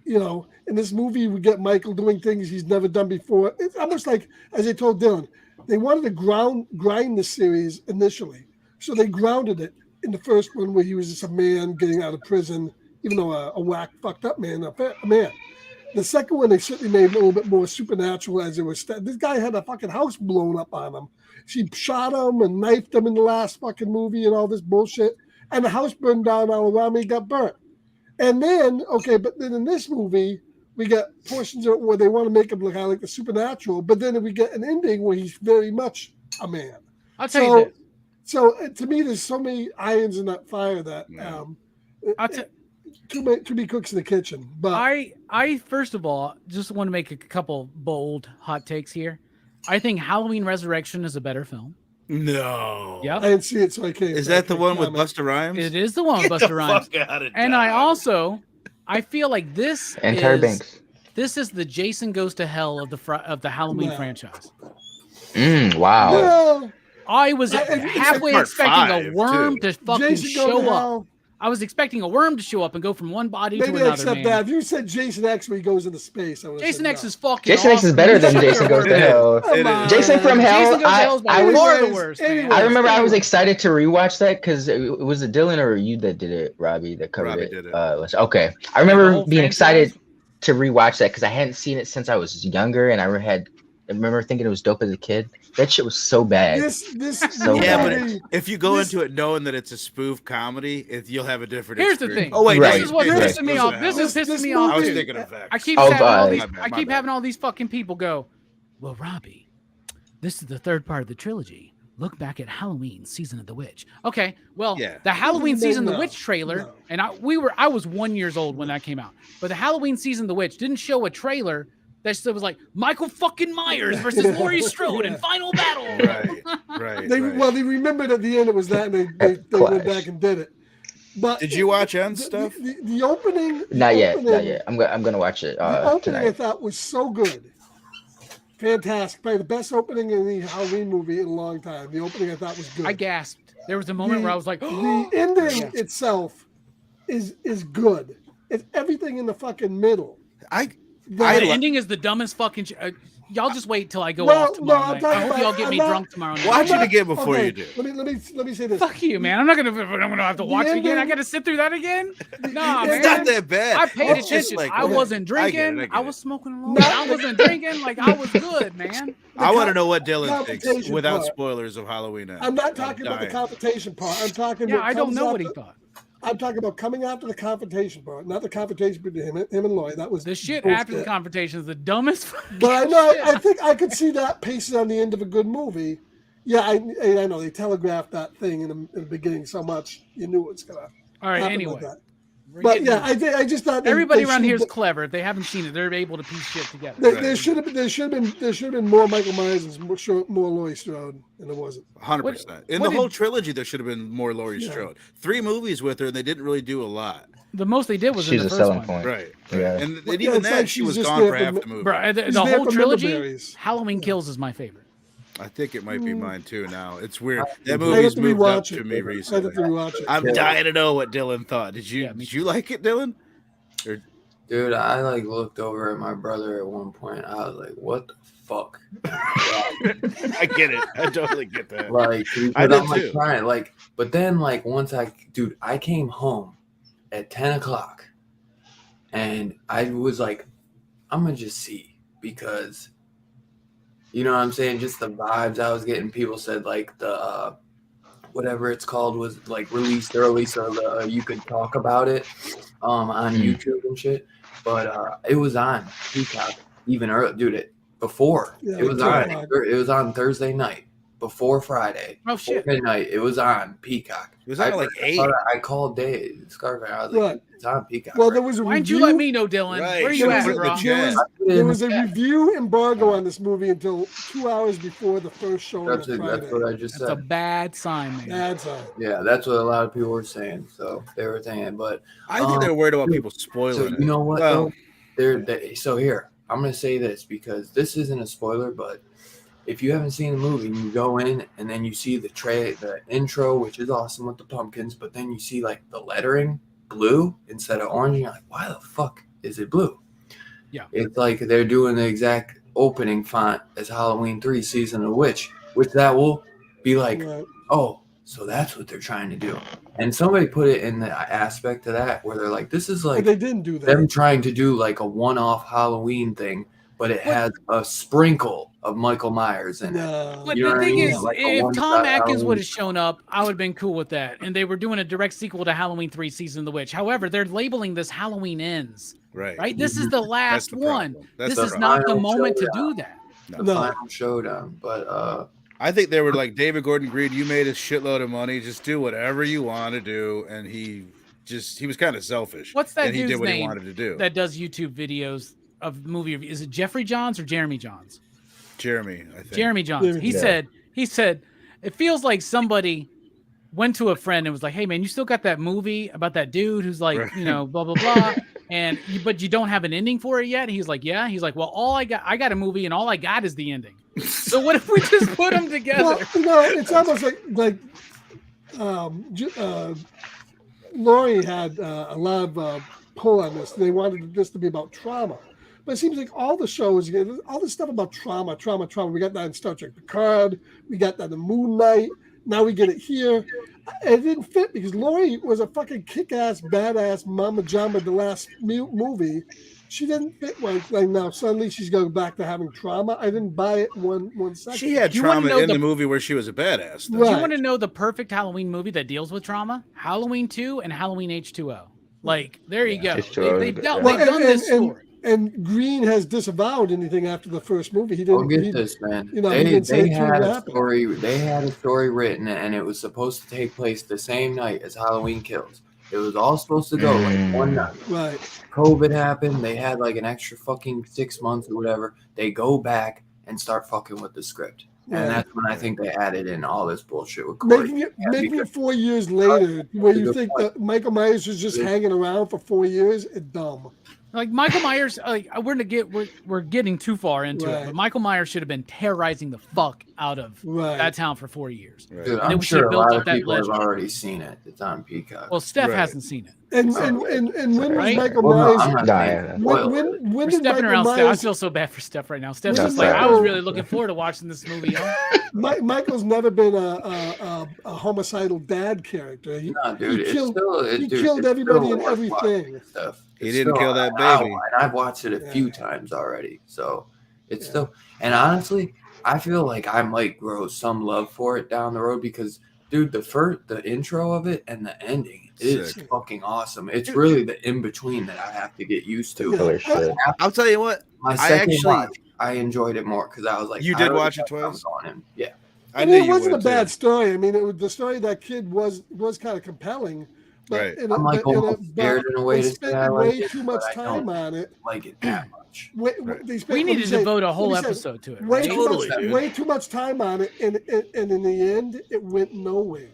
D: in this movie, we get Michael doing things he's never done before. It's almost like, as I told Dylan, they wanted to grind the series initially. So they grounded it in the first one where he was just a man getting out of prison, even though a whack, fucked up man, a man. The second one, they certainly made a little bit more supernatural as it was. This guy had a fucking house blown up on him. She shot him and knifed him in the last fucking movie and all this bullshit. And the house burned down all around me, got burnt. And then, but then in this movie, we got portions of it where they want to make him look kind of like the supernatural, but then we get an ending where he's very much a man.
B: I'll tell you this.
D: So to me, there's so many irons in that fire that too many cooks in the kitchen. But
B: I first of all just want to make a couple bold hot takes here. I think Halloween Resurrection is a better film.
C: No.
B: Yep.
D: I didn't see it, so I can't.
C: Is that the one with Busta Rhymes?
B: It is the one with Busta Rhymes. And I feel like this
E: And Tyra Banks.
B: This is the Jason Goes to Hell of the Halloween franchise.
E: Wow.
D: Well,
B: I was halfway
C: part
B: expecting a
C: 5,
B: worm
C: too.
B: to fucking
D: Jason Go
B: show
D: to
B: up.
D: Hell.
B: I was expecting a worm to show up and go from one body
D: Maybe
B: to
D: I
B: another.
D: accept
B: Man.
D: that. If you said Jason X when he goes into space, I would.
B: Jason X is fucking.
E: Jason X is
B: awesome.
E: better than
B: Shut
E: Jason
B: your
E: Goes to
B: word.
E: Hell.
D: Come on.
E: Jason from Hell.
B: Jason Goes to Hell is by
E: I was-
B: far the worst. Man.
E: I remember I was excited to rewatch that because it was it Dylan or you that did it, Robbie, that covered
C: Robbie
E: it.
C: did it.
E: Okay. I
B: The
E: remember
B: whole
E: being
B: franchise?
E: excited to rewatch that because I hadn't seen it since I was younger, and I remember thinking it was dope as a kid. That shit was so bad.
D: This
E: So
C: Yeah,
E: bad.
C: but if you go
D: This-
C: into it knowing that it's a spoof comedy, you'll have a different
B: Here's the
C: experience.
B: thing.
C: Oh wait,
E: Right.
B: This is what's
E: Right.
B: pissing me off. This is pissing me
C: I
B: off
C: was
B: too.
C: thinking of that.
B: I keep
E: Oh,
B: having all these.
E: God.
B: I keep having all these fucking people go. Well, Robbie, this is the third part of the trilogy. Look back at Halloween Season of the Witch. Okay, well,
C: Yeah.
B: the Halloween
D: No,
B: Season of the
D: no,
B: Witch trailer,
D: no.
B: and I was 1 year old when that came out. But the Halloween Season of the Witch didn't show a trailer that was like Michael fucking Myers versus Laurie Strode in final battle.
C: Right.
D: They remembered at the end it was that, and they went back and did it. But
C: Did you watch End stuff?
D: The opening.
E: Not
D: the
E: yet.
D: opening-
E: I'm gonna watch it
D: The opening I
E: tonight.
D: thought was so good. Fantastic. Probably the best opening in the Halloween movie in a long time. The opening I thought was good.
B: I gasped. There was a moment where I was like,
D: the ending itself is good. It's everything in the fucking middle.
B: the ending is the dumbest fucking. Y'all just wait till I go
D: Well,
B: off tomorrow
D: no, I'm
B: night.
D: talking
B: I hope
D: about-
B: y'all get
D: I'm
B: me
D: not-
B: drunk tomorrow night.
C: Watch it again before
D: Okay,
C: you do.
D: Let me say this.
B: Fuck you, man. I'm gonna have to watch it again. I gotta sit through that again. Nah,
D: It's
B: man.
C: It's not that bad.
B: I paid
C: It's just
B: attention.
C: like,
B: I wasn't
C: I get it,
B: drinking.
C: I get
B: I
C: it.
B: was smoking alone. I wasn't drinking. Like I was good, man.
C: I want to know what Dylan thinks
D: competition
C: without
D: part.
C: spoilers of Halloween End.
D: I'm not talking about the
C: dying.
D: confrontation part. I'm talking.
B: Yeah,
D: what
B: I don't
D: comes
B: know
D: out
B: what he
D: the-
B: thought.
D: I'm talking about coming after the confrontation part, not the confrontation between him and Laurie. That was
B: The shit
D: bullshit.
B: after the confrontation is the dumbest.
D: But I know,
B: shit.
D: I think I could see that pacing on the end of a good movie. Yeah, I know they telegraphed that thing in the beginning so much, you knew what's gonna
B: All right.
D: happen
B: Anyway,
D: with that.
B: we're
D: But
B: getting
D: yeah, I just thought
B: everybody around here
D: should've
B: is clever. If they haven't seen it, they're able to piece shit together.
D: There should have been more Michael Myers and more Laurie Strode, and there wasn't.
C: 100%. In
B: what
C: the whole
B: did-
C: trilogy, there should have been more Laurie Strode. 3 movies with her, and they didn't really do a lot.
B: The most they did was
E: She's
B: in
E: a
B: the first
E: selling
B: one.
E: point.
C: Right.
E: Yeah.
C: And
D: Well,
C: even
D: it's
C: then,
D: like
C: she
D: she's
C: was
D: just
C: gone
D: there
C: for
D: for
C: half
D: mi-
C: the movie.
B: Bro, the
D: He's there
B: whole
D: for
B: trilogy,
D: Middleberries.
B: Halloween Kills is my favorite.
C: I think it might be mine too now. It's weird. That
D: I'd
C: movie's
D: have to
C: moved up
D: rewatch
C: to
D: it.
C: me
D: I'd have
C: recently.
D: to rewatch it.
C: I'm dying to know what Dylan thought. Did you
B: Yeah, me
C: did you like it, Dylan? Or
A: Dude, I like looked over at my brother at one point. I was like, "What the fuck?"
C: I get it. I totally get that.
A: Like,
C: I
A: because
C: did
A: I'm like
C: too.
A: trying, like, but then like once I came home at 10 o'clock, and I was like, I'm gonna just see, because you know what I'm saying, just the vibes I was getting. People said like the whatever it's called was like released early, so you could talk about it on YouTube and shit. But it was on Peacock even early, dude. Before
D: Yeah,
A: it was on Thursday night before Friday.
B: Oh,
A: before
B: shit.
A: midnight. It was on Peacock.
C: It was on at like 8.
A: I called Dave Scarface. I was like,
D: Right.
A: it's on Peacock.
D: Well,
A: right
D: there was a
B: Why didn't
D: review.
B: you let me know, Dylan?
C: Right.
B: Where you
C: Should've
B: at,
C: put it in
B: bro?
C: the chat.
D: There was a review embargo on this movie until 2 hours before the first show on
A: That's
D: Friday.
A: what I just
B: That's a
A: said.
B: bad sign, man.
D: Bad sign.
A: Yeah, that's what a lot of people were saying. So they were saying, but
C: I think they're worried about
A: dude,
C: people spoiling
A: so
C: it.
A: you know what?
C: Well,
A: So here, I'm gonna say this because this isn't a spoiler, but if you haven't seen the movie and you go in and then you see the intro, which is awesome with the pumpkins, but then you see like the lettering blue instead of orange, and you're like, why the fuck is it blue?
B: Yeah.
A: It's like they're doing the exact opening font as Halloween 3 Season of the Witch, which that will be like,
D: Right.
A: oh, so that's what they're trying to do. And somebody put it in the aspect of that where they're like, this is
D: But
A: like
D: they didn't do that.
A: them trying to do like a one-off Halloween thing, but it has a sprinkle of Michael Myers in it.
D: No.
B: But
A: You know
B: the
A: what I
B: thing
A: mean?
B: is,
A: Like a
B: if
A: one-shot
B: Tom Atkins
A: Halloween.
B: would have shown up, I would have been cool with that. And they were doing a direct sequel to Halloween 3 Season of the Witch. However, they're labeling this Halloween Ends,
C: right.
B: This is the last
C: the
B: one.
C: problem. That's
B: This
C: the
B: is not the
A: final
B: moment to
A: showdown.
B: do that.
A: The
D: No.
A: final showdown. But
C: I think they were like, David Gordon Green, you made a shitload of money. Just do whatever you want to do. And he was kind of selfish.
B: What's that
C: and he
B: dude's
C: did what he
B: name
C: wanted to do.
B: that does YouTube videos of movie reviews? Is it Jeffrey Johns or Jeremy Johns?
C: Jeremy, I think.
B: Jeremy Johns. He said, it feels like somebody went to a friend and was like, hey man, you still got that movie about that dude who's like,
C: Right.
B: you know, blah, blah, blah. But you don't have an ending for it yet. He's like, yeah. He's like, well, I got a movie and all I got is the ending. So what if we just put them together?
D: Well, it's almost like Laurie had a lot of pull on this. They wanted this to be about trauma. But it seems like all the shows, all this stuff about trauma. We got that in Star Trek Picard. We got that in Moon Knight. Now we get it here. It didn't fit because Laurie was a fucking kick-ass, badass Mama Jamba the last movie. She didn't fit like now. Suddenly she's going back to having trauma. I didn't buy it one second.
C: She had
B: You wanna
C: trauma
B: know
C: in
B: the-
C: the movie where she was a badass. though.
B: Do you
D: Right.
B: want to know the perfect Halloween movie that deals with trauma? Halloween 2 and Halloween H2O. Like, there you go.
E: H2O
B: They've
E: is
B: done
E: good.
B: this story.
D: And Green has disavowed anything after the first movie. He
A: I'll
D: didn't.
A: get this, man.
D: you know, he didn't say
A: they
D: it
A: had
D: truly
A: a
D: happened.
A: story. They had a story written, and it was supposed to take place the same night as Halloween Kills. It was all supposed to go like one night.
D: Right.
A: COVID happened. They had like an extra fucking 6 months or whatever. They go back and start fucking with the script.
D: Right.
A: And that's when I think they added in all this bullshit with Corey.
D: Making
A: because-
D: it 4 years later, where
A: That's a
D: you
A: good
D: think
A: point.
D: that Michael Myers was just hanging around for 4 years, it's dumb.
B: Like Michael Myers, we're getting too far into it,
D: Right.
B: but Michael Myers should have been terrorizing the fuck out of
D: Right.
B: that town for 4 years.
C: Right.
A: Dude,
B: And then
A: I'm
B: we should have
A: sure a
B: built
A: lot
B: up
A: of
B: that
A: people have
B: legend.
A: already seen it. It's on Peacock.
B: Well, Steph
C: Right.
B: hasn't seen it.
D: And when was
B: Right?
D: Michael
A: Well, no,
D: Myers?
A: I'm not
E: Nah,
A: saying
E: yeah.
A: spoiler.
D: When
B: We're
D: did
B: stepping
D: Michael
B: around Steph. I
D: Myers?
B: feel so bad for Steph right now. Steph's
D: Well,
B: just like,
E: sorry.
B: I was really looking forward to watching this movie. Yo.
D: Michael's never been a homicidal dad character. He,
A: No, dude,
D: he killed,
A: it's still,
D: he killed everybody and
A: worth
D: everything.
A: watching stuff.
C: He
A: It's
C: didn't
A: still
C: kill that
A: an hour,
C: baby.
A: and I've watched it a few times already, so it's still. And honestly, I feel like I might grow some love for it down the road because Dude, the intro of it and the ending is
C: Sick.
A: fucking awesome. It's really the in between that I have to get used to.
E: Killer shit.
C: I'll tell you what.
A: My
C: I
A: second
C: actually-
A: watch, I enjoyed it more because I was like,
C: You
A: I
C: did
A: already
C: watch it
A: got
C: twice?
A: something on him. Yeah.
C: I
D: I
C: knew
D: mean, it
C: you
D: wasn't a
C: would,
D: bad
C: too.
D: story. I mean, the story of that kid was kind of compelling. But
C: Right.
A: I'm like almost scared in a way to say I like it,
D: too
A: but
D: much
A: I
D: time
A: don't
D: on it.
A: like it that much.
D: Way,
C: Right.
D: they spent,
B: We
D: what
B: need
D: do
B: to
D: you say?
B: devote a whole
D: What do you say?
B: episode to it.
D: Way
B: Right?
C: Totally,
D: too
C: dude.
D: way too much time on it, and in the end, it went nowhere.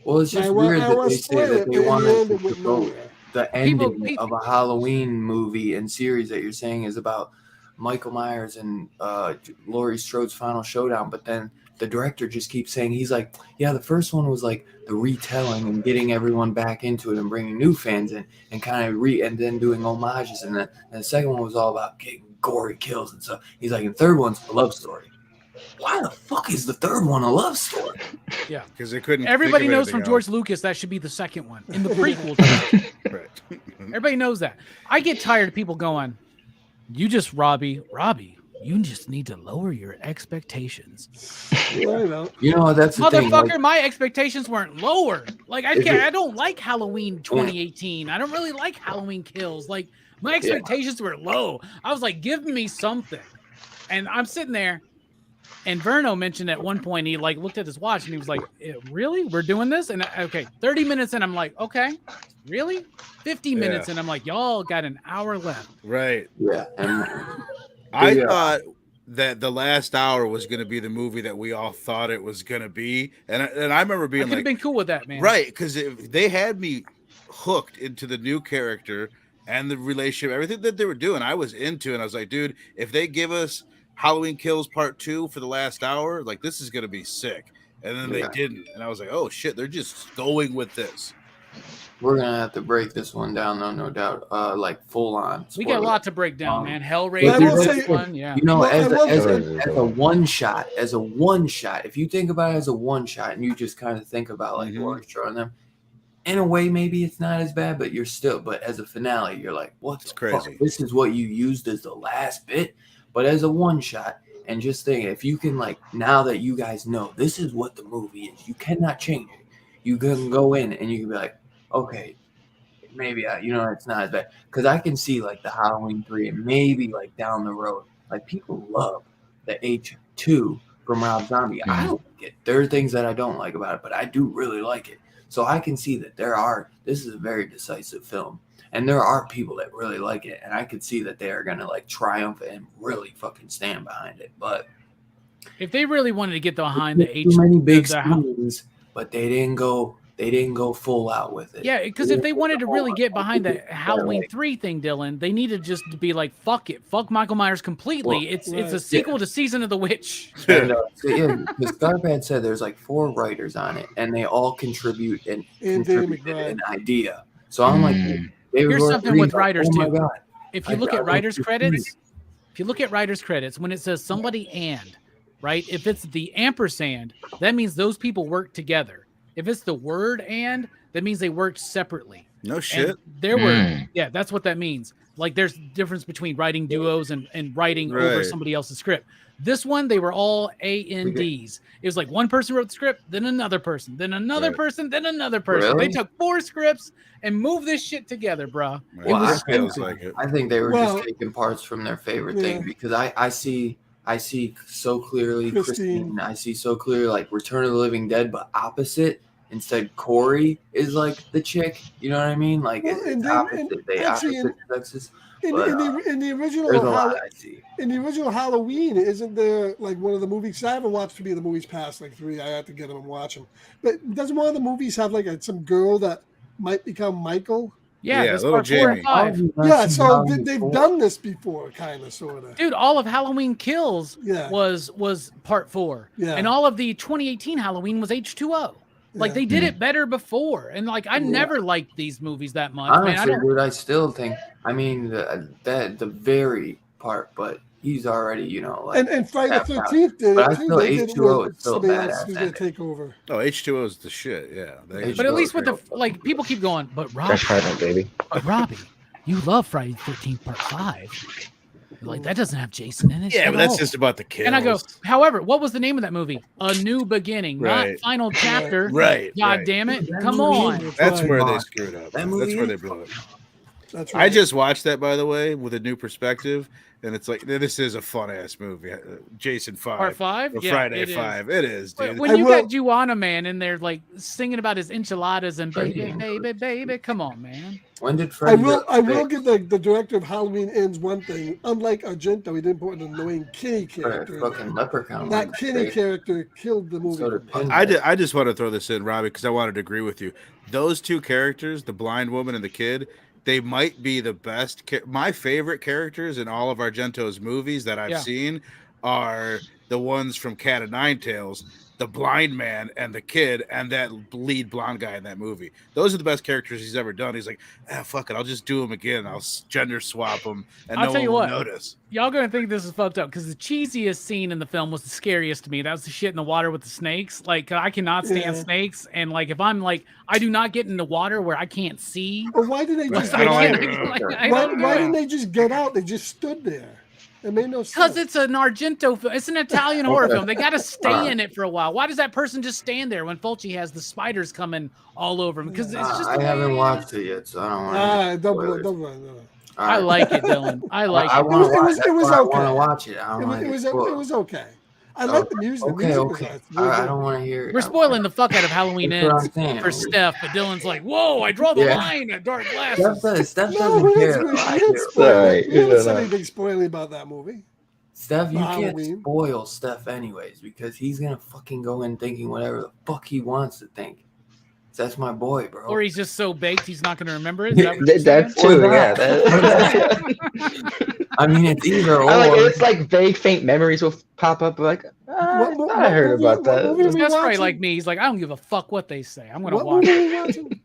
A: Well, it's just
D: I
A: weird that
D: want
A: they
D: to
A: say
D: spoil
A: that
D: it,
A: they
D: but in the
A: wanted
D: end, it
A: to
D: went
A: promote
D: nowhere.
A: the
B: People-
A: ending of a Halloween movie and series that you're saying is about Michael Myers and Laurie Strode's final showdown, but then the director just keeps saying, he's like, yeah, the first one was like the retelling and getting everyone back into it and bringing new fans in and kind of and then doing homages, and the second one was all about getting gory kills and stuff. He's like, and the third one's a love story. Why the fuck is the third one a love story?
B: Yeah.
C: Because they couldn't.
B: Everybody
C: think of
B: knows from
C: anything
B: George Lucas that should be the second one in the prequel.
C: else. Right.
B: Everybody knows that. I get tired of people going, you just Robbie, you just need to lower your expectations.
D: I know.
A: You know, that's the thing.
B: Motherfucker,
A: Like,
B: my expectations weren't lower. Like
A: Is it-
B: I don't like Halloween 2018. I don't really like Halloween Kills. Like my expectations were low. I was like, give me something. And I'm sitting there, and Verno mentioned at one point, he like looked at his watch and he was like, really? We're doing this? And okay, 30 minutes and I'm like, okay, really? 50 minutes and I'm like, y'all got an hour left.
C: Right.
A: yeah, and
C: I
A: Yeah.
C: thought that the last hour was going to be the movie that we all thought it was going to be, and I remember
B: I
C: being
B: could have
C: like,
B: been cool with that, man.
C: right, because they had me hooked into the new character and the relationship, everything that they were doing. I was into, and I was like, dude, if they give us Halloween Kills Part 2 for the last hour, like this is going to be sick. And then they
A: Yeah.
C: didn't, and I was like, oh shit, they're just going with this.
A: we're gonna have to break this one down, though, no doubt. Like full on.
B: We got a
A: spoiler.
B: lot to break down, man.
A: But
D: I
B: Hellraiser,
D: will
B: this
D: say-
B: one, yeah.
A: You know,
D: Well,
A: as
D: I will
A: a
D: say-
A: one shot, if you think about it as a one shot, and you just kind of think about like
C: Mhm.
A: Laurie Strode and them, in a way, maybe it's not as bad, but but as a finale, you're like, what?
C: It's
A: the fuck?
C: crazy.
A: This is what you used as the last bit, but as a one shot. And just think, if you can, like, now that you guys know this is what the movie is, you cannot change it. You can go in and you can be like, okay, maybe it's not as bad, because I can see like the Halloween 3 and maybe like down the road, like people love the H2 from Rob Zombie. I don't like it. There are things that I don't like about it, but I do really like it. So I can see that this is a very decisive film. And there are people that really like it, and I could see that they are gonna like triumph and really fucking stand behind it. But
B: If they really wanted to get behind the
A: too many big
B: the-
A: screens, but they didn't go full out with it.
B: Yeah, because if they wanted to really get behind the Halloween 3 thing, Dylan, they needed just to be like, fuck it. Fuck Michael Myers completely.
A: Well,
B: it's
D: right.
B: a sequel to Season of the Witch.
A: And, the Scarpad said there's like 4 writers on it, and they all contribute and
D: And Danny
A: contributed
D: McBride.
A: an idea. So I'm like, they
B: Here's
A: were
B: something
A: reading,
B: with writers,
A: oh my
B: too.
A: God.
B: If you
A: I-
B: look
A: I
B: at
A: want
B: writers'
A: to see
B: credits, when it says somebody and, right? If it's the ampersand, that means those people work together. If it's the word and, that means they worked separately.
C: No shit.
B: And there were, that's what that means. Like there's difference between writing duos and writing over
C: Right.
B: somebody else's script. This one, they were all A&Ds. It was like one person wrote the script, then another person, then another
C: Right.
B: person, then another person.
A: Really?
B: They took 4 scripts and moved this shit together, bro.
C: Well,
A: was
C: it feels like it.
A: I think they were
D: Well,
A: just taking parts from their favorite
D: yeah.
A: thing, because I see so clearly
D: Christine.
A: Christine. I see so clearly like Return of the Living Dead, but opposite. Instead, Corey is like the chick. You know what I mean? Like
D: Well,
A: it's
D: and then-
A: opposite.
D: and
A: They
D: actually
A: opposite sexes.
D: In
A: But,
D: the original
A: There's a lot I see.
D: in the original Halloween, isn't there like one of the movies? I haven't watched any of the movies past like 3. I have to get them and watch them. But doesn't one of the movies have like some girl that might become Michael?
B: Yeah,
C: Yeah,
B: that's
C: little
B: part 4 and
C: Jamie.
B: 5.
D: Yeah, so they've done this before, kind of, sort of.
B: Dude, all of Halloween Kills
D: Yeah.
B: was part 4.
D: Yeah.
B: And all of the 2018 Halloween was H2O. Like
D: Yeah.
B: they did it better before. And like I never liked these movies that much. Man, I
A: Honestly,
B: don't,
A: dude, I still think. I mean, the very part, but he's already, like.
D: And Friday the
A: tapped out.
D: 13th did
A: But I
D: it too.
A: still
D: They did it
A: H2O
D: with
A: is still a
D: somebody else
A: badass
D: who's gonna
A: ending.
D: take over.
C: Oh, H2O is the shit. Yeah. They-
B: but at least with the
A: H2O.
B: like people keep going, but
E: Fresh
B: Robbie,
E: Partner, baby.
B: but Robbie, you love Friday the 13th part 5. Like, that doesn't have Jason in it.
C: Yeah,
B: at
C: but that's
B: all.
C: just about the kills.
B: And I go, however, what was the name of that movie? A New Beginning,
C: Right.
B: not Final Chapter.
C: Right.
B: God
C: right.
B: damn it.
A: That
B: Come
A: movie
B: on.
A: is-
C: That's
D: Right.
C: where they screwed up.
A: That
C: That's
A: movie
C: where they
A: is-
C: blew it.
D: That's right.
C: I just watched that, by the way, with a new perspective, and it's like this is a fun ass movie. Jason 5,
B: Part 5?
C: or
B: Yeah,
C: Friday
B: it is.
C: 5. It is, dude.
B: When
D: I
B: you
D: will-
B: got Juana Man in there, like singing about his enchiladas and baby,
A: Right.
B: baby, baby, come on, man.
A: When did
D: I
A: Freddy
D: will.
A: get
D: I will
A: fixed?
D: give the director of Halloween Ends one thing. Unlike Argento, he didn't put an annoying Kinney
A: For
D: character.
A: that fucking leprechaun.
D: That
A: one,
D: Kinney
A: right?
D: character killed the movie.
A: So did Pin-
C: I just want to throw this in, Robbie, because I wanted to agree with you. Those two characters, the blind woman and the kid, they might be the best. My favorite characters in all of Argento's movies that I've seen are the ones from Cat of Nine Tails, the blind man and the kid, and that lead blonde guy in that movie. Those are the best characters he's ever done. He's like, fuck it, I'll just do them again. I'll gender swap them, and
B: I'll
C: no
B: tell
C: one
B: you
C: will
B: what.
C: notice.
B: Y'all gonna think this is fucked up because the cheesiest scene in the film was the scariest to me. That was the shit in the water with the snakes. Like, I cannot stand snakes, and like if I'm like, I do not get in the water where I can't see.
D: Or why did they just
C: I
D: get
C: don't
D: out?
C: either.
D: Why didn't they just get out? They just stood there. It made no sense.
B: Because it's an Argento film. It's an Italian horror film. They got to stay in it for a while. Why does that person just stand there when Fulci has the spiders coming all over him? Because it's just.
A: I haven't watched it yet, so I don't want to.
D: Don't.
B: I like it, Dylan. I like
A: I
B: it.
A: want to watch it.
D: It was
A: I
D: okay.
A: want to watch it. I don't
D: It
A: want to.
D: was okay. I like the music. The music was
A: Okay.
D: really
A: I
D: good.
A: don't want to hear.
B: We're spoiling the fuck out of Halloween
A: That's what
B: Ends
A: I'm saying.
B: for Steph, but Dylan's like, whoa, I draw the
A: Yeah.
B: line at dark glasses.
A: Steph
D: No,
A: doesn't
D: we
A: care.
D: didn't,
A: I
D: we didn't
A: do.
D: spoil
E: Sorry,
D: it. We
E: you
D: didn't
E: don't
D: say
E: know.
D: anything spoiling about that movie.
A: Steph, you
D: Halloween.
A: can't spoil Steph anyways because he's gonna fucking go in thinking whatever the fuck he wants to think. That's my boy, bro.
B: Or he's just so baked he's not going to remember it. Is that what you're
E: That's
B: saying?
E: true.
A: Or
E: Yeah.
A: that. I mean, it's either or.
E: I like it's like vague, faint memories will pop up. Like, I thought I heard
D: movie-
E: about
D: what
E: that.
D: movie
B: That's
D: we
B: probably
D: watching?
B: like me. He's like, I don't give a fuck what they say. I'm going to
D: What
B: watch
D: movie
B: it.
D: are we watching?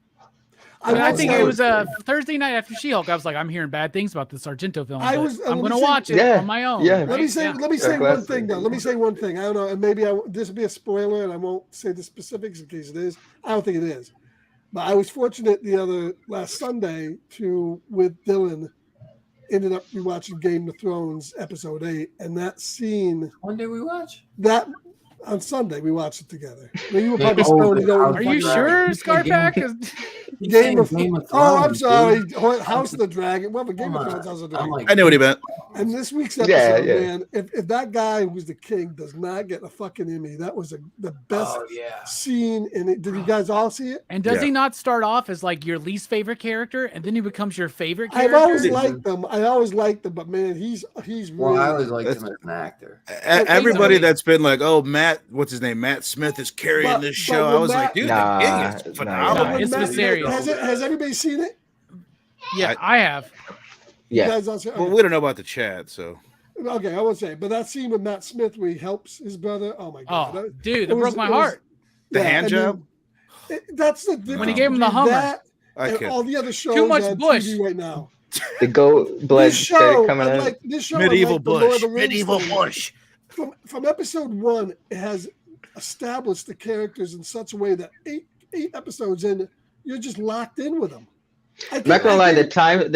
B: I think
D: will
B: it was
D: say-
B: Thursday night after She-Hulk. I was like, I'm hearing bad things about this Argento film.
D: I
B: but
D: was-
B: I'm
D: let me
B: going to
D: say-
B: watch it
E: Yeah,
B: on my own.
E: yeah.
B: right?
D: Let me say
B: Yeah.
D: one
E: Classic.
D: thing though. Let me say one thing. I don't know, and maybe this will be a spoiler, and I won't say the specifics in case it is. I don't think it is. But I was fortunate last Sunday with Dylan, ended up rewatching Game of Thrones episode 8, and that scene
A: When did we watch?
D: that on Sunday we watched it together. Well, you were
A: Yeah,
D: probably stoned. You don't
B: Are you
D: fucking-
B: sure,
A: You said
B: Scarpack?
A: Game He's
D: Game
A: saying
D: of,
A: Thrones.
D: Oh, I'm sorry.
A: dude.
D: House of the Dragon. Well, but Game
A: Come
D: of
A: on.
D: Thrones, House of the
A: I'm
D: Dragon.
A: like,
C: I knew what he meant.
D: And this week's
E: Yeah,
D: episode,
E: yeah.
D: man, if that guy who's the king does not get a fucking Emmy, that was the best
A: oh yeah.
D: scene in it. Did you guys all see it?
B: And does
C: Yeah.
B: he not start off as like your least favorite character, and then he becomes your favorite
D: I've
B: character?
D: always liked them. but man, he's really.
A: Well, I always liked
C: That's-
A: him as an actor.
C: Everybody
B: so.
C: that's been like, "Oh, Matt, what's his name? Matt Smith is carrying
D: But-
C: this
D: but
C: show." I
D: when
C: was like,
D: Matt-
C: "Dude,
E: Nah,
C: the king is
E: nah,
C: phenomenal."
B: nah.
D: When
B: It's
D: Matt-
B: mysterious.
D: Has everybody seen it?
B: Yeah, I have.
D: You
E: Yeah.
D: guys all seen-
C: Well, we don't know about the chat, so
D: okay, I won't say. But that scene with Matt Smith where he helps his brother. Oh my god!
B: Oh,
D: That-
B: dude,
D: it
B: that
D: was-
B: broke my
D: it was-
B: heart.
C: The hand
D: and
C: job?
D: then- that's the difference
C: When he
B: gave him the
D: between
B: Hummer.
D: that
C: I
D: and
C: can't.
D: all the other shows
B: Too much
D: on
B: bush.
D: TV right now.
E: The goat blood
D: This show,
E: coming out.
D: unlike this show,
C: Medieval
D: unlike the Lord of
C: bush.
D: the Rings
C: Medieval
D: thing,
C: bush.
D: From episode 1, it has established the characters in such a way that eight episodes in, you're just locked in with them.
E: I'm not gonna lie, the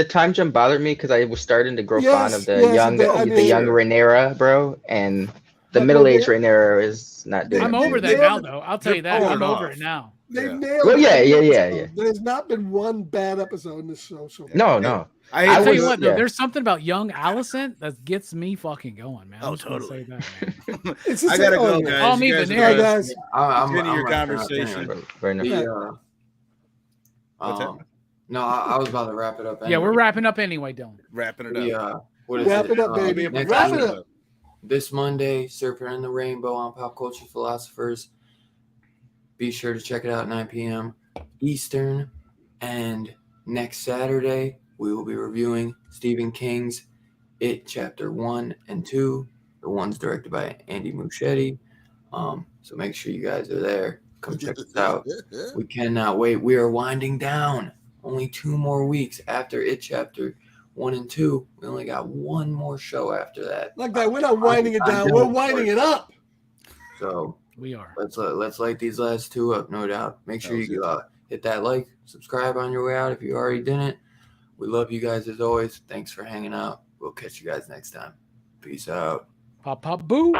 E: time jump bothered me because I was starting to grow fond of the young Rhaenyra, bro, and the
D: But
E: middle-aged
D: they-
E: Rhaenyra is not doing
B: I'm
E: it.
B: over that now, though. I'll tell you that.
C: They're
B: I'm
C: pulling
B: over
C: off.
B: it now.
D: They've
C: Yeah.
D: nailed
E: Well, yeah,
D: every
E: yeah,
D: episode.
E: yeah.
D: There's not been one bad episode in this show so far.
E: No.
C: I
B: I'll
C: hate
B: tell you
E: was-
B: what, though,
E: yeah.
B: there's something about young Alicent that gets me fucking going, man. I'm
C: Oh,
B: just gonna
C: totally.
B: say that, man.
D: It's the
C: I
D: same-
C: gotta go,
D: yeah.
C: guys.
B: Call me
C: You guys
B: Vanilla.
D: Yeah,
C: gotta
D: guys.
C: continue your
A: wrapping up
C: conversation.
A: anyway.
E: Very nice.
D: Yeah.
C: What's that?
A: No, I was about to wrap it up.
B: Yeah, we're
A: anyway.
B: wrapping up anyway, Dylan.
C: Wrapping it
A: We,
C: up.
A: what is
D: Wrap it up,
A: Um,
D: baby.
A: next
D: Wrap
A: week,
D: it up.
A: This Monday, Surfing in the Rainbow on Pop Culture Philosophers. Be sure to check it out at 9 p.m. Eastern. And next Saturday, we will be reviewing Stephen King's It Chapter 1 and 2. The one's directed by Andy Muschietti. So make sure you guys are there. Come check us out. We cannot wait. We are winding down. Only 2 more weeks after It Chapter 1 and 2. We only got one more show after that.
D: Like that, we're not winding it down. We're winding it up.
A: So
B: We are.
A: let's light these last 2 up, no doubt. Make sure you hit that like, subscribe on your way out if you already didn't. We love you guys as always. Thanks for hanging out. we'll catch you guys next time. Peace out.
B: Pop, pop, boo.